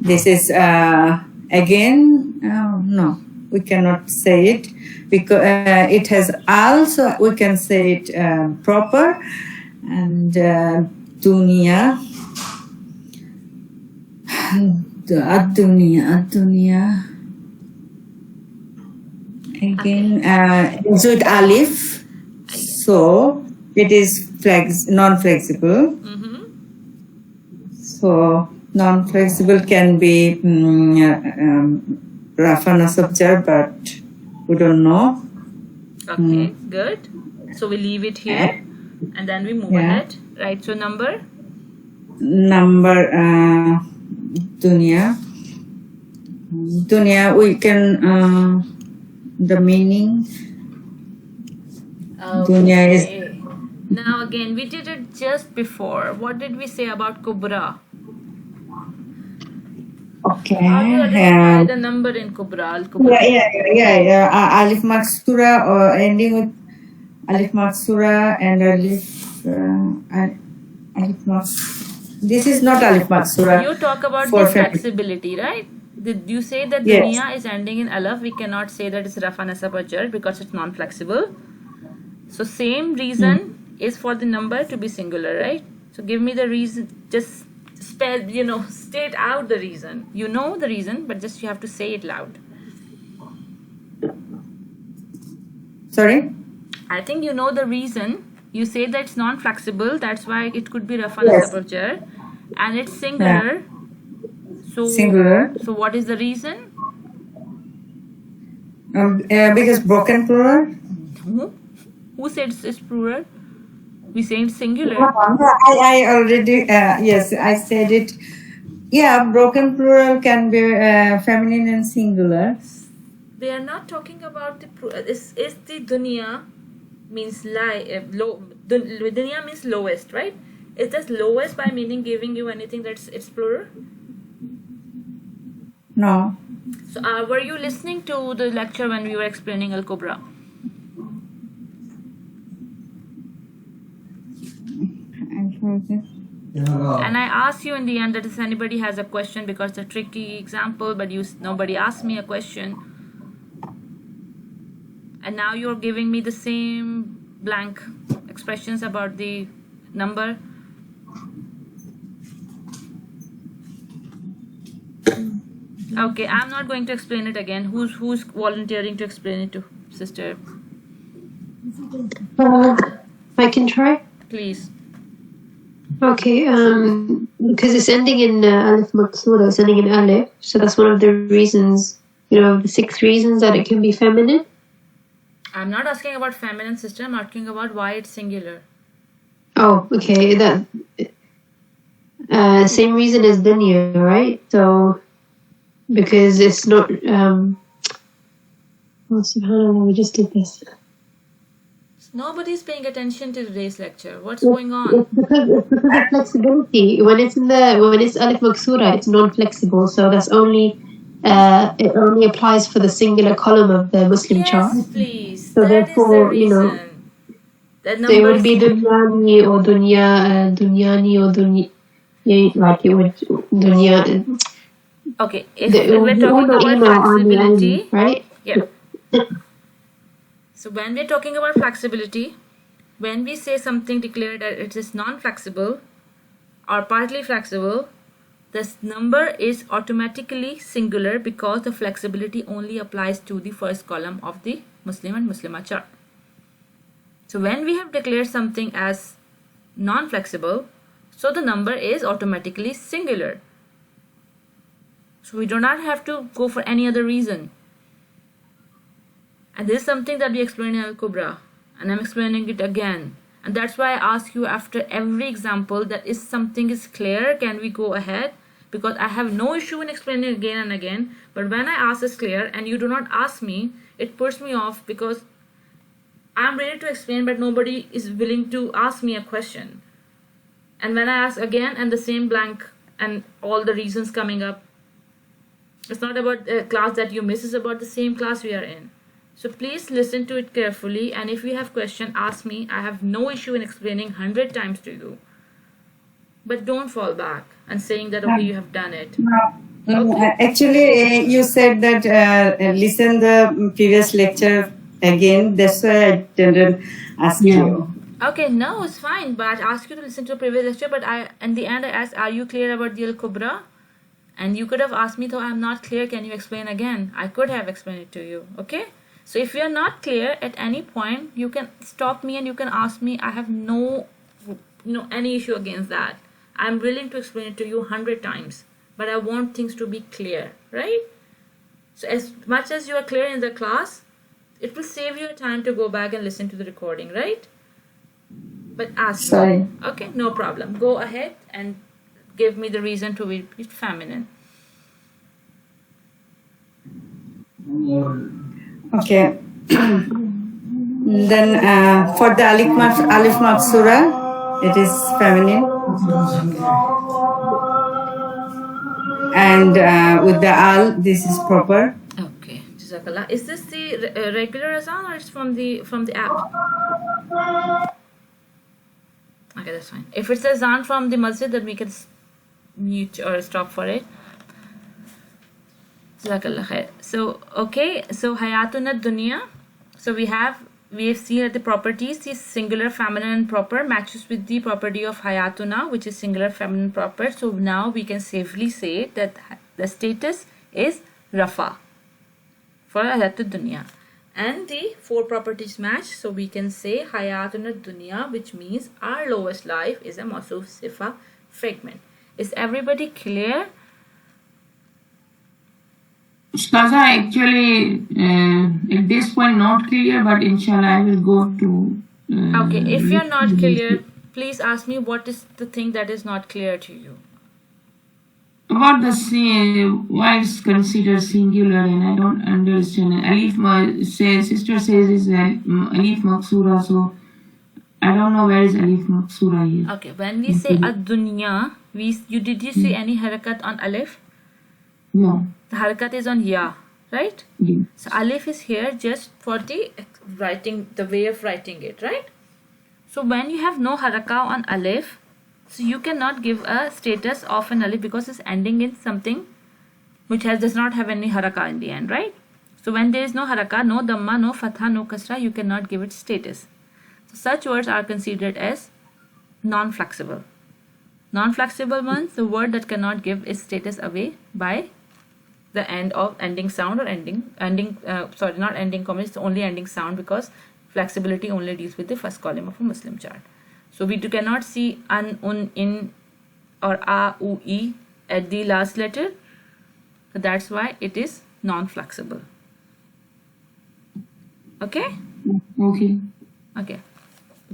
this is again, no, we cannot say it because it has also, we can say it proper, and dunya, ad-dunya, again, with alif, so it is non-flexible. So non-flexible can be rafa nasab jar, but we don't know. Okay, good. So we leave it here and then we move ahead. Right, so number dunya, we can the meaning dunya is. Now again, we did it just before. What did we say about kubra? Okay. How do you identify the number in kubra? Yeah. Alif maksura or ending with alif maksura and alif maksura. This is not alif maksura. You talk about the flexibility, right? Did you say that dunya is ending in alif? We cannot say that it's rafa nasab or jar because it's non-flexible. So same reason is for the number to be singular, right? So give me the reason, just state out the reason. You know the reason, but just you have to say it loud. Sorry? I think you know the reason. You say that it's non-flexible, that's why it could be rafa nasab or jar, and it's singular. Singular. So what is the reason? Because broken plural. Who said it's plural? We say it's singular. I already, yes, I said it. Yeah, broken plural can be feminine and singular. They are not talking about the plural. Is the dunya means low. Dunya means lowest, right? Is this lowest by meaning giving you anything that's it's plural? No. So were you listening to the lecture when we were explaining Al-Kubra? And I asked you in the end that if anybody has a question, because it's a tricky example, but nobody asked me a question. And now you're giving me the same blank expressions about the number. Okay, I'm not going to explain it again. Who's volunteering to explain it to sister? I can try. Please. Okay, because it's ending in Alif Maksura, it's ending in Alif, so that's one of the reasons, the 6 reasons that it can be feminine. I'm not asking about feminine, sister. I'm asking about why it's singular. Oh, okay. That same reason as dunya, right? So because it's not. Oh, subhanallah, we just did this. Nobody's paying attention to today's lecture. What's going on? It's because of flexibility. When it's alif maksura, it's non-flexible. So that's only. It only applies for the singular column of the Muslim chart. Yes, please. So that therefore, is the reason. So it would be dunyani or dunyani or like it would dunya. Okay, if we're talking about flexibility, right? Yeah. So when we're talking about flexibility, when we say something declared that it is non-flexible or partly flexible, this number is automatically singular because the flexibility only applies to the first column of the Muslim and Muslimah chart. So when we have declared something as non-flexible, so the number is automatically singular. So we do not have to go for any other reason. And this is something that we explained in Al-Kubra, and I'm explaining it again. And that's why I ask you after every example that if something is clear, can we go ahead? Because I have no issue in explaining again and again. But when I ask it's clear and you do not ask me, it puts me off because I'm ready to explain, but nobody is willing to ask me a question. And when I ask again and the same blank and all the reasons coming up, it's not about a class that you miss, it's about the same class we are in. So please listen to it carefully, and if you have question, ask me. I have no issue in explaining 100 times to you. But don't fall back and saying that, okay, you have done it. Okay. Actually, you said that listen the previous lecture again. That's why I didn't ask you. Okay, no, it's fine. But I asked you to listen to a previous lecture. But in the end, I asked, are you clear about the Al-Kubra? And you could have asked me, though I'm not clear, can you explain again? I could have explained it to you. Okay? So if you're not clear at any point, you can stop me and you can ask me. I have no any issue against that. I'm willing to explain it to you 100 times. But I want things to be clear, right? So as much as you are clear in the class, it will save you time to go back and listen to the recording, right? But ask Sorry. me. Okay, no problem. Go ahead and give me the reason to be feminine. Okay. Then for the Alif Maksura, it is feminine. And with the Al, this is proper. Okay. Jazakallah. Is this the regular azan or it's from the app? Okay, that's fine. If it's azan from the masjid, then we can mute or stop for it. Jazakallah khair. So, okay, so Hayatuna Dunya. So we have seen that the properties, the singular feminine and proper matches with the property of Hayatuna, which is singular feminine proper. So now we can safely say that the status is Rafa for Hayatuna Dunya. And the 4 properties match. So we can say Hayatuna Dunya, which means our lowest life is a Mawsuf Sifa fragment. Is everybody clear? Ustaza, actually, at this point not clear, but inshallah I will go to... Okay, if you're not clear, please ask me what is the thing that is not clear to you. About the why it's considered singular, and I don't understand. Alif, my sister says is alif maksura, so I don't know where is alif maksura here. Okay, when we say ad-dunya, did you see any harakat on alif? No. The harakat is on ya, right? Yeah. So alif is here just for the writing, the way of writing it, right? So when you have no haraka on alif, so you cannot give a status of an alif because it's ending in something which does not have any haraka in the end, right? So when there is no haraka, no dhamma, no fatha, no kasra, you cannot give it status. So such words are considered as non-flexible. Non-flexible ones, the word that cannot give its status away by the end of ending sound or not ending comma, it's only ending sound because flexibility only deals with the first column of a Muslim chart. So we cannot see an, un, in or a, u, e at the last letter. So that's why it is non-flexible. Okay? Okay. Okay.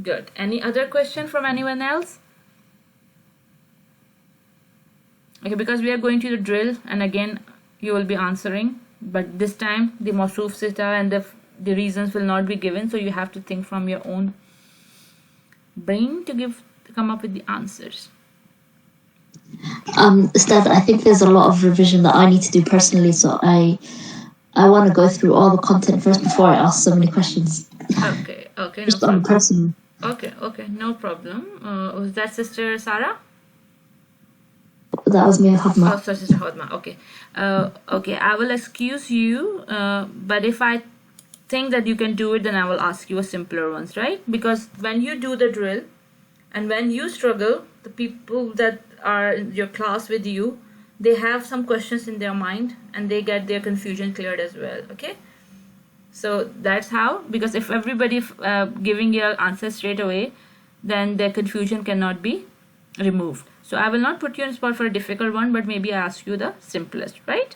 Good. Any other question from anyone else? Okay, because we are going to the drill and again you will be answering, but this time the mawsoof sita and the reasons will not be given, so you have to think from your own brain to come up with the answers. Ustad, I think there's a lot of revision that I need to do personally, so I want to go through all the content first before I ask so many questions. Okay, Just no on problem. personal. Okay, no problem. Was that Sister Sarah? That was me, Hadma. Oh, sorry, Sister Hodma. Okay. Okay, I will excuse you, but if I think that you can do it, then I will ask you a simpler ones, right? Because when you do the drill and when you struggle, the people that are in your class with you, they have some questions in their mind and they get their confusion cleared as well, okay? So that's how, because if everybody giving your answer straight away, then the confusion cannot be removed. So I will not put you on the spot for a difficult one, but maybe I ask you the simplest, right?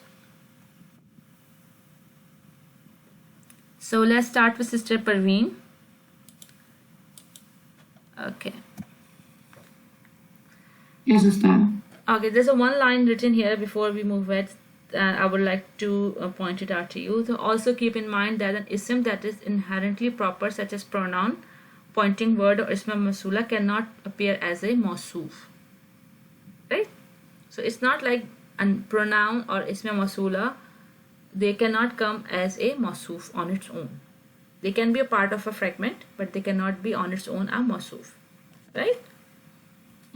So let's start with Sister Parveen. Okay. Yes, Sister. Okay, there's a one line written here before we move ahead. I would like to point it out to you. So also keep in mind that an ism that is inherently proper, such as pronoun, pointing word, or isma masula, cannot appear as a mawsoof. Right? So it's not like a pronoun or isma masula, they cannot come as a mawsoof on its own. They can be a part of a fragment, but they cannot be on its own a mawsoof. Right?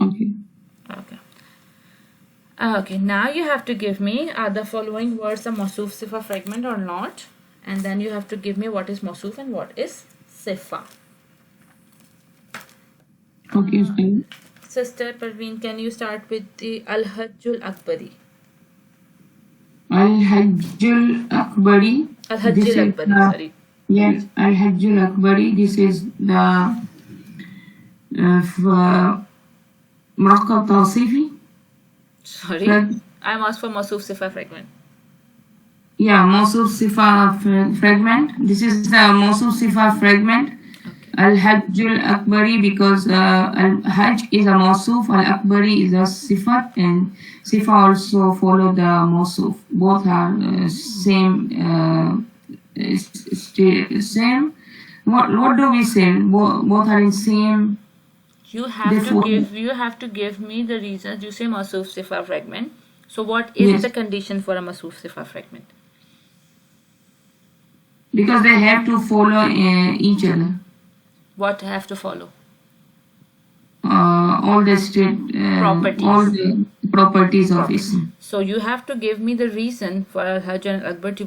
Okay. Okay, now you have to give me are the following words a mawsoof sifa fragment or not, and then you have to give me what is mawsoof and what is sifa. Okay, Sister. Sister Parveen, can you start with the Al-Hajjul Akbari? Al-Hajjul Akbari. Al-Hajjul Akbari, sorry. Yes, Al-Hajjul Akbari. This is the Murakkab Tawsifi. Sorry, I'm asked for mawsoof sifa fragment. Yeah, mawsoof sifa fragment. This is the mawsoof sifa fragment. Al-Hajjul Akbari, because Al-Hajj is a mawsoof, Al-Akbari is a sifat, and sifa also follow the mawsoof. Both are same. Same. What do we say? Both are in same. You have to give me the reasons. You say mawsoof sifa fragment. So what is the condition for a mawsoof sifa fragment? Because they have to follow each other. What have to follow? All the properties. All the properties of ism. So you have to give me the reason for Al-Hajj and Al-Akbar to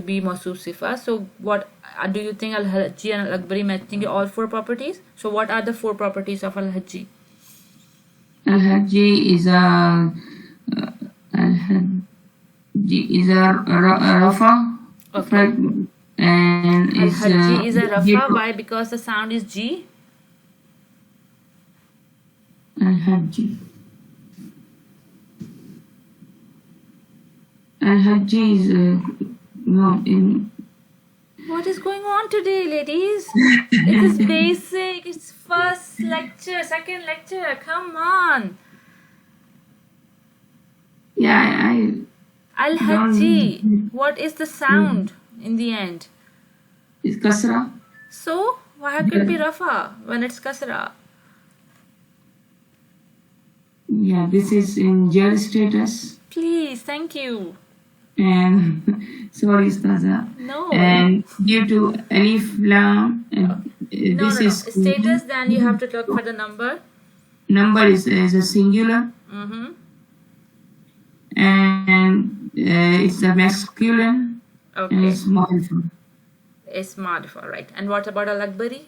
be mawsoof sifa. So what do you think Al-Hajji and Al-Akbari matching all four properties? So what are the four properties of Al-Hajji? Al-Hajji is a rafa. Okay. And Al-Hajji is a rafa. Why? Because the sound is G. Al-Hajji. Al-Hajji is not in. What is going on today, ladies? It is basic. It's first lecture, second lecture. Come on. Yeah, Al-Hajji. What is the sound in the end? it's kasra. So, why could it be Rafa when it's Kasra? Yeah, this is in jar status. Please, thank you. And sorry, Ustaza. No. And due to alif lam, No, this is status, then you have to look for the number. Number is a singular, Mm-hmm. and it's a masculine, and Okay. it's modified. It's modified, right. And what about Al-Akbari?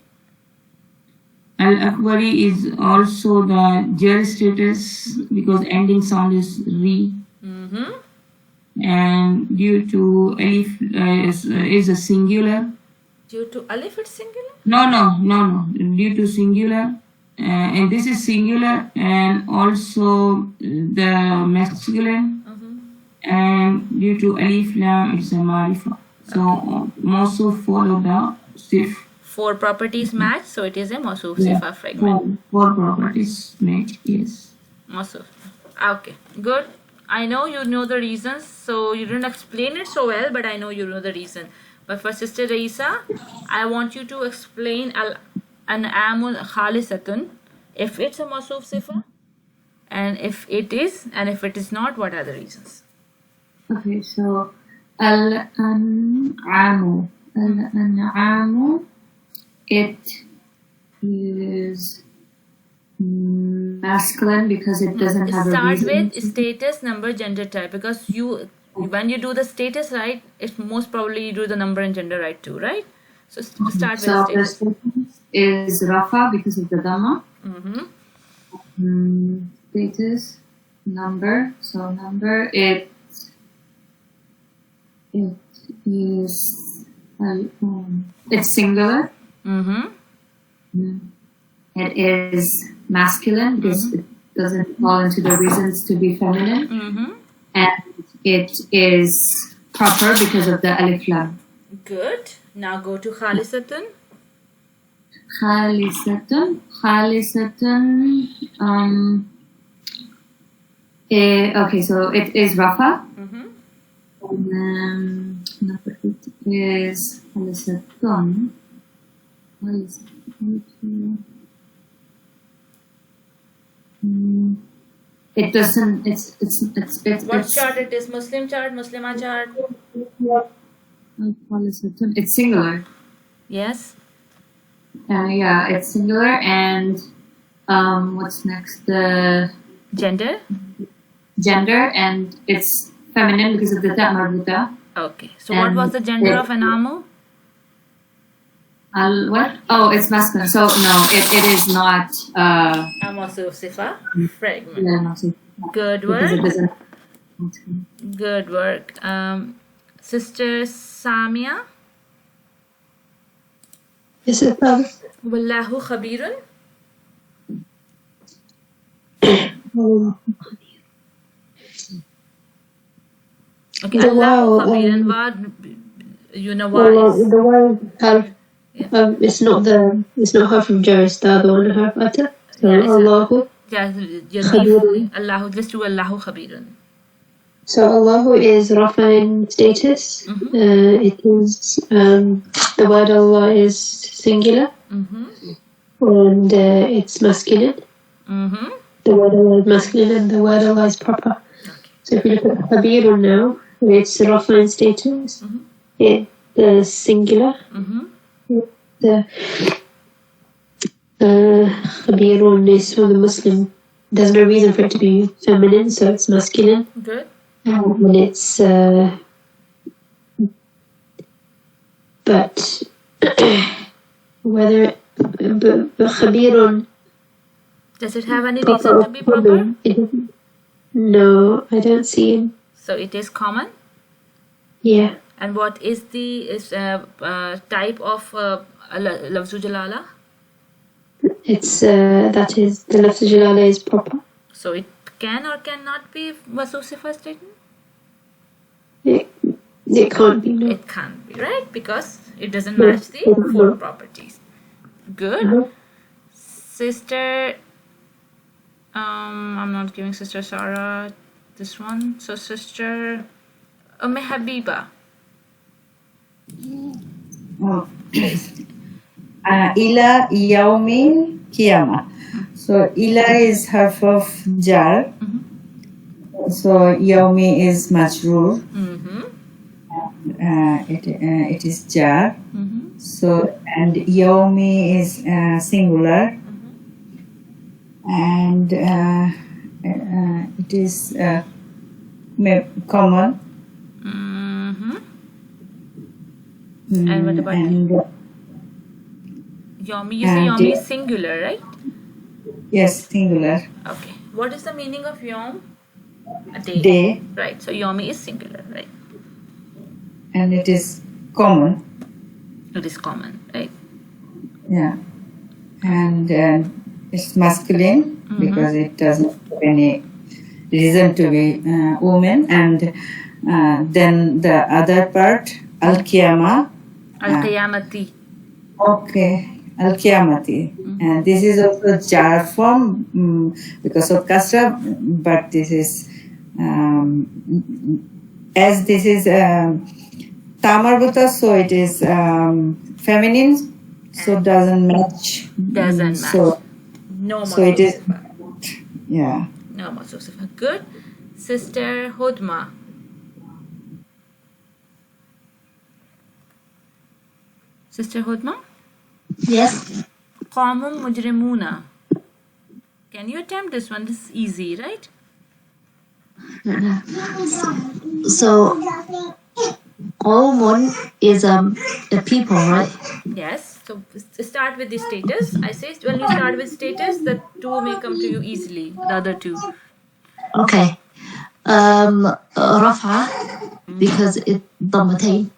Al-Akbari is also the jar status because ending sound is re, Mm-hmm. and due to alif is a singular. Due to Alif, it's singular? No. Due to singular, and this is singular, and also the masculine, and due to alif lam, it's a marifa. So also follow the sif. 4 properties match, so it is a Mawsuf Sifa fragment. Four properties match, yes. Mawsuf. Okay, good. I know you know the reasons, so you didn't explain it so well, but I know you know the reason. But for Sister Raisa, I want you to explain Al-An'amul Khalisatun, if it's a Mawsuf Sifa, and if it is, and if it is not, what are the reasons? Okay, so Al-An'amu. Al-An'amu, it is masculine because it doesn't have a Start reason. with status, number, gender type, because when you do the status right, it's most probably you do the number and gender right too, right? So start So with the status. status is Rafa because of the Dhamma. Mm-hmm. Status, number. So number, it is it's singular. Mm-hmm. It is masculine because it doesn't fall into the reasons to be feminine. Mm-hmm. And it is proper because of the alif lam. Good. Now go to Khalisatun. Khalisatun. Okay, so it is Rafa. Mm-hmm. And then number 8 is Khalisatun. It doesn't. It's. What chart it is? Muslim chart, Muslima chart? It's singular. Yes. Yeah, it's singular. And what's next? The Gender? gender, and it's feminine because of the ta marbuta. Okay. So what was the gender of Anamu? What? Oh, it's masculine. So no, it is not. A Mawsuf Sifa fragment. Yeah, no, so Good because it work. doesn't. Good work. Sister Samia. Yes, Father. Wallahu Khabirun. Okay. The Allahu wow, Khabirun. What? You know what is? The one half, it's not half from jar, it's the other one half atta. So Yeah, it's Allahu. Just Khabirun. Allahu. Just do Allahu Khabirun. So Allahu is Rafa in status. It is the word Allah is singular, and it's masculine. The word Allah is masculine, and the word Allah is proper. So if you look at Khabirun now, it's Rafa in status. It's singular. The Khabirun is from the Muslim. There's no reason for it to be feminine, so it's masculine. Good. And it's but whether but Khabirun Does it have any reason to be proper? No, I don't see him. So it is common. Yeah. And what is the type of Lafzu Jalala? It's that is the lafz jalala is proper. So it can or cannot be Mawsuf Sifa statement? It can't be, no. It can't be, right? Because it doesn't match the 4 properties. Good. Sister, I'm not giving Sister Sarah this one. So sister Habiba. Ila Yaumi Kiyama. So ila is half of jar. So Yaumi is majroor. It is jar. So and Yaumi is singular. And it is common. And what about Yomi? You say Yomi is singular, right? Yes, singular. Okay. What is the meaning of Yom? A day. Day. Right. So Yomi is singular, right? And it is common. It is common, right? Yeah. And it's masculine because it doesn't have any reason to be woman. And then the other part, Al-Qiyamah. Al-Qiyamati. Okay, Al-Qiyamati. And this is also jar form because of kasra, but this is, as this is Tamarbuta, so it is feminine, so doesn't match. Doesn't match. So, no more. So it is, yeah. No more Josepha. Good. Sister Hudma. Sister Hudma? Yes. Qawmun mujrimuna. Can you attempt this one? This is easy, right? So, Qawmun is a people, right? Yes. So start with the status. I say when you start with status, the two may come to you easily. The other two. Okay. Rafa, because it Dhammatain.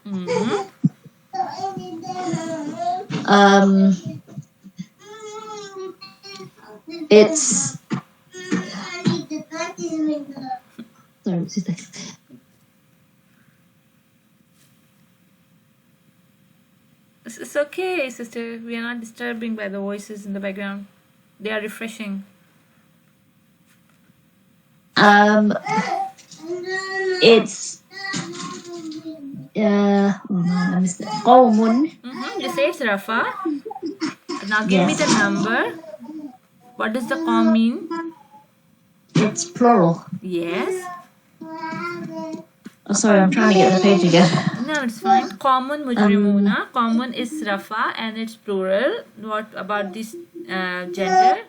It's sorry, sister. It's okay, sister. We are not disturbing by the voices in the background. They are refreshing. It's oh man, I missed it. Qawmun. You say it's Rafa. Now give me the number. What does the qawm mean? It's plural. Yes. Oh, sorry, I'm trying to get the page again. No, it's fine. Qawmun mujrimuna. Qawmun is Rafa and it's plural. What about this gender?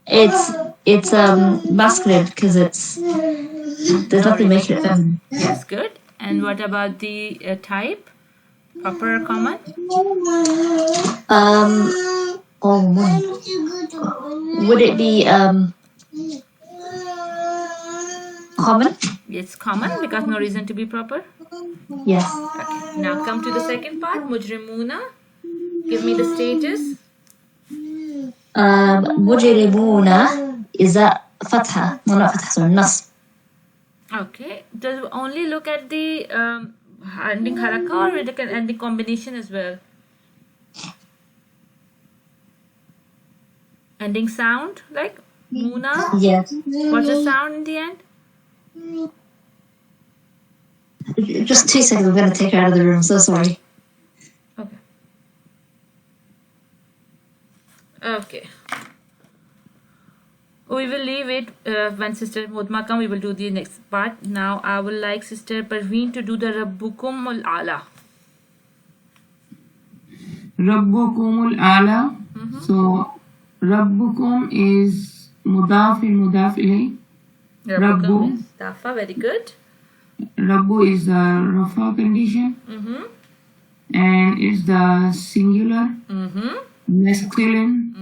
It's masculine because there's nothing making it feminine. Yes, good. And what about the type? Proper or common? Would it be common? It's common because no reason to be proper. Yes. Okay. Now come to the second part. Mujrimuna. Give me the status. Mujrimuna is that fatha? No, not fatha, sorry, nasb. Okay. Does it only look at the ending haraka or it can ending combination as well? Ending sound like Muna? Yes. What's the sound in the end? Just 2 seconds, I'm going to take her out of the room, so sorry. Okay. Okay. We will leave it when Sister Hudma comes. We will do the next part. Now I would like Sister Parveen to do the Rabbukum al-Ala. Rabbukum al-Ala. So Rabbukum is mudaf and mudaf ilayh. Rabbukum is Dafa. Very good. Rabbu is the Rafa condition. And it's the singular, masculine.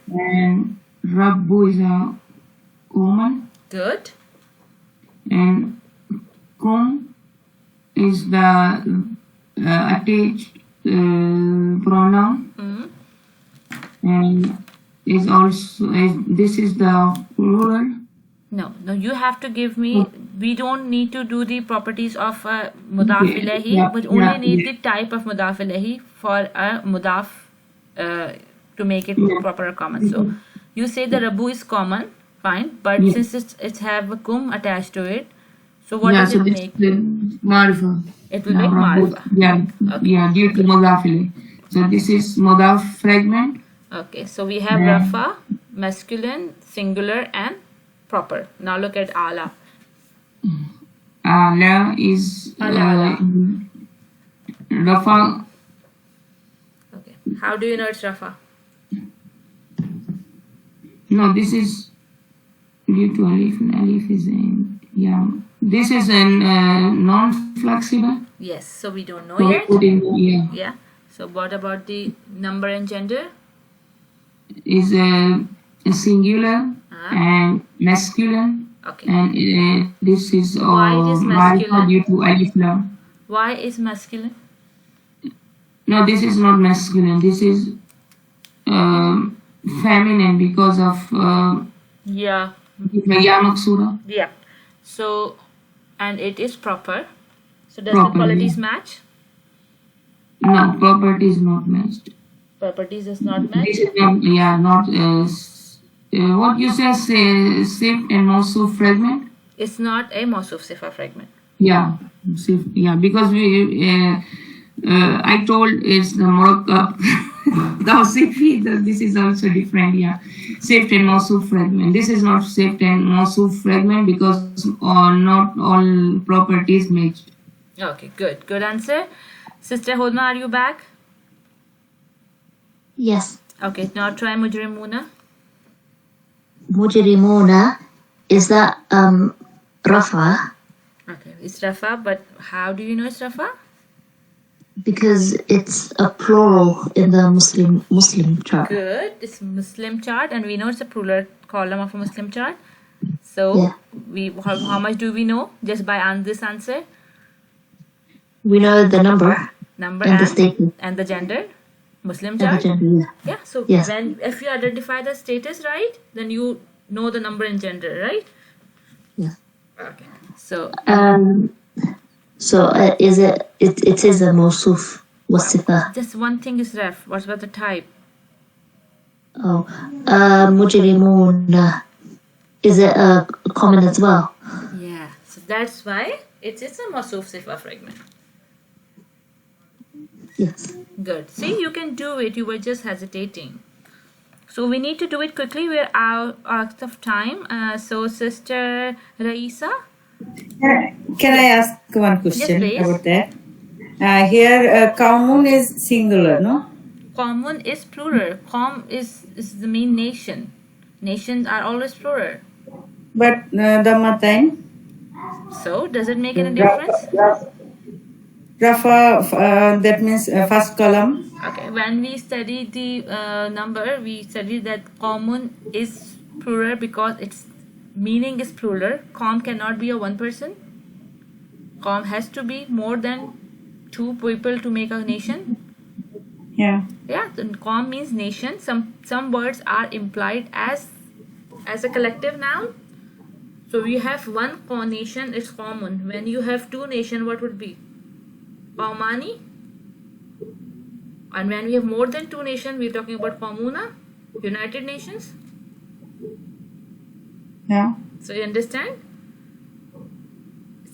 And Rabbu is a woman. Good. And Kum is the attached pronoun. And is also, this is the plural. No, you have to give me, we don't need to do the properties of mudaf ilahi, but only need the type of mudaf ilahi for a mudaf to make it proper or common. So you say the Rabu is common Fine, but Yeah. since it's have a kum attached to it, so what Yeah, does so it this make? is Marifa. It will make Both. marifa. Yeah, Okay. yeah, due to Modafile. So this is Modaf fragment. Okay, so we have Yeah. rafa, masculine, singular, and proper. Now look at ala. La is Ala. Rafa. Okay, how do you know it's rafa? No, this is due to Alif. Alif is in, yeah. This is an non-flexible. Yes, so we don't know So we yet. put in, yeah, Yeah. So what about the number and gender? is a singular Ah. and masculine. Okay. And this is Why it is Marifa masculine? due to Alif Lam. Why is masculine? No, this is not masculine. This is feminine because of Yeah. Ya Maksura. Yeah. So, and it is proper. So does Proper, the qualities yeah. match? No, property is not matched. Properties is not This matched. is not, yeah, not what you say, shift and also fragment. It's not a Mawsuf Sifa fragment. Yeah, shift, yeah, because I told it's the Morocco. This is also different, yeah. Shift and also fragment. This is not shift and also fragment because not all properties matched. Okay, good. Good answer. Sister Hodma, are you back? Yes. Okay, now try Mujrimuna. Mujrimuna, is that Rafa? Okay, it's Rafa, but how do you know it's Rafa? Because it's a plural in the Muslim chart. Good. It's Muslim chart, and we know it's a plural column of a Muslim chart. So, Yeah. how much do we know just by this answer? We know the number Number and the status and the gender. Muslim and the chart. gender. Yeah. Yeah. So Yes. if you identify the status right, then you know the number and gender, right? Yeah. Okay. So So is it is a Mawsuf wasifa? just one thing is ref. What about the type? Oh, Mujrimuna. Is it common as well? Yeah. So that's why it's a Mawsuf Sifa fragment. Yes. Good. See, you can do it. You were just hesitating. So we need to do it quickly. We're out of time. So Sister Raisa. Can I ask one question please. about that? Here, Kaumun is singular, no? Common is plural. Is the main nation. Nations are always plural. But Dhammatain, So does it make any difference? Rafa, that means first column. Okay. When we study the number, we study that common is plural because its meaning is plural. Com cannot be a one person. Com has to be more than two people to make a nation. Yeah. Yeah, then com means nation. Some words are implied as a collective noun. So we have one nation, it's common. When you have two nation, what would be? Qaumani. And when we have more than two nations, we're talking about Qaumuna, United Nations. Yeah. So you understand?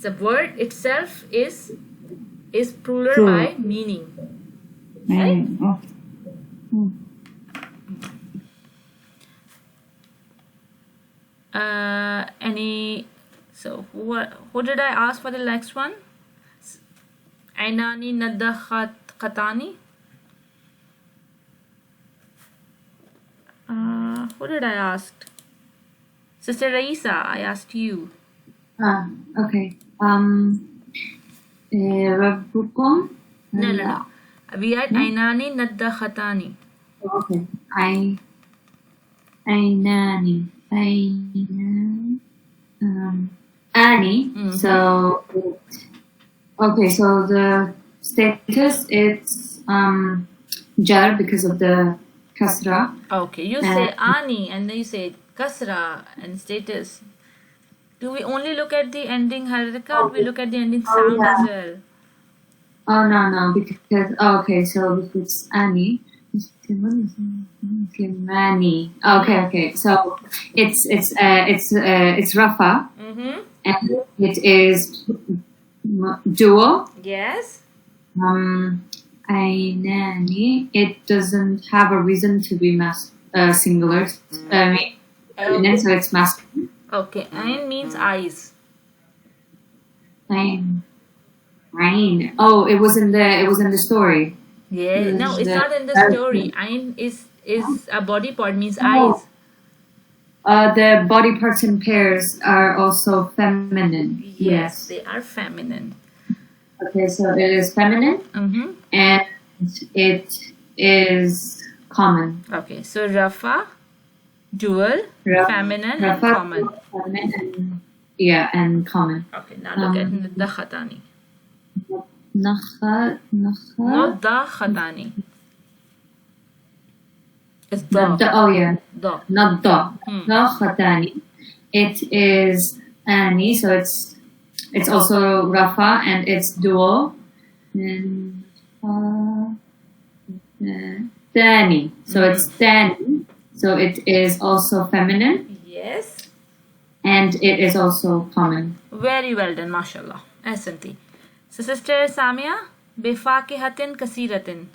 The word itself is plural True. by meaning. Right? Oh. So what did I ask for the next one? Ainani nadda khatani. Who did I ask? Sister Raisa, I asked you. Okay. Rabbukum. No. We had Ainani nadda khatani. Okay. Ainani. Ani. So okay, so the status it's jar because of the kasra. Okay, you say ani and then you say kasra and status. Do we only look at the ending haraka or we look at the ending sound as well? Oh no, because okay, so if it's ani, Muslimani. Okay. So it's Rafa, and it is dual. Yes. Ainani. It doesn't have a reason to be singular. Feminine, so it's masculine. Okay. Ain means eyes. Ain. Oh, it was in the story. Yeah. No, it's not in the story. Ain is a body part, means eyes. The body parts in pairs are also feminine. Yes, they are feminine. Okay, so it is feminine, and it is common. Okay, so Rafa, dual, feminine, and Rafa, common. Feminine and common. Okay, now look at the khatani. Nakha. Not the khatani. It's the. The. Not the. The khatani. It is Ani, so it's also Rafa, and it's dual. And Dani. So it's Dani. So it is also feminine. Yes. And it is also common. Very well done, mashallah. Ahsanti. So sister Samia, bifaqihatin kasiratin.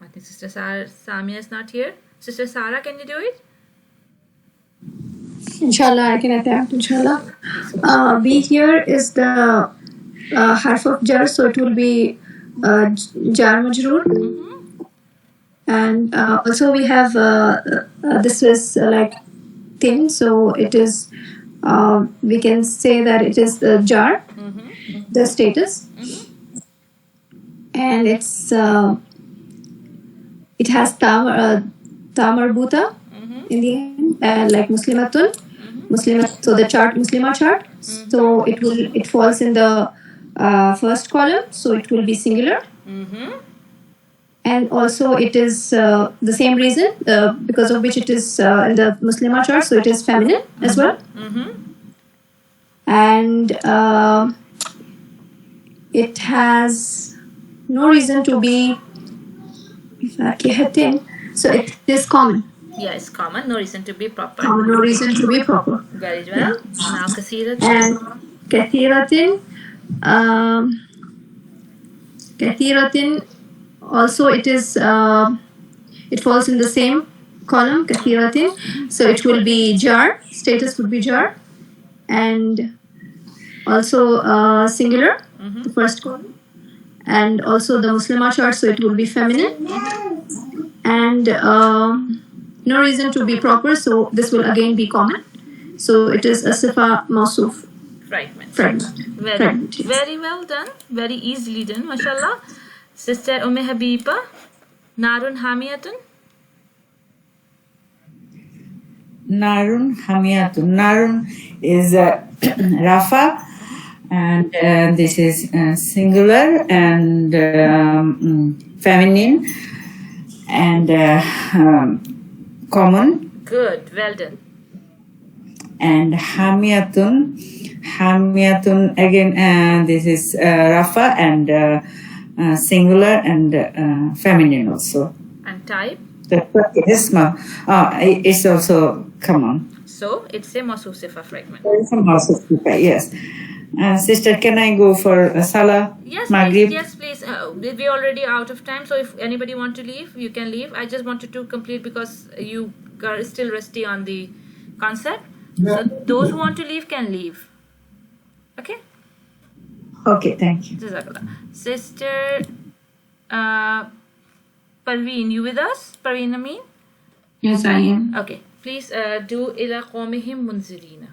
I think Sister Samia is not here. Sister Sarah, can you do it? Inshallah, I can attempt. Inshallah. B here is the harf of jar, so it will be jar majroor. And also we have this is like thin, so it is we can say that it is the jar, the status, and it's it has tamarbuta in the end, like muslimatun, so the chart muslima chart, so it falls in the first column, so it will be singular. And also it is the same reason because of which it is in the Muslima chart, so it is feminine as well. And it has no reason to be, so it is common. Yeah, it's common, no reason to be proper. No reason to be proper. Very well. Now kathiratin. And kathiratin, also it is it falls in the same column, kathiratin, so it will be jar, status would be jar, and also singular, the first column, and also the Muslima chart, so it will be feminine, and no reason to be proper, so this will again be common, so it is a sifa mawsuf Fragment. Fragment, yes. Very well done, very easily done, mashallah. Sister Habiba, Narun Hamiyatun. Narun Hamiyatun. Narun is Rafa, and this is singular and feminine and common. Good, well done. And Hamiyatun again, this is Rafa and singular and feminine also. And type? It's also common. So it's a Mawsuf Sifa fragment. It's a Mawsuf Sifa, yes. Sister, can I go for Salah? Yes, Maghrib? please. Yes, please. We're already out of time, so if anybody want to leave, you can leave. I just wanted to complete because you are still rusty on the concept. So those who want to leave can leave. Okay? Okay, thank you. Jazakallah. Sister Parveen, you with us? Parveen Amin? Yes, I am. Okay. Please do ila qawmihim munzirina.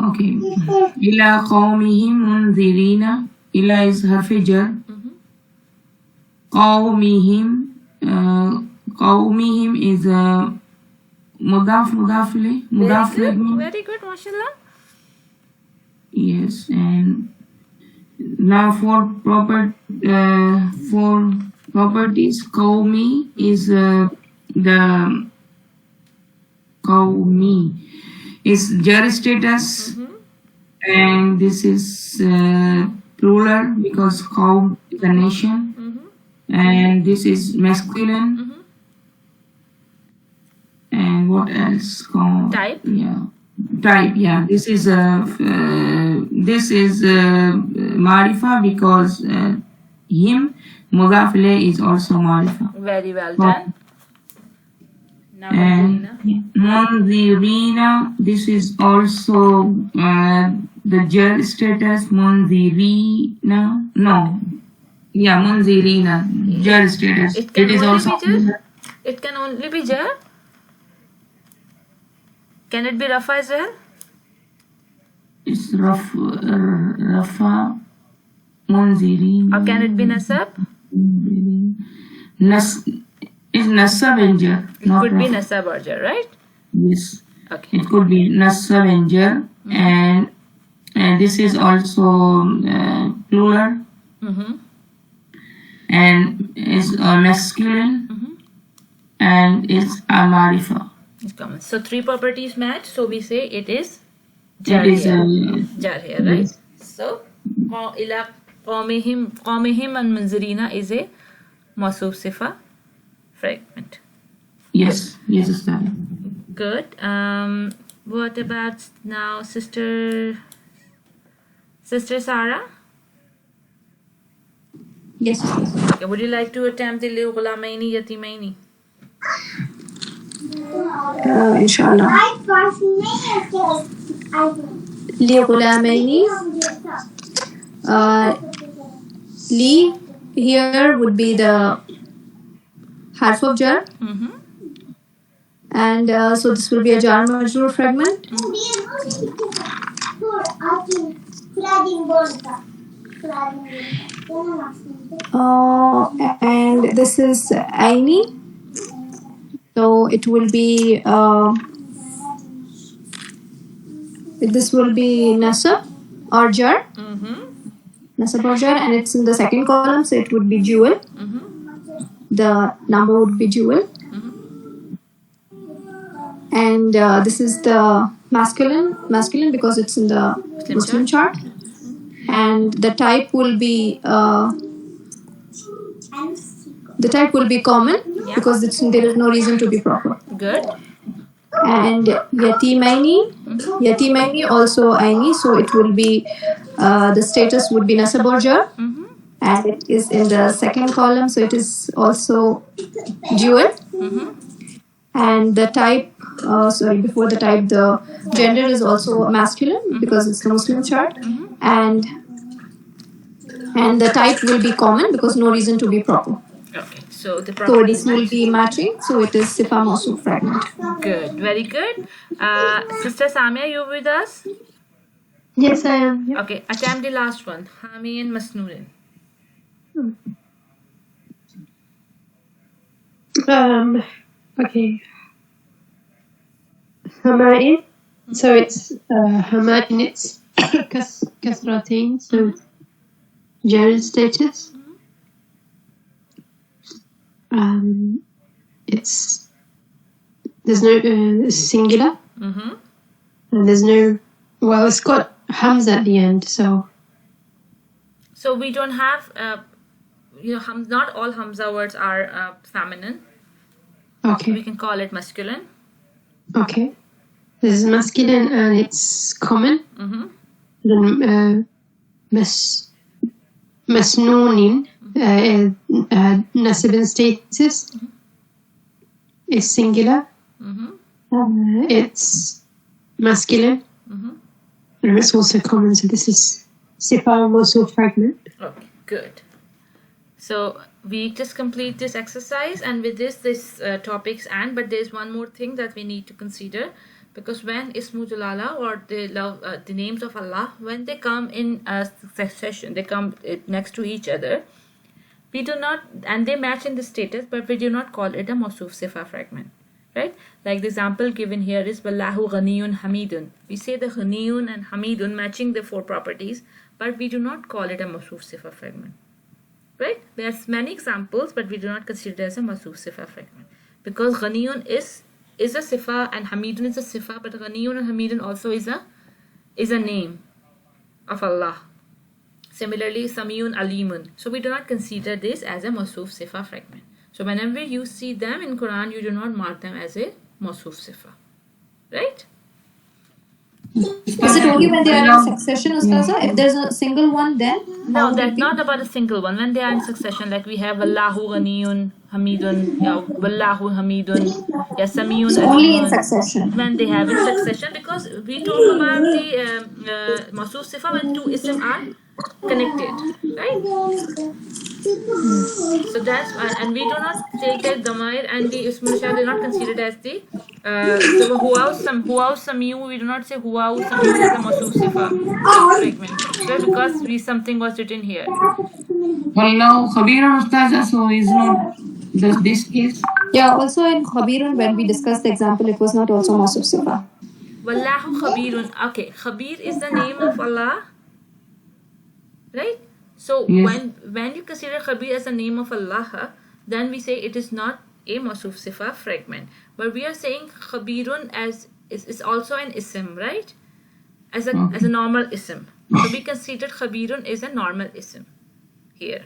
Okay. Ila qawmihim munzirina. Ila is harfi jar. Qawmihim. Qawmihim is mudaf fragment. Very good, mashallah. Yes, and now for properties, qawmi is the qawmi is jar status and this is plural because qawm is a nation, and this is masculine. And what else? Type. Yeah, type. Yeah, this is marifa because him mudaf ilayh is also marifa. Very well done. Now And munzirina, this is also the jar status. Munzirina, no, yeah, munzirina, jar status. It can is only also be jar. It can only be jar. Can it be rafa as well? It's rafa munzirina. Or can it be nasab? Is nasab and jar. It could be nasab or jar, right? Yes. Okay. It could be nasab and jar, and this is also plural, and is masculine, and it's a marifa. It's common. So 3 properties match. So we say it is jar It is here. Jar here, right? yes. So ila qawmihim and munzirina is a mawsuf sifa fragment. Yes, Ustad. Good. What about now Sister Sarah? Yes. Okay, would you like to attempt the Li Ghulamaini Yatimaini? Inshallah. Li ghulamaini. Li here would be the harf of jar. And so this will be a jar majroor fragment. And this is aini. So it will be this will be nasab or jar. Nasab or jar, and it's in the second column, so it would be jewel. The number would be jewel. And this is the masculine because it's in the Muslim chart. And the type will be common because there is no reason to be proper. Good. And yatimaini also aini, so it will be the status would be nasab or jar, and it is in the second column, so it is also jewel. And the type, before the type, the gender is also masculine because it's the Muslim chart, and the type will be common because no reason to be proper. Okay, so the So properties this will match. be matching, so it is sifa mawsuf fragment. Good, very good. Sister Samia, you with us? Yes, I am. Yeah. Okay, attempt the last one. Hami and Masnurin. Okay. Hama'in. So it's Hama'in, it's kasratain, so jar status. It's there's no singular, and there's no, well, it's got hamza at the end, so So we don't have, not all Hamza words are feminine. okay. We can call it masculine. Okay. This is masculine and it's common. Then masnunin, nasib and status is singular. It's masculine. And it's also common, so this is sifa mawsuf fragment. Okay, good. So we just complete this exercise, and with this topics end, but there's one more thing that we need to consider, because when Ismu Jalala or the names of Allah, when they come in a succession, they come next to each other, we do not, and they match in the status, but we do not call it a Mawsuf Sifa fragment, right? Like the example given here is Wallahu Ghaniyun Hamidun. We say the Ghaniyun and Hamidun matching the 4 properties, but we do not call it a Mawsuf Sifa fragment. Right? There's many examples, but we do not consider it as a Mawsuf Sifa fragment. Because Ghaniyun is a Sifa and Hamidun is a Sifa, but Ghaniyun and Hamidun also is a name. of Allah. Similarly, Samiyun Alimun. So we do not consider this as a Mawsuf Sifa fragment. So whenever you see them in Quran, you do not mark them as a Mawsuf Sifa. Right? Is it only when they are in succession, Ustaza? If there's a single one, then? No, that's not about a single one. When they are in succession, like we have Wallahu Ghaniyun Hamidun, Wallahu Hamidun, Samiyun So only in Alimun. succession. When they have in succession, because we talk about the Mawsuf Sifa when two ism are connected, right? So that's and we do not take that Damair and the Ismul Shah are not considered as the so Huwa Samiyu, we do not say Huwa Samiyu as a Mawsuf Sifa fragment, so because something was written here. Wallahu Khabirun Ustaza, so is not this case? Yeah, also in Khabirun, when we discussed the example, it was not also Mawsuf Sifa. Wallahu Khabirun. Okay, Khabir is the name of Allah, right? So Yes. when you consider Khabir as the name of Allah, then we say it is not a Mawsuf Sifa fragment. But we are saying Khabirun as is also an ism, right? As a normal ism. So we consider Khabirun is a normal ism here.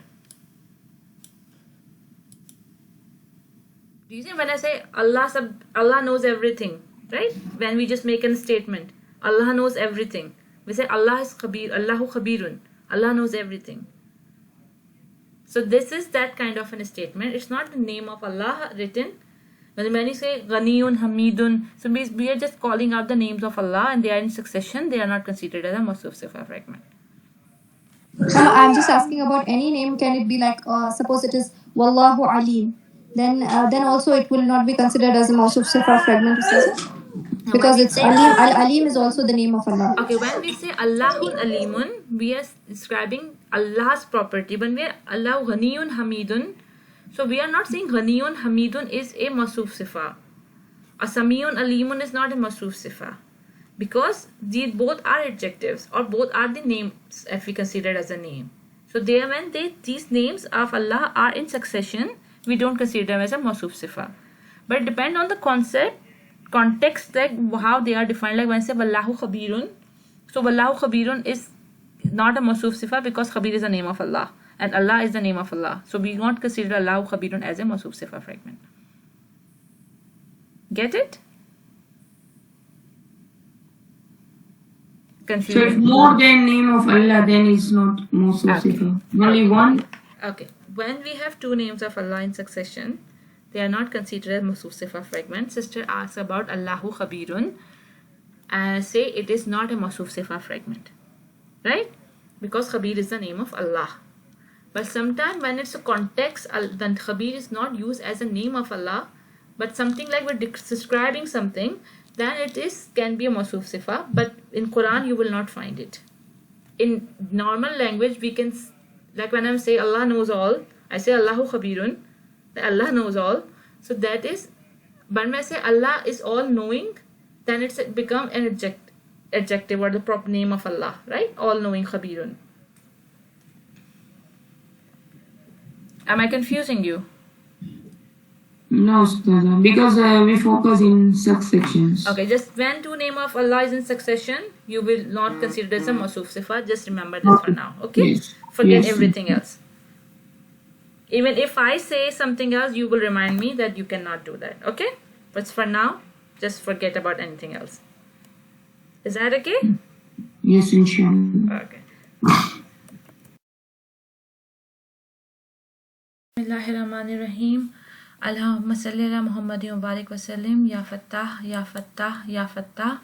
Do you see when I say Allah knows everything, right? When we just make a statement, Allah knows everything. We say Allah is Khabir, Allahu Khabirun. Allah knows everything. So this is that kind of a statement. It's not the name of Allah written. When you say Ghaniyun, Hamidun, so we are just calling out the names of Allah and they are in succession. They are not considered as a Mawsuf Sifa fragment. I'm just asking about any name. Can it be like, suppose it is Wallahu Alim, then also it will not be considered as a Mawsuf Sifa fragment, Ustaza? Because it's Alim. Alim is also the name of Allah. Okay, when we say Allahun Alimun, we are describing Allah's property. When we are Allahu Ghaniyun Hamidun, so we are not saying Ghaniyun Hamidun is a Mawsuf Sifa. Samiyun Alimun is not a Mawsuf Sifa. Because these both are adjectives or both are the names if we consider it as a name. So these names of Allah are in succession, we don't consider them as a Mawsuf Sifa. But it depends on the context, like how they are defined. Like when I say Wallahu Khabirun, so Wallahu Khabirun is not a Mawsuf Sifa because Khabir is the name of Allah and Allah is the name of Allah. So we won't consider Allahu Khabirun as a Mawsuf Sifa fragment. Get it? Confusing. So if more than name of Allah, then it's not Mawsuf Sifa. Only one. Okay. When we have two names of Allah in succession, they are not considered as Mawsuf Sifa fragment. Sister asks about Allahu Khabirun. Say it is not a Mawsuf Sifa fragment, right? Because Khabir is the name of Allah. But sometimes when it's a context, then Khabir is not used as a name of Allah, but something like we're describing something, then it can be a Mawsuf Sifa. But in Quran you will not find it. In normal language we can, like when I say Allah knows all, I say Allahu Khabirun. Allah knows all. So that is, but when I say Allah is all knowing, then it's become an adjective or the proper name of Allah, right? All knowing Khabirun. Am I confusing you? No, Ustaza, because we focus in successions. Okay, just when two name of Allah is in succession, you will not consider it as a Mawsuf Sifa. Just remember this for now, okay? Yes. Forget Yes. everything else. Even if I say something else, you will remind me that you cannot do that, okay? But for now, just forget about anything else. Is that okay? Yes, inshallah. Okay. Bismillahirrahmanirrahim. Allahumma salli ala Muhammadin wa barik wa sallim. Ya Fattah, Ya Fattah, Ya Fattah.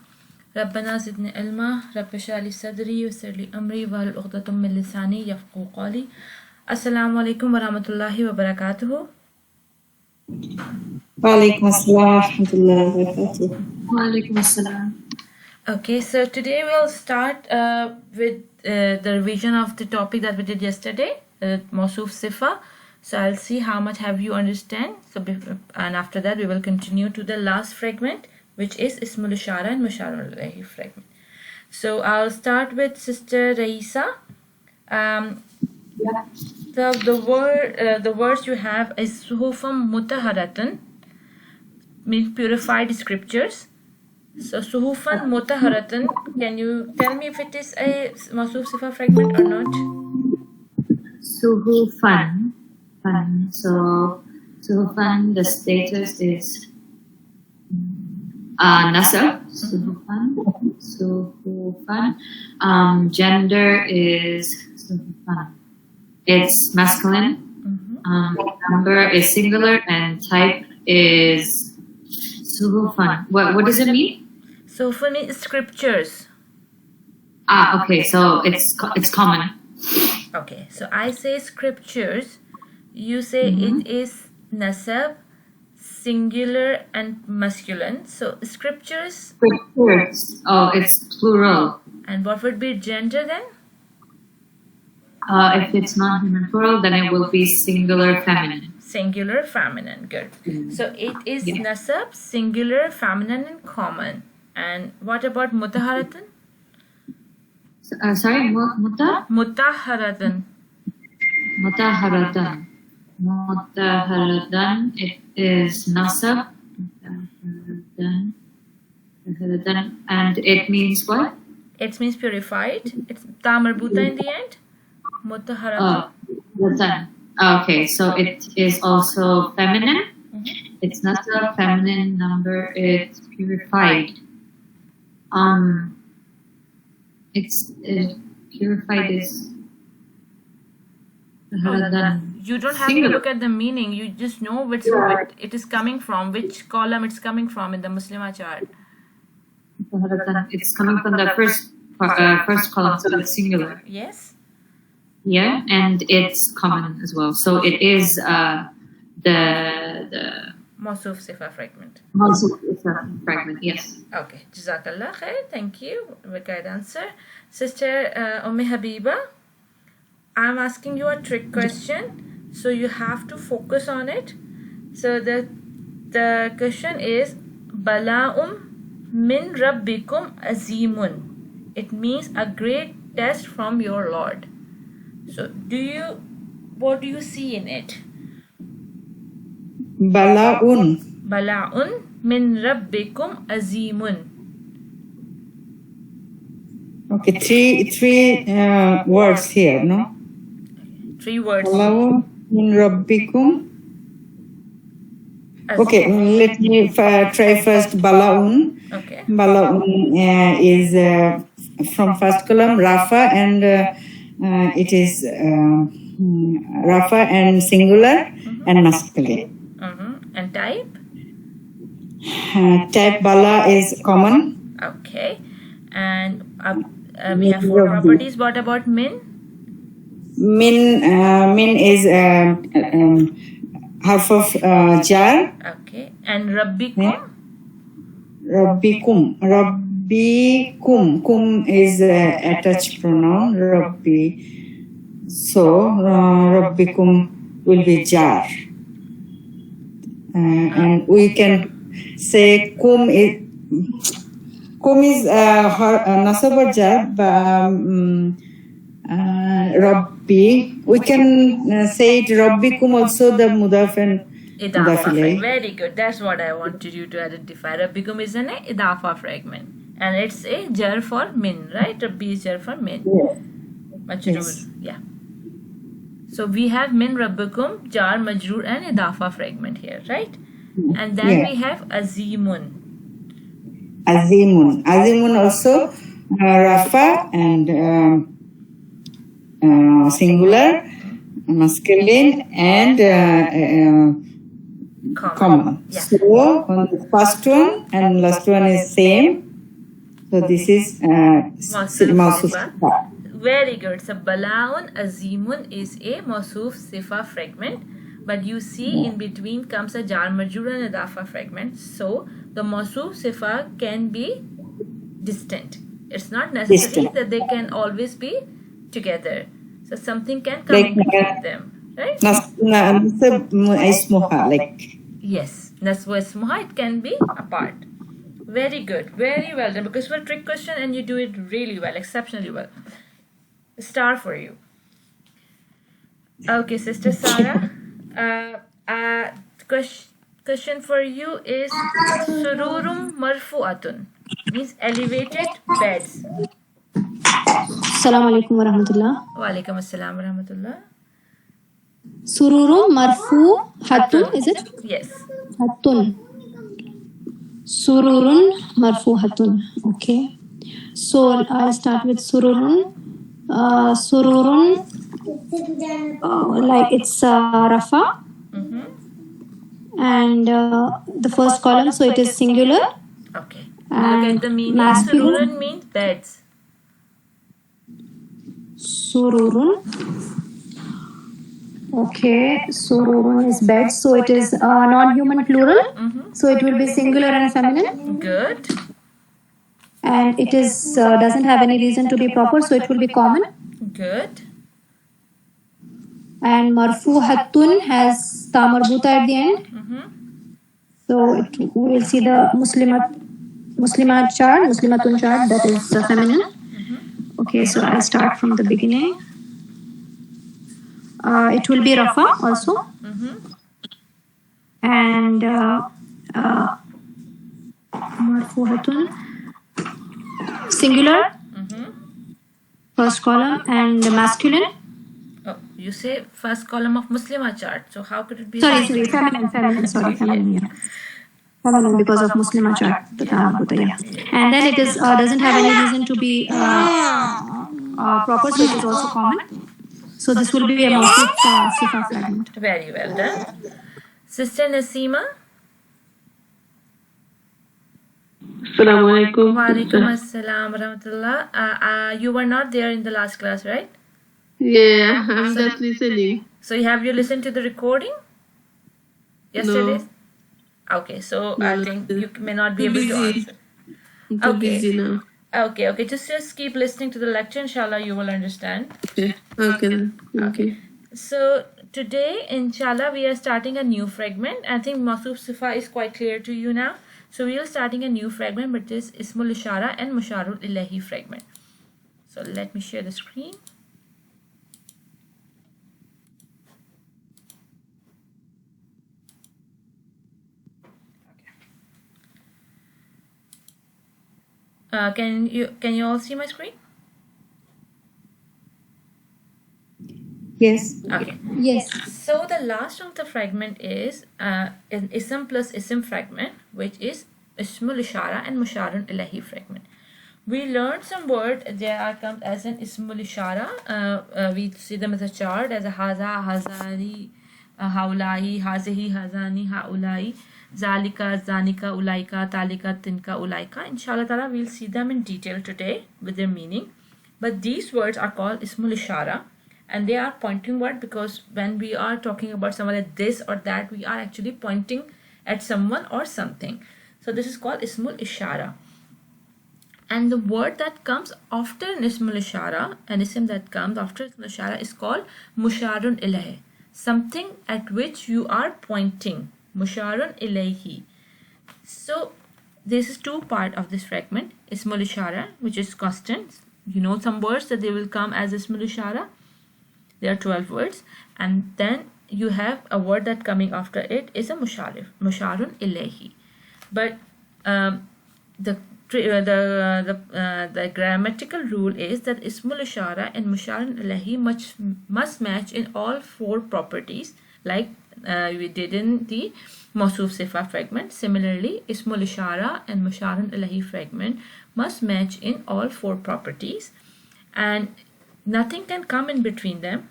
Rabbana zidni ilma, Rabbi shrah li sadri, yassir li amri, wahlul 'uqdatam min lisani yafqahu qawli. Assalamu alaikum wa rahmatullahi wa barakatuhu. Walaikum assalam wa rahmatullahi wa barakatuh. Walaikum assalam. Okay, so today we'll start with the revision of the topic that we did yesterday, Mawsuf Sifa. So I'll see how much have you understand. And after that we will continue to the last fragment, which is Ismul Ishara and Musharraf alayhi fragment. So I'll start with Sister Raisa. The words you have is Suhufam Mutaharatan, means purified scriptures. So suhufan mutaharatan, can you tell me if it is a mawsuf sifa fragment or not? Suhufan. So suhufan, the status is nasab. Suhufan. Gender is suhufan. It's masculine. Number is singular and type is suhufan. What does it mean? Suhufan is scriptures. Okay, so it's common. Okay, so I say scriptures. You say it is nasab, singular and masculine. So scriptures. Scriptures. Oh, it's plural. And what would be gender then? If it's not human plural, then it will be singular feminine. Singular feminine, good. So it is nasab, singular feminine and common. And what about mutaharatan? Sorry, Mutaharatan. Mutaharatan, it is nasab. And it means what? It means purified. It's ta marbuta in the end. Mutaharatan. Okay, so it is also feminine. It's nasab, feminine, number, it's purified. It's purified is. You don't have to look at the meaning. You just know which it is coming from, which column it's coming from in the Muslima chart. It's coming from the first column, so it's singular. Yes. Yeah, and it's common as well. So it is the Mawsuf sifa fragment. Mawsuf sifa fragment. Yes. Okay. Jazakallah khair. Thank you. Good answer, Sister Habiba. I'm asking you a trick question, so you have to focus on it. So the question is bala'um min rabbikum azimun. It means a great test from your Lord. So what do you see in it? Bala'un. Bala'un min rabbikum azimun. Okay, three words here, no? 3 words. Bala'un min rabbikum. Okay, let me try first Bala'un. Okay. Bala'un is from first column, Rafa, and it is Rafa and singular and masculine. And type? Type Bala is common. Okay. And we have 4 properties. What about min? Min is half of jar. Okay. And rabbikum? Rabbikum. Kum is attached pronoun. Rabbi. So rabbikum will be jar. And we can say kum is nasab or jar. Rabbi. We can say it Rabbikum also the mudaf and Idafa fragment. Very good. That's what I wanted you to identify. Rabbikum is an idafa fragment. And it's a jar for min, right? Rabbi is jar for min. Yes. Majroor. Yeah. So we have min rabbikum, jar, majroor and idafa fragment here, right? And then we have azimun. Azimun also Rafa and singular, masculine and common. Yeah. So on the first one and last one is same. So this is Mawsuf sifa. Very good. So bala'un azimun is a mawsuf sifa fragment, but you see in between comes a jar majroor and idafa fragment. So the mawsuf sifa can be distant. It's not necessary that they can always be together. So something can come in between them, right? Yes, naswa ismuha, it can be apart. Very good, very well done. Because for a trick question and you do it really well, exceptionally well. A star for you. Okay, Sister Sarah. question for you is sururum marfu'atun, means elevated beds. Assalamu alaikum wa rahmatullah. Wa alaikum assalam wa rahmatullah. Sururum marfu hatun, is it? Yes. Hatun. Sururun marfu hatun. Okay. So I'll start with sururun. Sururun, like it's rafa. And the first column, so it is singular. Okay. And look at the meaning. masculine. Sururun means beds. Sururun. Okay, sururun is bed, so it is non-human plural. So it will be singular and feminine. Good. And it is doesn't have any reason to be proper, so it will be common. Good. And marfuhatun has ta marbuta at the end. So we will see the Muslimat chart, Muslimatun chart, that is feminine. Okay, so I'll start from the beginning. It will be rafa also. And marfuhatun, singular, first column, and masculine. Oh, you say first column of Muslima chart. So how could it be? Sorry, feminine. Sorry, feminine. Yeah. Feminine because of Muslima chart. Yeah. And then it is doesn't have any reason to be proper, so it is also common. So this will be a Mawsuf Sifa fragment. Very well done. Sister Nasima. Assalamu alaikum. Wa alaikum assalam wa rahmatullah. You were not there in the last class, right? Yeah, I'm just listening. So have you listened to the recording yesterday? No. Okay, so No, I think you may not be too able to busy. answer. I'm too busy now. Okay. Just keep listening to the lecture. Inshallah, you will understand. Okay. So today, inshallah, we are starting a new fragment. I think Mawsuf Sifa is quite clear to you now. So we are starting a new fragment, which is Ismul Ishara and Musharul Ilahi fragment. So let me share the screen. Can you all see my screen? Yes. Okay. Yes. So the last of the fragment is an ism plus ism fragment, which is Ismul Ishara and Musharun Ilahi fragment. We learned some word that comes as an Ismul Ishara. We see them as a chart as a Haza, Hazari, Haulai, Hazihi, Hazani, Haulai, Zalika, Zanika, Ulaika, Talika, Tinka, Ulaika. Inshallah Ta'ala, we'll see them in detail today with their meaning. But these words are called Ismul Ishara. And they are pointing word because when we are talking about someone like this or that, we are actually pointing at someone or something. So this is called Ismul Ishara. And the word that comes after an Ismul Ishara, an ism that comes after Ismul Ishara is called Musharun Ilahi. Something at which you are pointing. Musharun Ilahi. So this is two part of this fragment. Ismul Ishara, which is constant. You know some words that they will come as Ismul Ishara. There are 12 words, and then you have a word that coming after it is a musharif, musharun ilahi. But the grammatical rule is that ismul ishara and musharun ilahi must match in all four properties, like we did in the Mawsuf Sifa fragment. Similarly, ismul ishara and musharun ilahi fragment must match in all four properties, and nothing can come in between them.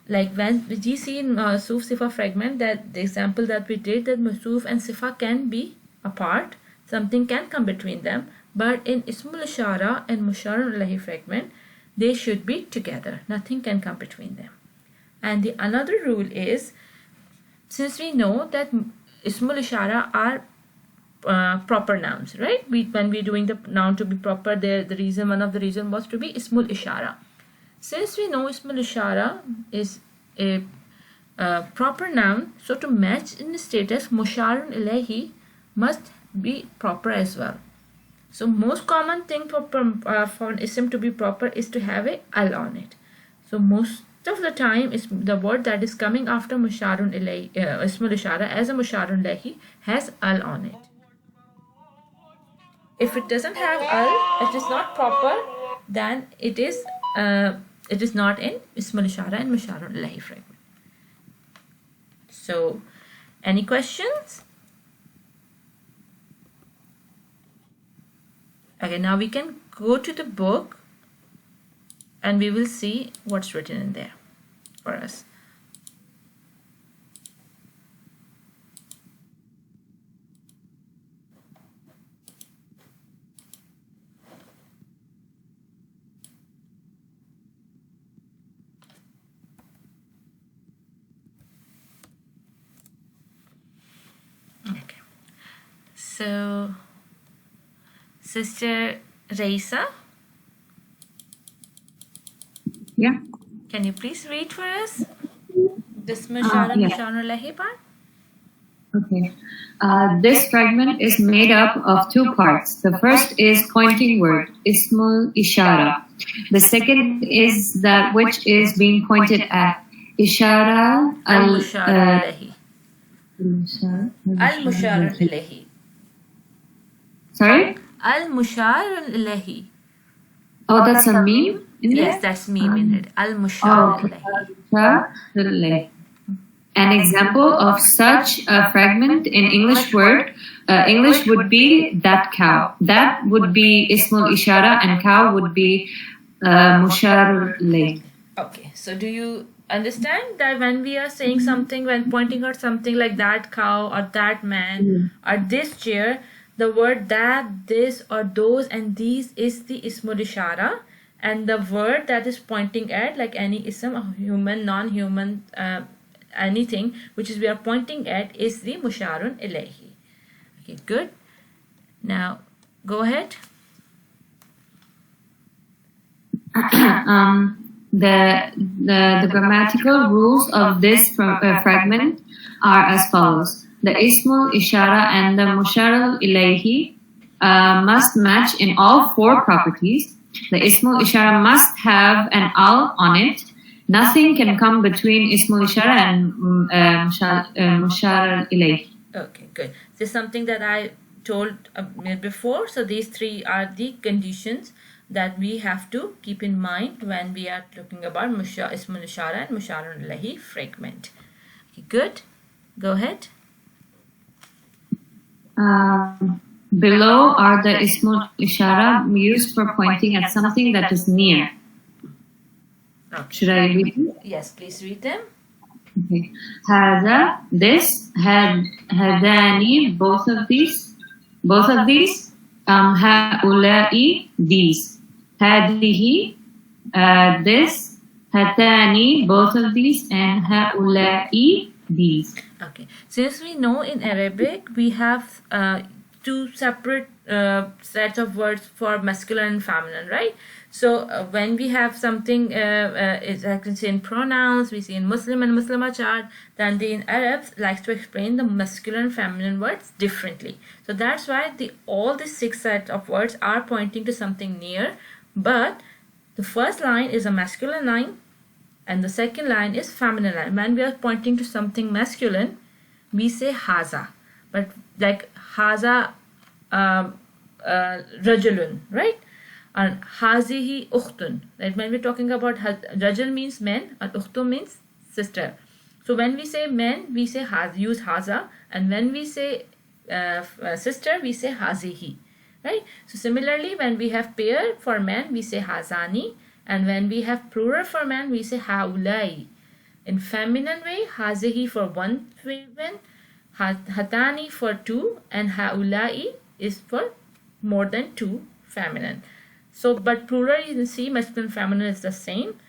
Like when we see in Mawsuf Sifa fragment, that the example that we did, that Mawsuf and Sifa can be apart, something can come between them, but in Ismul Ishara and Musharun Ilahi fragment, they should be together. Nothing can come between them. And the another rule is, since we know that Ismul Ishara are proper nouns, right? When we're doing the noun to be proper, one of the reason was to be Ismul Ishara. Since we know Ismul Ishara is a proper noun, so to match in the status, Musharun Ilahi must be proper as well. So most common thing for an ism to be proper is to have a al on it. So most of the time is the word that is coming after musharun ilayhi, ismul ishara as a musharun ilayhi has al on it. If it doesn't have al, it is not proper, then it is not in ismul ishara and musharun ilayhi fragment. So, any questions? Okay, now we can go to the book and we will see what's written in there for us. Okay, so Sister Raisa, Yeah. can you please read for us this Mushara yeah. Musharun Lahi part? Okay. This fragment is made up of two parts. The first is pointing word, ismul ishara. The second is that which is being pointed at, ishara Al-Musharun Lahi. Al-Musharun Lahi. Sorry? Al-Musharun Lahi. Oh, that's a meme in there? Yes, that's meme in it. Al-Musharun Lahi. An example of such a fragment in English would be that cow. That would be ismul ishara and cow would be musharul layh. Okay, so do you understand that when we are saying something, when pointing out something like that cow or that man or this chair, the word that, this or those and these is the ismul ishara, and the word that is pointing at, like any ism, human, non-human, anything which is we are pointing at, is the musharun ilayhi. Okay, good. Now go ahead. The grammatical rules of this fragment are as follows. The ismul ishara and the musharul ilayhi must match in all four properties. The ismul ishara must have an al on it. Nothing can come between ismul ishara and mushar ilayh. Okay, good. This is something that I told before. So these three are the conditions that we have to keep in mind when we are talking about ismul ishara and musharun ilayhi fragment. Okay, good. Go ahead. Below are the ismul ishara used for pointing at something that is near. Okay. Should I read them? Yes, please read them. Okay. Hada, this, hadani, both of these, haulai, these, hadihi, this, hatani, both of these, and haulai, these. Okay, since we know in Arabic we have two separate sets of words for masculine and feminine, right? So when we have something, I can say in pronouns, we see in Muslim and Muslima chart, then the in Arabs likes to explain the masculine and feminine words differently. So that's why all the six sets of words are pointing to something near, but the first line is a masculine line and the second line is feminine line. When we are pointing to something masculine, we say haza, but like haza rajulun, right? And hazihi ukhtun. Right? When we're talking about rajul means men and ukhtun means sister. So when we say men, we say use haza, and when we say sister, we say hazihi. Right? So similarly, when we have pair for men, we say hazani, and when we have plural for men, we say haulai. In feminine way, hazihi for one woman, hatani for two, and haulai is for more than two feminine. So, but plural, you can see masculine and feminine is the same.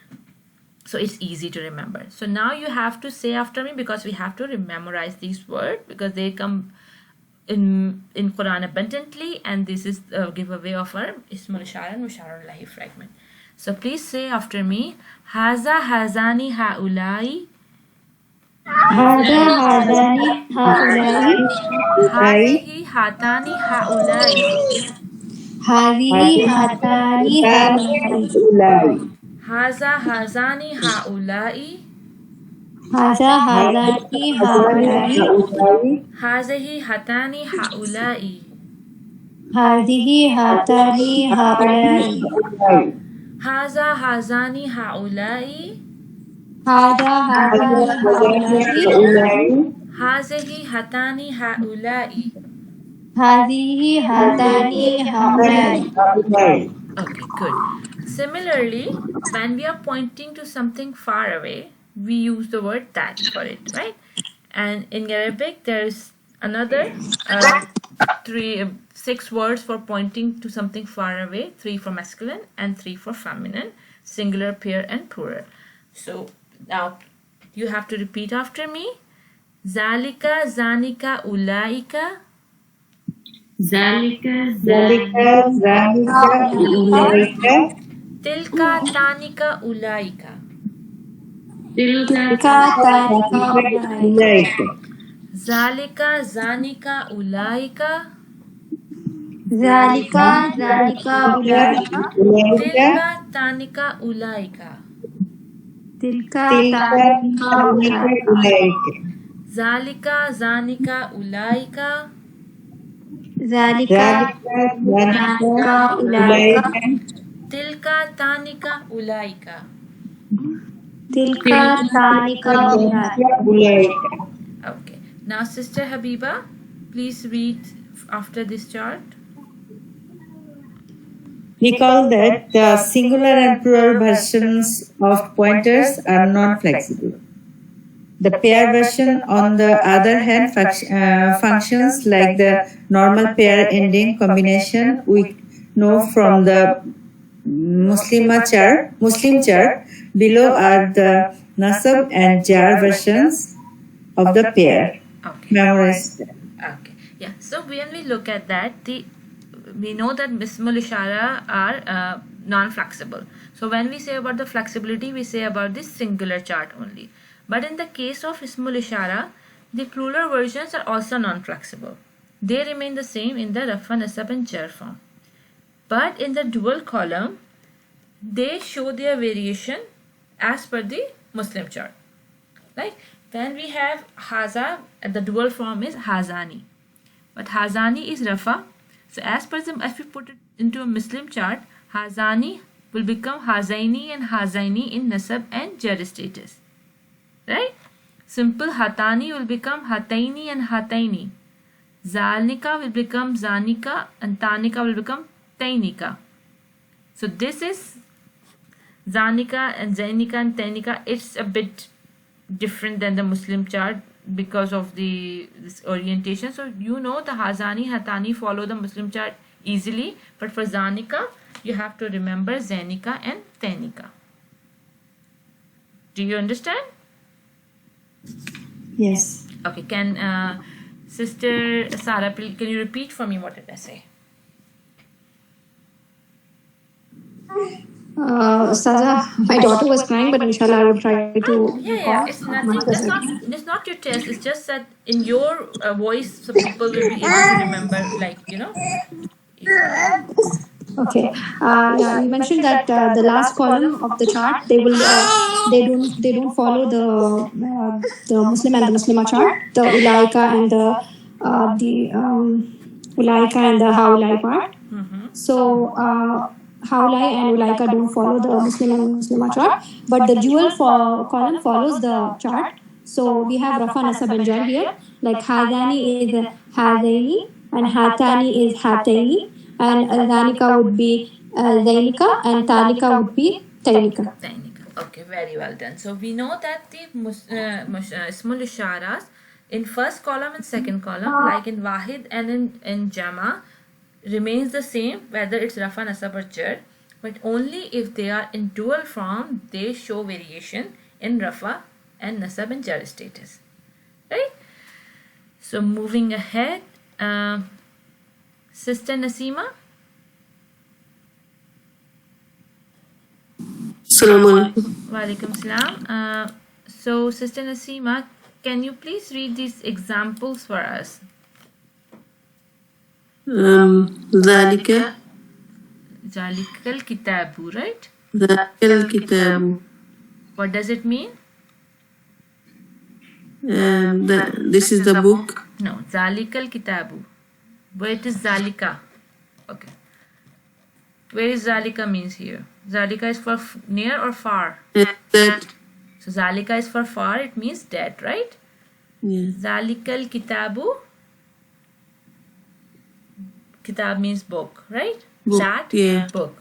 So it's easy to remember. So now you have to say after me, because we have to memorize these words because they come in Quran abundantly, and this is a giveaway of our Ismul Ishara and Musharun Lahi fragment. So please say after me, Haza hazani haulai. Haza hazani haulai. Hazihi hatani haulai. Hadihi hatani haulai. Haza hazani haulai. Haza hazani haulai. Hazihi hatani haulai. Hadihi hatani haulai. Haza hazani haulai. Hada hazani haulai. Hazihi hatani haulai. Hadihi hatani haulai. Okay, good. Similarly, when we are pointing to something far away, we use the word that for it, right? And in Arabic, there's another 6 words for pointing to something far away, 3 for masculine and 3 for feminine, singular, pair, and plural. So now you have to repeat after me. Zalika, zanika, ulaika. Zalika, Tilka, tanika, ulaika. Tilka, tanika, Zalika, zanika, ulaika. Zalika, zanika, ulaika. Tilka, tanika, ulaika. Tilka, tanika, ulaika. Zalika, zanika, ulaika. Zalika, zanika, ulaika. Tilka, tanika, ulaika. Tilka, tanika, ulaika. Okay. Now, Sister Habiba, please read after this chart. Recall that the singular and plural versions of pointers are non-flexible. The pair version, on the other hand, functions like the normal pair ending combination we know from the Muslim chart. Below are the nasab and jar versions of the pair. Okay. Memorize. Okay. Yeah. So when we look at that, we know that Ismul Ishara are non-flexible. So when we say about the flexibility, we say about this singular chart only. But in the case of Ismul Ishara, the plural versions are also non-flexible. They remain the same in the Rafa, Nasab and Jar form. But in the dual column, they show their variation as per the Muslim chart. Like when we have Haza, the dual form is Hazani. But Hazani is Rafa. So as per the, if we put it into a Muslim chart, Hazani will become Hazaini and Hazaini in Nasab and Jar status. Right? Simple Hatani will become Hataini and Hataini. Zalnika will become Zanika and Tanika will become Tainika. So this is Zanika and Zainika and Tainika. It's a bit different than the Muslim chart because of this orientation. So you know the Hazani, Hatani follow the Muslim chart easily. But for Zanika, you have to remember Zainika and Tainika. Do you understand? Yes. Okay, can Sister Sarah, can you repeat for me what did I say? Saza, my daughter was crying, but inshallah I will try to. Yeah, it's nothing. It's not your test. It's just that in your voice, so people will be able to remember, like Okay. Yeah, you mentioned that the last column of the chart they don't follow the Muslim and the Muslima chart, the Ulaika and the Ulaika and the Haulai part. So Haulai and Ulaika don't follow the Muslim and Muslima chart, but the dual column follows the chart. So we have Rafa, Nasab and Jar here. Like Hadani is Hadaini and Hatani is Hataini. And Zanika would be Zainika and Talika would be Tainika. Okay, very well done. So we know that the Ismul Isharas in first column and second column, like in Wahid and in Jama, remains the same whether it's Rafa, Nasab or Jar, but only if they are in dual form, they show variation in Rafa and Nasab and Jar status. Right? So moving ahead, Sister Nasima. Assalamu alaikum. Walaikum salam. So Sister Nasima, can you please read these examples for us? Zalika Zalikal Kitabu, right? ذاك الكتاب. What does it mean? This is the book. No, Zalikal Kitabu. Where it is Zalika? Okay. Where is Zalika means here? Zalika is for near or far? That. So Zalika is for far, it means that, right? Yes. Zalikal Kitabu. Kitab means book, right? Book, That yeah. book.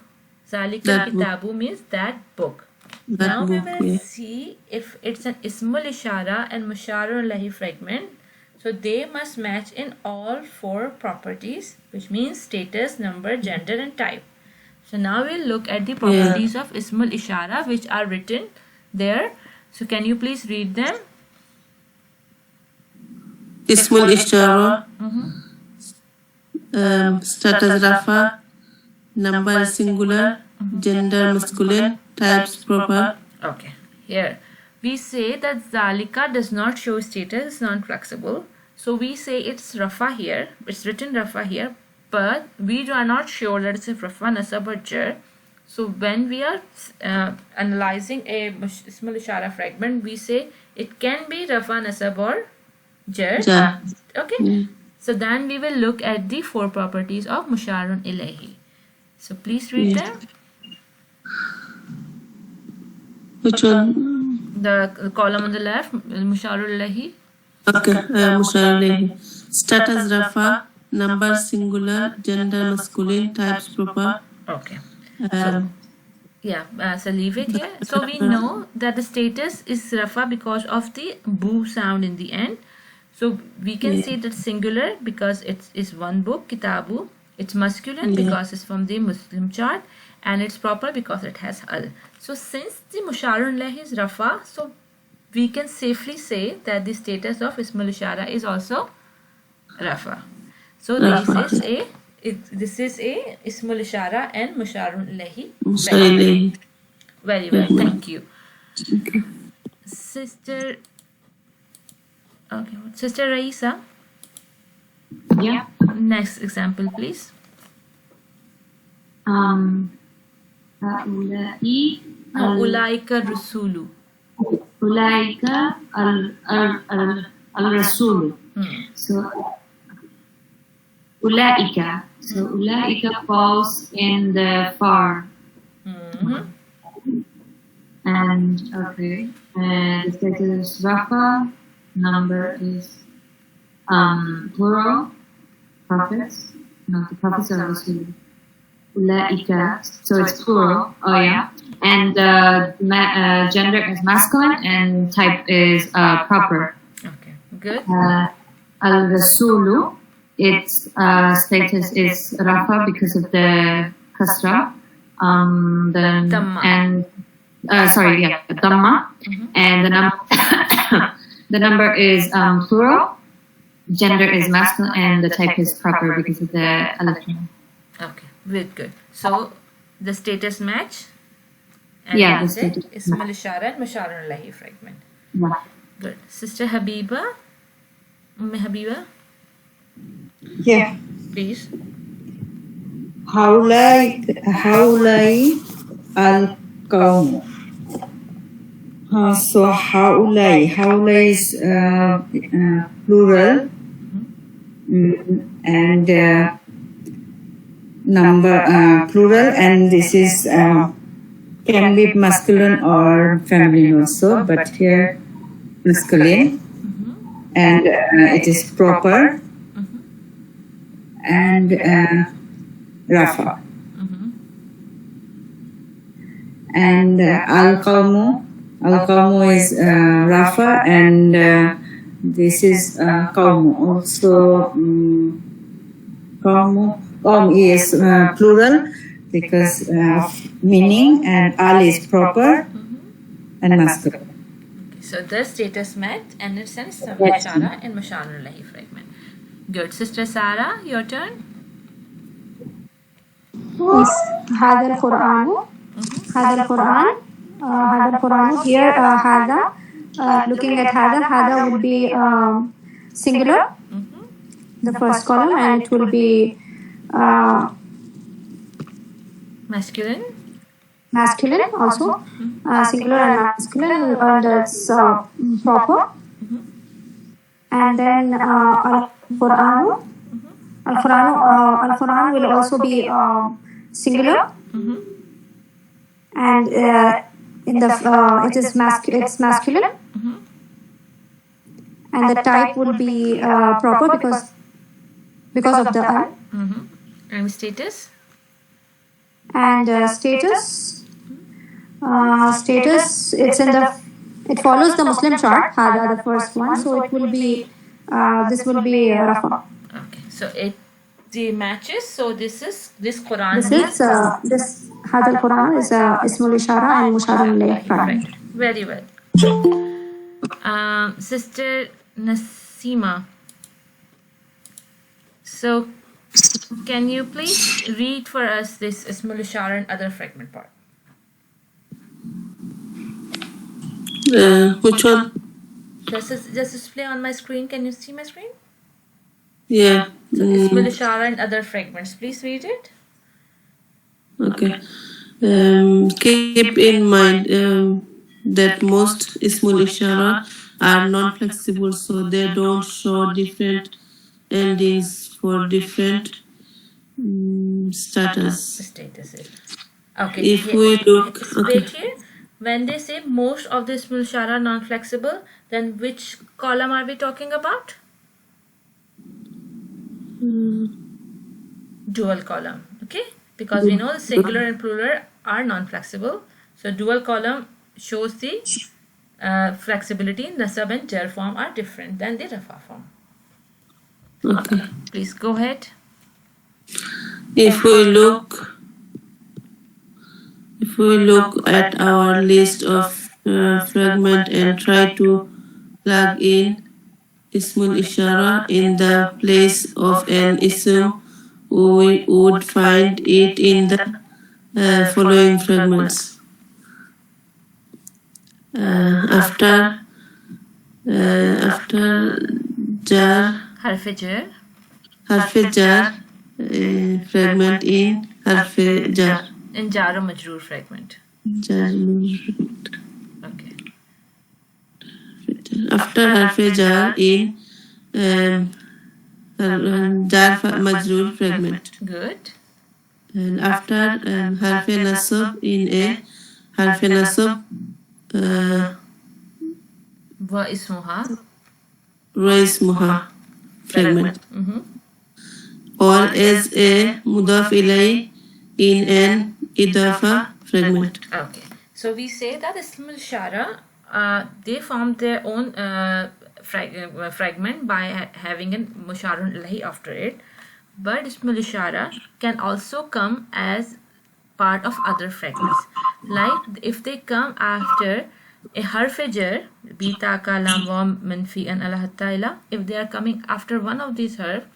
Zalikal That Kitabu book. means that book. That Now book, we will yeah. see if it's an Ismul Ishara and Musharun Lahi fragment. So they must match in all 4 properties, which means status, number, gender and type. So now we'll look at the properties of Ismul Ishara which are written there. So can you please read them? Ismul Ishara. Status Rafa. Number singular. Gender masculine. Types proper. Okay, here we say that Zalika does not show status, it's non-flexible. So we say it's Rafa here, it's written Rafa here, but we are not sure that it's Rafa, Nasab or Jar. So when we are analyzing a Ismul Ishara fragment, we say it can be Rafa, Nasab or Jar. Okay, so then we will look at the 4 properties of Musharun Ilahi. So please read them. Which one? The column on the left, Musharun Ilahi. Okay, Musharun. Status Rafa, number singular, gender masculine, types proper. Okay. So leave it here. So we know that the status is Rafa because of the boo sound in the end. So we can say that singular because it is one book, Kitabu. It's masculine because it's from the Muslim chart, and it's proper because it has al. So since the Musharun Lahi is Rafa, so we can safely say that the status of Ismul Ishara is also Rafa. So this is a Ismul Ishara and Musharun Lahi. Very well, thank you. Okay. Sister Raisa. Yeah. Next example, please. Ulaika Rusulu. Ulaika al-Rasulu. So Ulaika. So Ulaika falls in the far. And okay. And the status is Rafa. Number is plural. Prophets. No, the prophets are Rasul. Ulaika. So it's plural. Oh yeah. And gender is masculine and type is proper. Okay, good. Al-Rasulu, its status is Rafa because of the kasra. Then Dhamma. and Dhamma. And the number is plural. Gender is masculine and the type is proper because of the electron. Okay, good. So the status match. And Yeah, that's the it. status Ismul Ishara and Musharun Lahi fragment. Yeah. Good. Sister Habiba. Habiba, Yeah. please. Haulai al-Qawm. So Haulai is plural and number plural, and this is can be masculine or feminine also, but here masculine, and it is proper and Rafa. And Al-Qawmu is Rafa, and this is Qawmu. Also, Qawm is plural because of meaning, and Al is proper and masculine. So the status met and it's an Ishara and Musharun Lahi fragment. Good. Sister Sarah, your turn. هذا القرآن here هذا looking at هذا would be singular, the first column, and it will be Masculine. masculine also, singular and masculine, and it's proper. And then Al-Qur'an. Al-Quran will also be singular, and in the it's masculine, and the type will be proper because of the al. And status? And status, it follows the Muslim chart, Hada, the first one, so it will be this will be Rafa. Okay, so they matches. So this Quran. This Hada al-Quran is Ismul Ishara and Musharun Ilayh. Right. Very well. Sister Nasima. So can you please read for us this Ismul Ishara and other fragment part? Which one? Just display on my screen. Can you see my screen? Yeah. So Ismul Ishara and other fragments. Please read it. Okay. Keep in mind that most Ismul Ishara are non-flexible, so they don't show different endings for different status. Okay. If we look, wait here. When they say most of the Ismul Ishara are non-flexible, then which column are we talking about? Dual column. Okay, because we know the singular and plural are non-flexible. So dual column shows the flexibility. Nasab and jar form are different than the rafa form. Okay. Please go ahead. If we look at our list of fragment and try to plug in Ismul Ishara in the place of an ism, we would find it in the following fragments. After jar, harf jar, fragment in harf jar. In jar or majroor fragment. Jar majroor. Okay. After harf jar in jar majroor fragment. Good. And after harf nasab in a harf nasab wa ismuha fragment. Or as a mudaf ilay in an idafa fragment. Okay. So we say that Ismul Ishara, they form their own fragment by having a Musharun Ilahi after it. But Ismul Ishara can also come as part of other fragments. Like if they come after a harf jar, bita, kalam, wam, manfi, and ala hatta ila, if they are coming after one of these harf,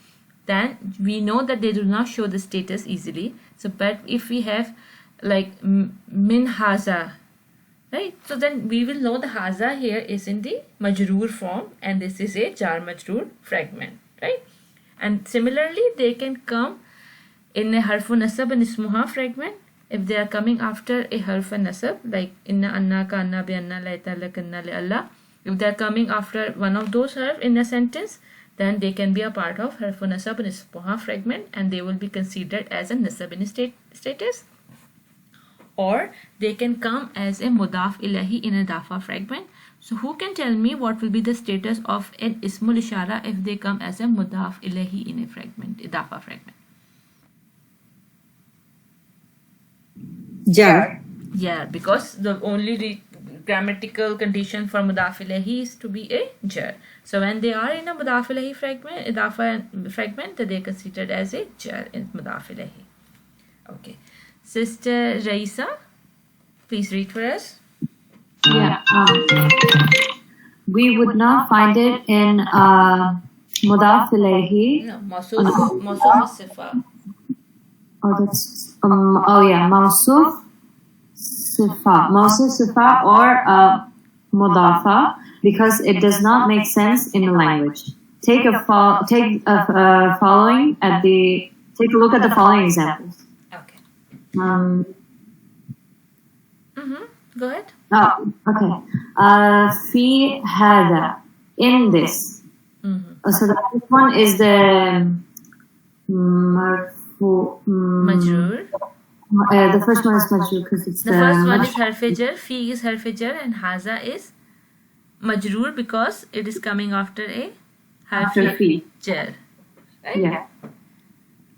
then we know that they do not show the status easily. So, but if we have like min haza, right? So then we will know the haza here is in the majroor form, and this is a jar majroor fragment, right? And similarly, they can come in a harfu nasab and ismuha fragment if they are coming after a harf and nasab, like inna anna ka anna bi anna laita lakanna li Allah. If they are coming after one of those harf in a sentence, then they can be a part of harfu nasab and ismuha fragment, and they will be considered as a nasab in status. Or they can come as a mudaf ilahi in a dafa fragment. So who can tell me what will be the status of an Ismul Ishara if they come as a mudaf ilahi in a fragment, a dafa fragment? Jar. Yeah, because the only grammatical condition for mudaf ilahi is to be a jar. So when they are in a mudaf ilahi fragment, dafa fragment, they are considered as a jar in mudaf ilahi. Okay. Sister Raisa, please read for us. Yeah. We would not find it in Mudaf ilayhi. No, Mawsuf Sifa. Oh, that's Mawsuf Sifa or Mudafa, because it does not make sense in the language. Take a look at the following examples. Okay. Go ahead. Oh, okay. Fi hada, in this. So the first one is the marfu. Majroor. The first one is majroor because it's The first one is harf-jar, fi is harf-jar, and haza is majroor because it is coming after a harf-jar. Right? Yeah.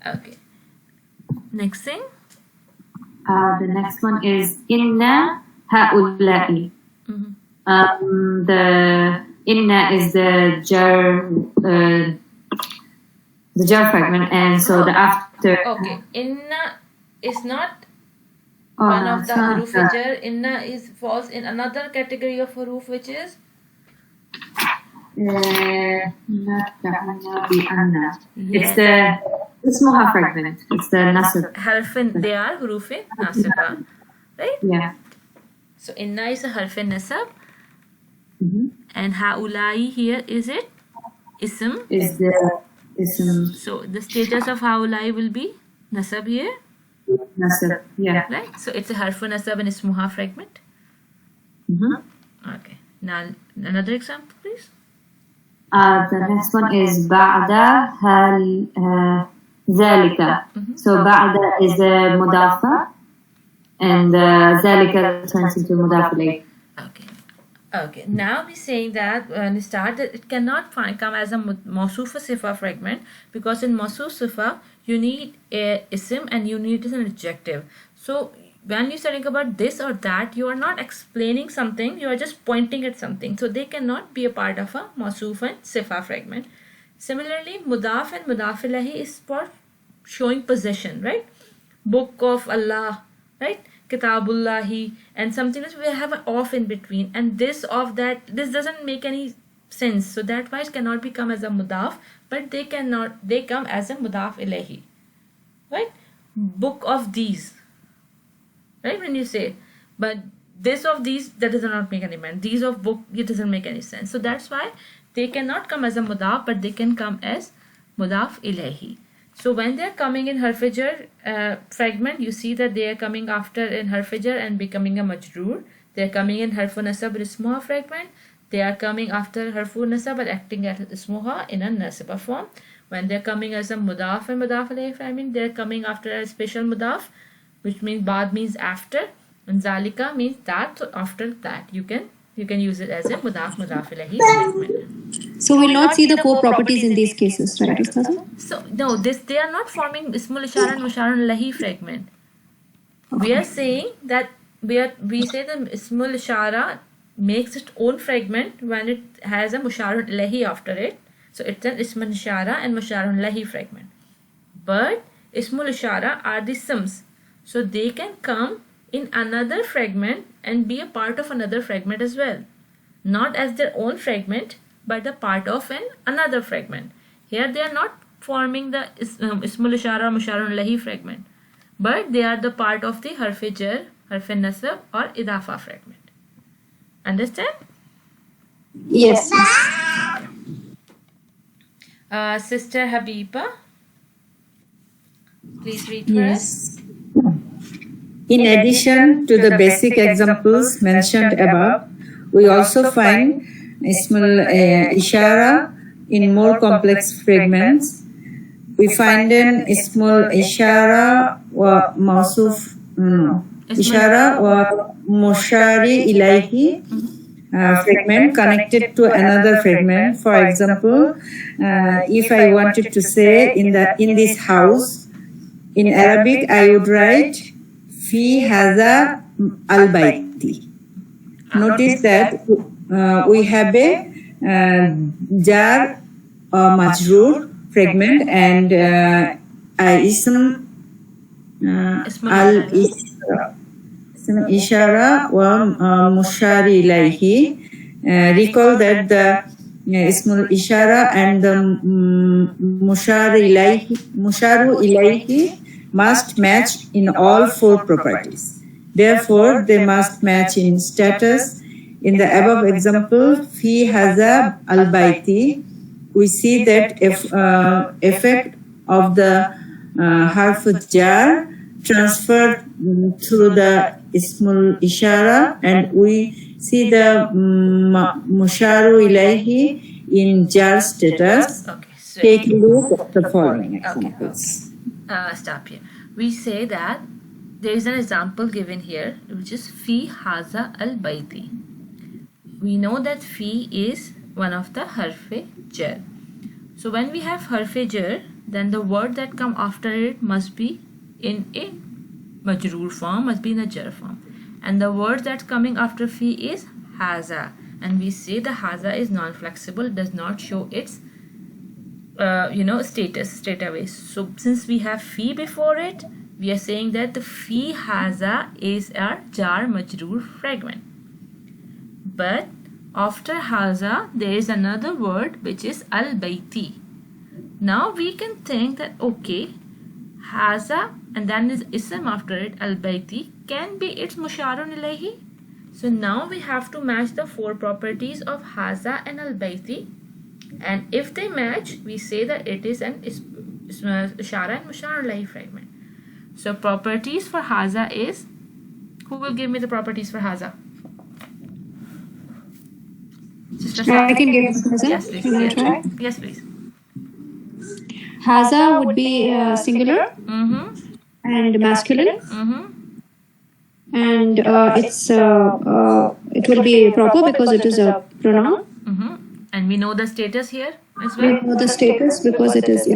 Okay. Next thing. The next one is inna haula'i. The inna is the jar fragment, and so the after. Okay, inna is not one of the huruf jar. Inna falls in another category of huruf, which is it's the ismuha fragment. It's the nasab. Harfin. They are huruf nasiba, right? Yeah. So inna is a harfin nasab, and haulai here is it ism. Is the ism. So the status of haulai will be nasab here. Nasab. Yeah. Right. So it's a harfun nasab and ismuha fragment. Okay. Now another example, please. The next one is ba'da zalika. So ba'da is the mudafa, and zalika turns into mudaf ilayh. Okay. Now we're saying that when we start, it cannot come as a mawsuf sifa fragment, because in mawsuf sifa you need a ism and you need an adjective. So when you're studying about this or that, you are not explaining something, you are just pointing at something. So they cannot be a part of a mawsuf and sifa fragment. Similarly, mudaf and mudaf ilahi is for showing possession, right? Book of Allah, right? Kitabullahi, and something that we have an off in between, and this of that, this doesn't make any sense. So that why it cannot become as a mudaf, but they come as a mudaf ilahi, right? Book of these, right? When you say, but this of these, that does not make any sense. These of book, it doesn't make any sense. So that's why they cannot come as a mudaf, but they can come as mudaf ilahi. So when they are coming in harf-jar fragment, you see that they are coming after in harf-jar and becoming a majroor. They are coming in harfun nasab ismuha fragment. They are coming after harfun nasab but acting as ismuha in a nasiba form. When they are coming as a mudaf and mudaf alayhi fragment, they are coming after a special mudaf, which means bad means after, and zalika means that. So after that, you can use it as a mudaf alayhi fragment. So we'll not see the four properties in these cases, right, Ustaza? So no, they are not forming ismul ishara and musharun lahi fragment. We are saying that we say that ismul ishara makes its own fragment when it has a musharun lahi after it. So it's an ismul ishara and musharun lahi fragment. But ismul ishara are the isms, so they can come in another fragment and be a part of another fragment as well, not as their own fragment, but the part of another fragment. Here they are not forming the ismul ishara or musharun lahi fragment, but they are the part of the harf-jar, harf-nasab or idafa fragment. Understand? Yes. Sister Habiba, please read for us. In addition to the basic examples mentioned above, we also find ismul ishara in more complex fragments. We find an ismul ishara wa mawsuf ishara wa mushari ilahi fragment connected to another fragment. For example, if I wanted to say in this house, in Arabic I would write fi hadha al-bayti. Notice that we have a jar or majroor fragment and ism ishara wa mushari ilayhi. Recall that the ismul ishara and the musharu ilayhi must match in all four properties. Therefore, they must match in status. In the above example, fi hadha al-bayti, we see that effect of the harf jar transferred through the ismul ishara, and we see the musharu ilayhi in jar status. Okay, so Take a look at the following examples. Stop here. We say that there is an example given here, which is fi haza al bayti. We know that fi is one of the harfe jar. So when we have harfe jar, then the word that come after it must be in a majroor form, must be in a jar form. And the word that's coming after fi is haza. And we say the haza is non-flexible, does not show its status straight away. So since we have fi before it, we are saying that the fi haza is our jar majroor fragment. But after haza, there is another word which is al bayti. Now we can think that okay, haza and then is ism after it, al bayti, can be its musharun ilayhi. So now we have to match the four properties of haza and al bayti. And if they match, we say that it is an ishara and musharun ilayhi fragment. So properties for haza is, who will give me the properties for haza? I can give this person. Yes, please. Can I try? Yes, please. Haza would be singular and masculine. And it will be proper because it is a pronoun. And we know the status here as well. We know the status because it is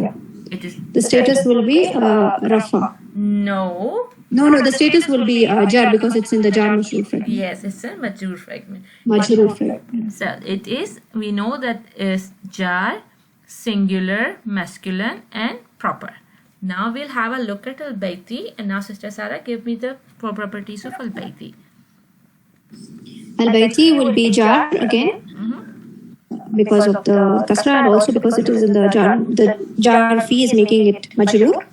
It is. The status will be rafa. No. No, the status will be jar because it's in the jar majroor fragment. Yes, it's a majroor fragment. Majroor fragment. So it is, we know that is jar, singular, masculine and proper. Now we'll have a look at al-bayti, and now Sister Sarah, give me the four properties of al-bayti. Al-bayti will be jar again because of the kasra, and also because it is in the jar. The jar fi is making it majroor.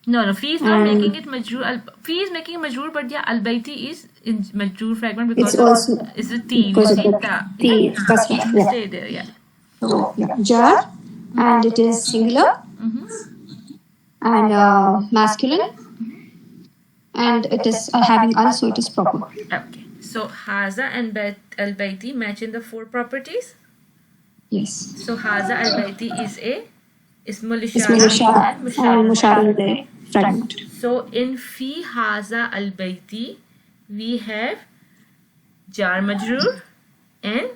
No, fi is not making it majroor. Fi is making it majroor, but yeah, al-bayti is in majroor fragment because it's also it's a T. Because of the T, kasra. Stay there, yeah. So, jar, and it is singular and masculine, and it is having al, so it is proper. Okay, so haza and al-bayti match in the four properties. Yes. So haza al-bayti is a ismul Ismul ishara ishara and musharun ilayhi fragment. So in fi haza al-bayti we have jar majroor, and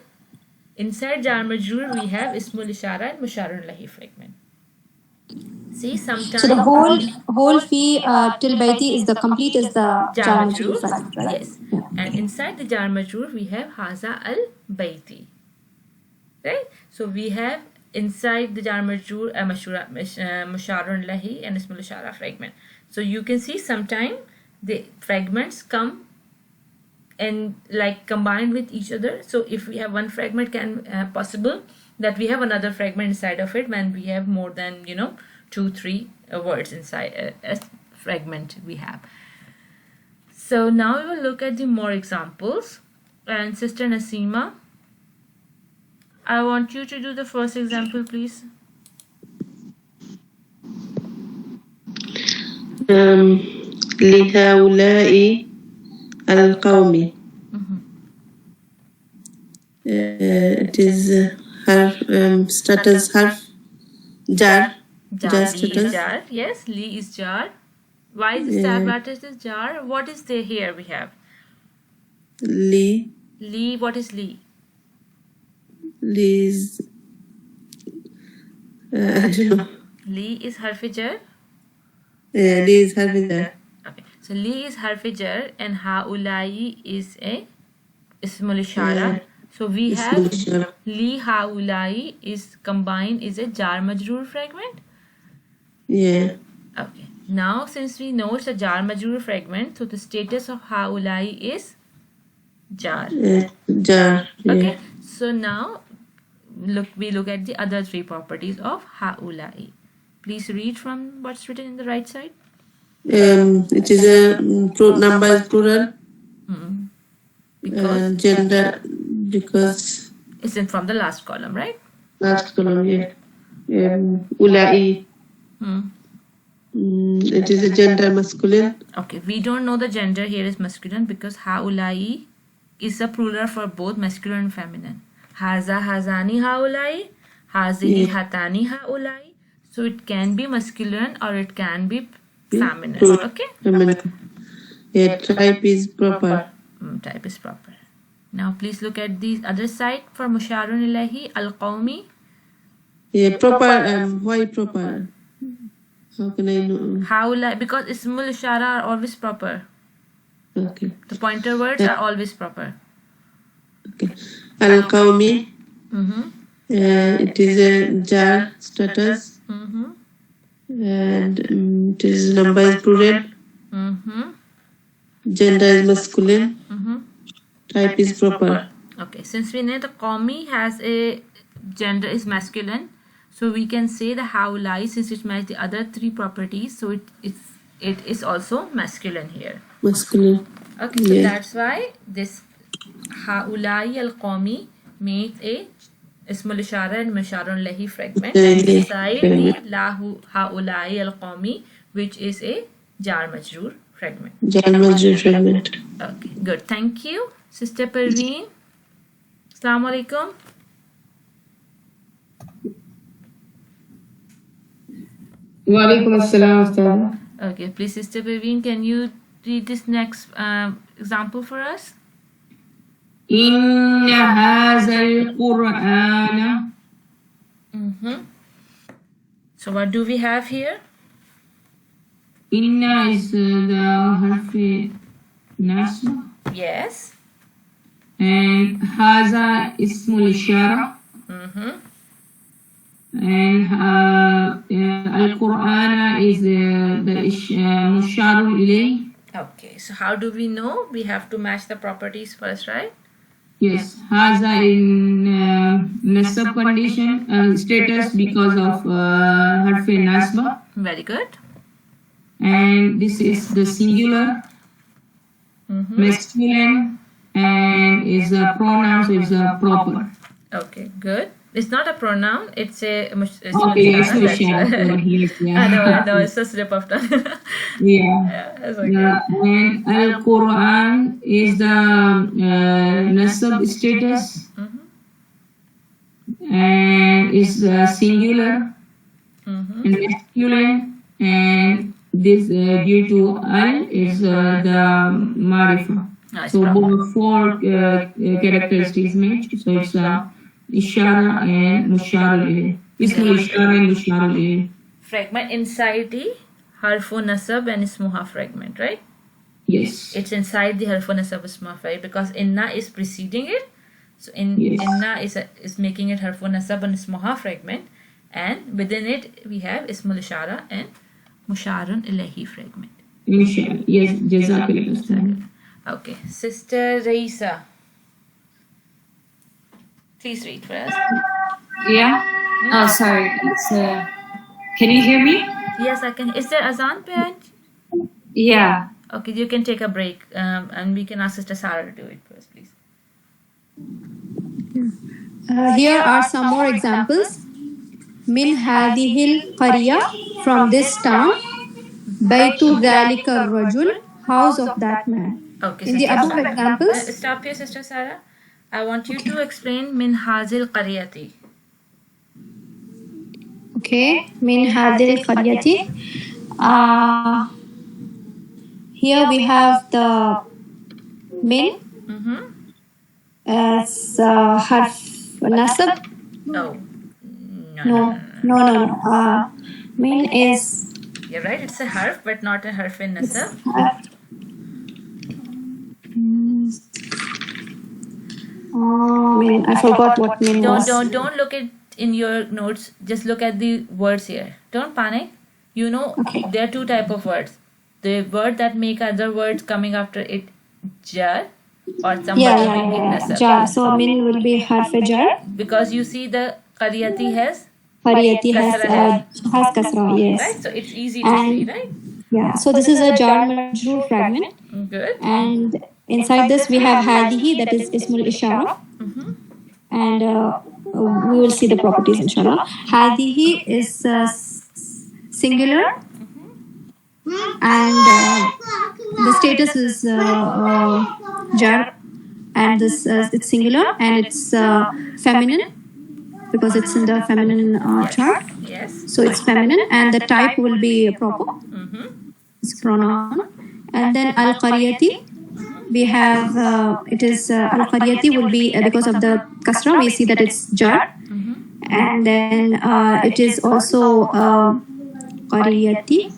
inside jar majroor we have ismul ishara and musharun ilayhi fragment. See, sometimes So the whole fi till bayti is the complete is the jar majroor fragment, right? Yes. And inside the jar majroor we have haza al-bayti. Right? So we have inside the jar majroor musharun lahi and ismul ishara fragment. So you can see sometime the fragments come and like combined with each other. So if we have one fragment, can possible that we have another fragment inside of it when we have more than 2-3 words inside a fragment we have. So now we will look at the more examples. And Sister Nasima, I want you to do the first example, please. لهؤلاء القوم. It is status harf jar. Jar is jar. Yes, li is jar. Why is what is this jar? What is there here we have? Li. Li, what is li? Li is I don't know. Li is harf jar. Li is harf jar. Okay, so li is harf jar and haulai is a ismul ishara. So we have li haulai is combined is a jar majroor fragment. Yeah. Okay. Now since we know it's a jar majroor fragment, so the status of haulai is jar. Jar. Yeah. Okay. So now we look at the other three properties of haulai. Please read from what's written in the right side. It is a number plural. Because gender, because it's in from the last column, right? Last column, yeah. Ulai. It is a gender masculine. Okay, we don't know the gender here is masculine because haulai is a plural for both masculine and feminine. Haza hazani haulai, hazihi hatani haulai. So it can be masculine or it can be feminine. Okay? Feminine. Yeah, type is proper. Type is proper. Now please look at the other side for musharun ilahi al-qawmi. Yeah, proper. Why proper? How can I know? Haulai, because ismul ishara are always proper. Okay. The pointer words are always proper. Okay. Al-Qawmi. It is a jar status. And it is number is plural. Gender is masculine. Type is proper. Okay. Since we know the Qawmi has a gender is masculine, so we can say the haulai since it matches the other three properties. So it is also masculine here. Masculine. Okay. So that's why this haulai al-qawmi makes a ismul ishara and musharun lahi fragment inside the lahu haulai al-qawmi, which is a jar majroor fragment. Jar majroor fragment. Okay. Good. Thank you, Sister Parveen. Assalamu alaikum. Walaikum assalam, Ustad. Okay, please, Sister Parveen, can you read this next example for us? إن هذا القرآن. So what do we have here? Inna is the harf nasb. Yes. And haza ismul ishara. And al-Qur'an is the musharun ilay. Okay, so how do we know? We have to match the properties first, right? Yes, haza in nasab condition status because of harf nasba. Very good. And this is the singular, masculine, and is a pronoun, so it's a proper. Okay, good. It's not a pronoun, it's a... Okay, it's a I know, it's a slip of tongue. Yeah. Okay. And Al-Quran is the nasab status, and is singular, and masculine, and this due to al is the marifa. So both four characteristics match. So it's ishara and mushar ilayh. Ismul ishara and mushar ilayh. Fragment inside the harfu nasab and ismuha fragment, right? Yes. It's inside the harfu nasab ismuha fragment because inna is preceding it. So inna is making it harfu nasab and ismuha fragment, and within it we have ismul ishara and musharun ilahi fragment. Inshallah. Yes, jazakallah. Okay, Sister Raisa, please read for us. Yeah. Oh, sorry. It's can you hear me? Yes, I can. Is there azan, parent? Yeah. Okay, you can take a break, and we can ask Sister Sarah to do it first, please. Here are some more examples. Min hadihil qarya, from this town. Baytu dhalika rajul, house of that man. Okay, in the above examples. Stop here, Sister Sarah. I want you to explain min hazil qaryati. Okay, min hadil qaryati. Here we have the min as harf nasab. No. Min is. You're right. It's a harf, but not a harf in nasab. I forgot what min was. Don't look at in your notes. Just look at the words here. Don't panic. You know, there are two type of words. The word that make other words coming after it jar, or somebody making nasab. Jar. So min will be harf jar. Because you see the qaryati has kasra, yes. Right? So it's easy to see, right? Yeah. So this is a jar majroor fragment. Good. And inside this we have hadihi, that is ismul ishara. And we will see the properties inshallah. Hadihi is singular and the status is jar, and this it's singular and it's feminine because it's in the feminine chart. Yes. So it's feminine, and the type will be proper. It's pronoun. And then al qaryati, we have it is al qaryati will be because of the kasra, we see that it's jar, and then it is also qaryati.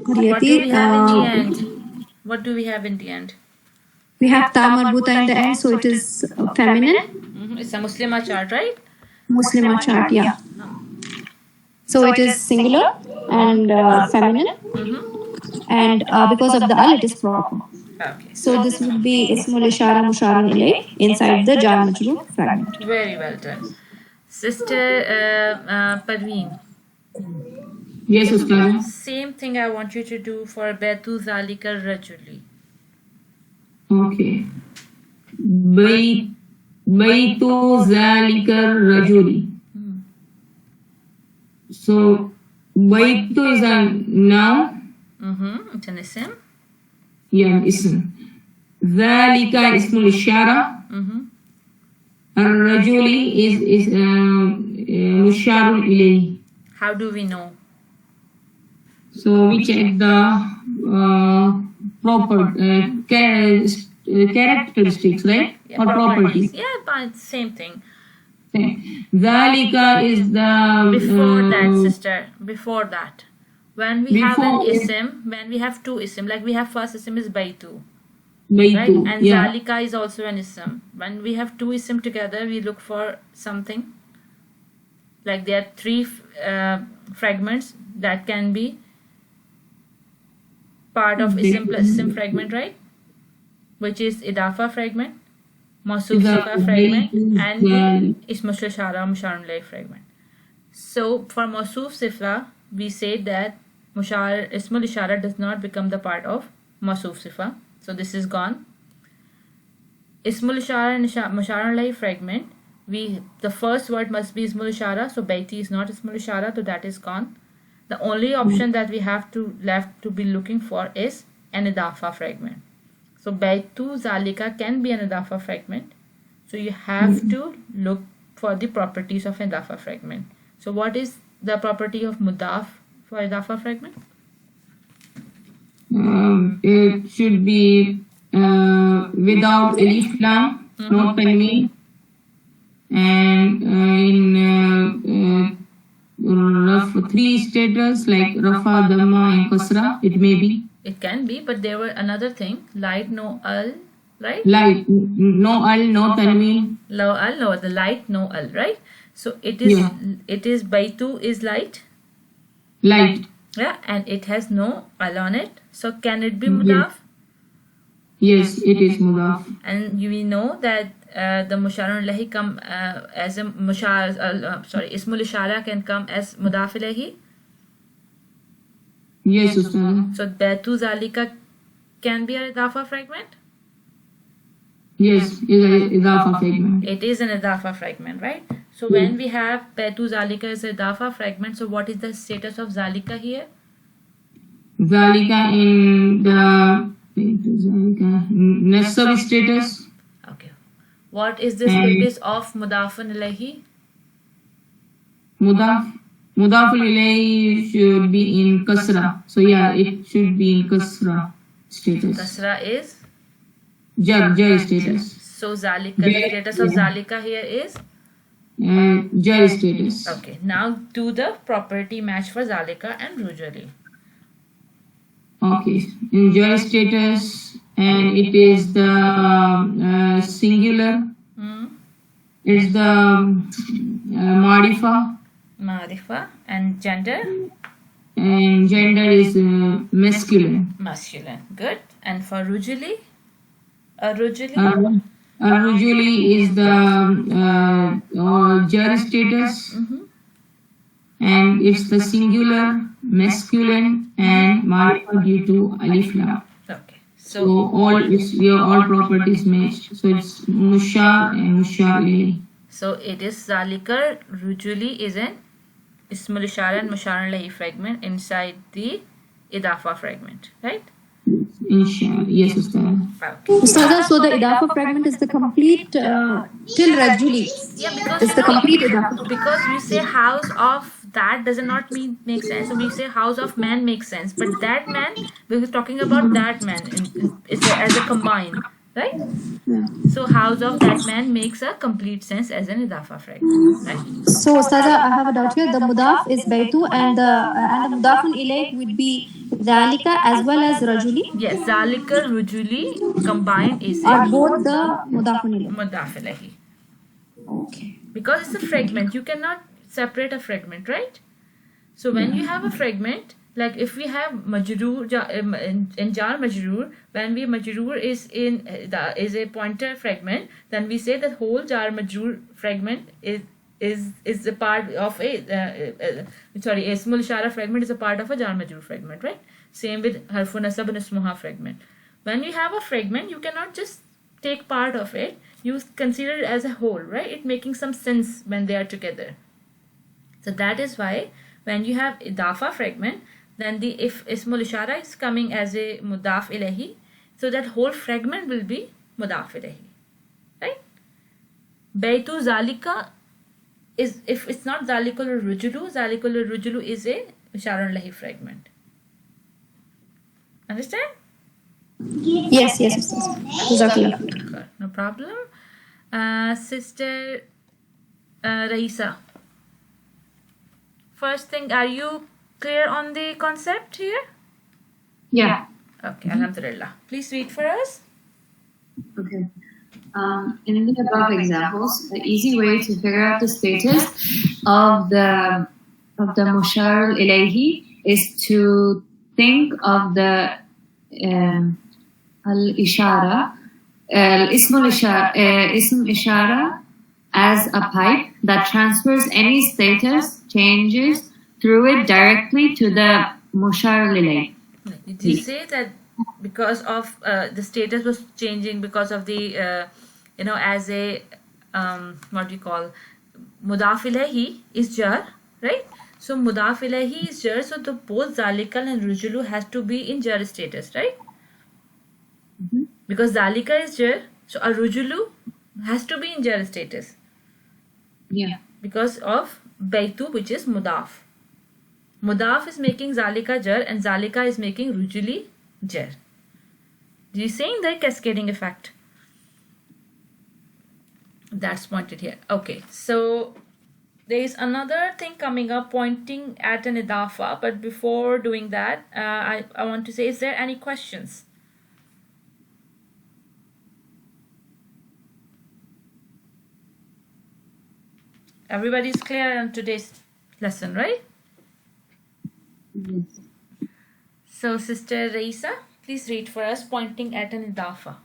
What do we have in the end? What do we have in the end? We have ta marbuta in the end, so it is feminine. It's a Muslima chart, right? Muslima chart, yeah. So it is singular and feminine, and because of the al, it is proper. Okay. So this would be ismul ishara musharun ilayh inside the jar majroor fragment. Very well done. Sister Parveen. Yes, Ustad. Same thing I want you to do for Baitu Zalika Rajuli. Okay. Baitu Zalika Rajuli. So, Baitu is a noun. It's an ism. Yeah, ism. Zalika ismul ishara. Rajuli is musharun ilayhi. How do we know? So we check the proper characteristics, right? Yeah, or properties. Yeah, but same thing. Zalika is the before that, sister. Before that, when we have an ism, when we have two ism, like we have first ism is Baitu, right? And Zalika is also an ism. When we have two ism together, we look for something. Like there are three fragments that can be part of ism plus ism fragment, right? Which is idafa fragment, Mawsuf Sifa fragment, and Ism Ishara Musharun Ilayh fragment. So for Mawsuf Sifa, we say that Ismul Ishara does not become the part of Mawsuf Sifa. So this is gone. Ismul Ishara and Musharun Ilayh fragment, the first word must be Ismul Ishara. So Baiti is not Ismul Ishara, so that is gone. The only option that we have left to be looking for is an idafa fragment. So Baitu Zalika can be an idafa fragment. So you have to look for the properties of an idafa fragment. So what is the property of mudaf for idafa fragment? It should be without alif lam, no tanween, and in three status like Rafa, Dhamma, and Kasra, it may be. It can be, but there were another thing, light, no al, right? Light, no al, no tanween. No al, no, the light, no al, right? So it is Baitu is light. Light. Yeah, and it has no al on it. So can it be mudaf? Yes, it is mudaf. And we know that the Musharun Ilayhi come as a Ismul Ishara can come as Mudaf Ilayhi. Yes, Ustad. So Baitu Zalika can be an idafa fragment? Yes, it is an idafa fragment. It is an idafa fragment, right? So when we have Baitu Zalika as an idafa fragment, so what is the status of Zalika here? Zalika in the Nasab status. Okay. What is the status of Mudafun Ilayhi? Mudaf ilayhi should be in Kasra. So yeah, it should be in Kasra status. Kasra is? Jar status. So Zalika, the status of Zalika here is? Jar status. Okay. Now do the property match for Zalika and Rujali. Okay. In Jar status, and it is the singular. It's the Marifa, and gender? And gender is masculine. Masculine. Good. And for Rujali? Rujali? Rujali is the jar status. And it's the singular, masculine, and marifa due to alif lam. Okay. So all properties matched. So it's mushar and mushar ilayhi. So it is Zalika Rujuli is an Ismul Ishara and Musharun Lahi fragment inside the Idafa fragment, right? Inshallah. Yes, Ustad. Okay. Ustaza, so the Idafa fragment is the complete till Rajuli. Yeah, because It's the complete Idafa. because we say house of that does not mean make sense. So we say house of man makes sense, but that man, we're talking about that man as a combine, right? Yeah. So house of that man makes a complete sense as an Idafa fragment, right? So Ustaza, I have a doubt here. The Mudaf is Baitu and the Mudafun ilayh would be Zalika as well as Rajuli. Yes, Zalika Rujuli combined is Are both the Mudafun ilayh. Mudaf ilayhi. Okay. Because it's a fragment, you cannot separate a fragment, right? So when you have a fragment, like if we have majroor in jar majroor, when we majroor is a pointer fragment, then we say that whole jar majroor fragment is a part of ismul ishara fragment is a part of a jar majroor fragment, right? Same with harfun nasab and ismuha fragment. When you have a fragment, you cannot just take part of it. You consider it as a whole, right? It making some sense when they are together. So that is why when you have idafa fragment, then if ismul ishara is coming as a mudaf ilahi, so that whole fragment will be mudaf ilahi, right? Baitu zalika is, if it's not zalikul rujulu is a isharun lahi fragment. Understand? Yes, Ustaza. No problem. Sister Raisa. First thing, are you clear on the concept here? Yeah. Okay, Alhamdulillah. Please read for us. Okay. In the above examples, the easy way to figure out the status of the mushar ilayhi is to think of the al-ishara, ism ishara as a pipe that transfers any status changes through it directly to the mushar ilayhi. Did you say that because of the status was changing because of the as a what do you call, mudaf ilayhi is jar, right? So mudaf ilayhi is jar, so the both zalikal and rujulu has to be in jar status, right? Mm-hmm. Because zalika is jar, so a rujulu has to be in jar status. Yeah. Because of baitu, which is mudaf. Mudaf is making zalika jar and zalika is making rujuli jar. Do you saying the cascading effect? That's pointed here. Okay, so there is another thing coming up pointing at an idafa, but before doing that, I want to say, is there any questions? Everybody's clear on today's lesson, right? Yes. So, Sister Raisa, please read for us pointing at an idafa.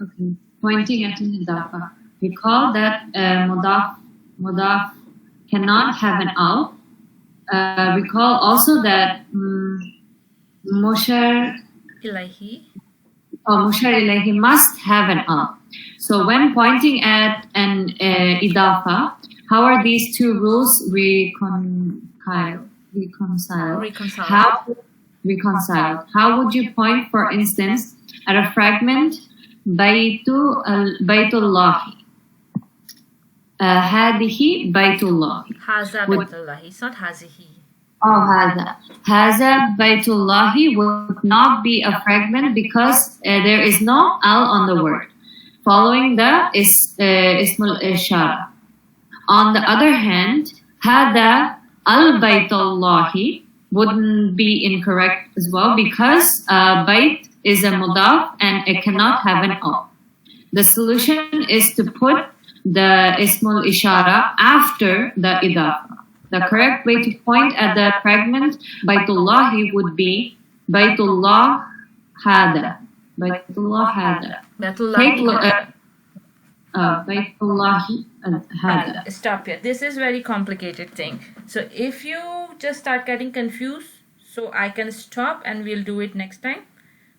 Okay. Pointing at an idafa. Recall that mudaf cannot have an al. Recall also that mushar ilayhi must have an al. So when pointing at an idafa, how are these two rules reconciled? How would you point, for instance, at a fragment Baytullahi? Hadihi Baytullahi. Haza Baytullahi. It's not hazihi. Oh, Haza. Haza Baytullahi would not be a fragment because there is no al on the word, following the ismul ishara. On the other hand, Hada al Baytullahi wouldn't be incorrect as well because Bayt is a mudaf and it cannot have an al. The solution is to put the ismul ishara after the idafa. The correct way to point at the fragment Baytullahi would be Baytullah hada. Baytullah hada. Baytullahi hada. Stop here. This is very complicated thing. So if you just start getting confused, so I can stop and we'll do it next time.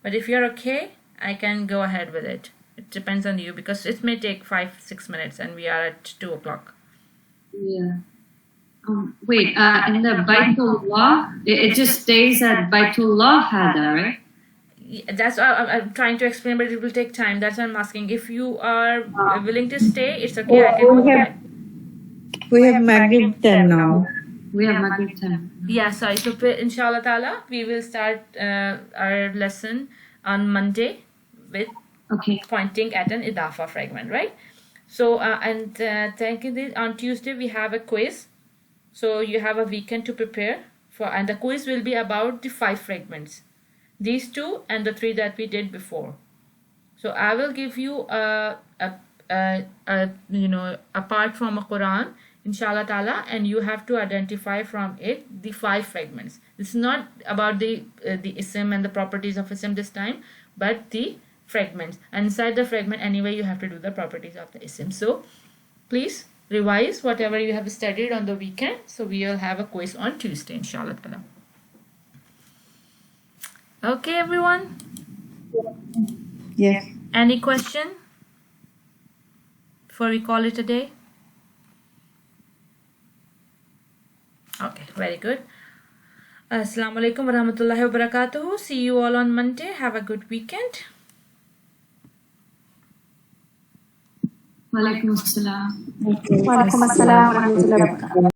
But if you're okay, I can go ahead with it. It depends on you because it may take 5-6 minutes and we are at 2 o'clock. Yeah. Wait, in the Baitullah, it just stays at Baitullah Hada, right? That's what I'm trying to explain, but it will take time. That's why I'm asking. If you are willing to stay, it's okay. I can we have Maghrib 10 now. We have Maghrib 10. Yeah, sorry. So, inshallah ta'ala, we will start our lesson on Monday with pointing at an idafa fragment, right? So, thank you. On Tuesday, we have a quiz. So, you have a weekend to prepare for, and the quiz will be about the 5 fragments. These 2 and the 3 that we did before. So, I will give you apart from a Quran, inshallah ta'ala, and you have to identify from it the 5 fragments. This is not about the ism and the properties of ism this time, but the fragments. And inside the fragment, anyway, you have to do the properties of the ism. So please revise whatever you have studied on the weekend. So we will have a quiz on Tuesday, inshallah ta'ala. Okay, everyone? Yes. Any question before we call it a day? Okay, very good. Assalamu alaikum warahmatullahi wabarakatuh. See you all on Monday. Have a good weekend. Walaikum assalam. Walaikum assalam warahmatullahi wabarakatuh.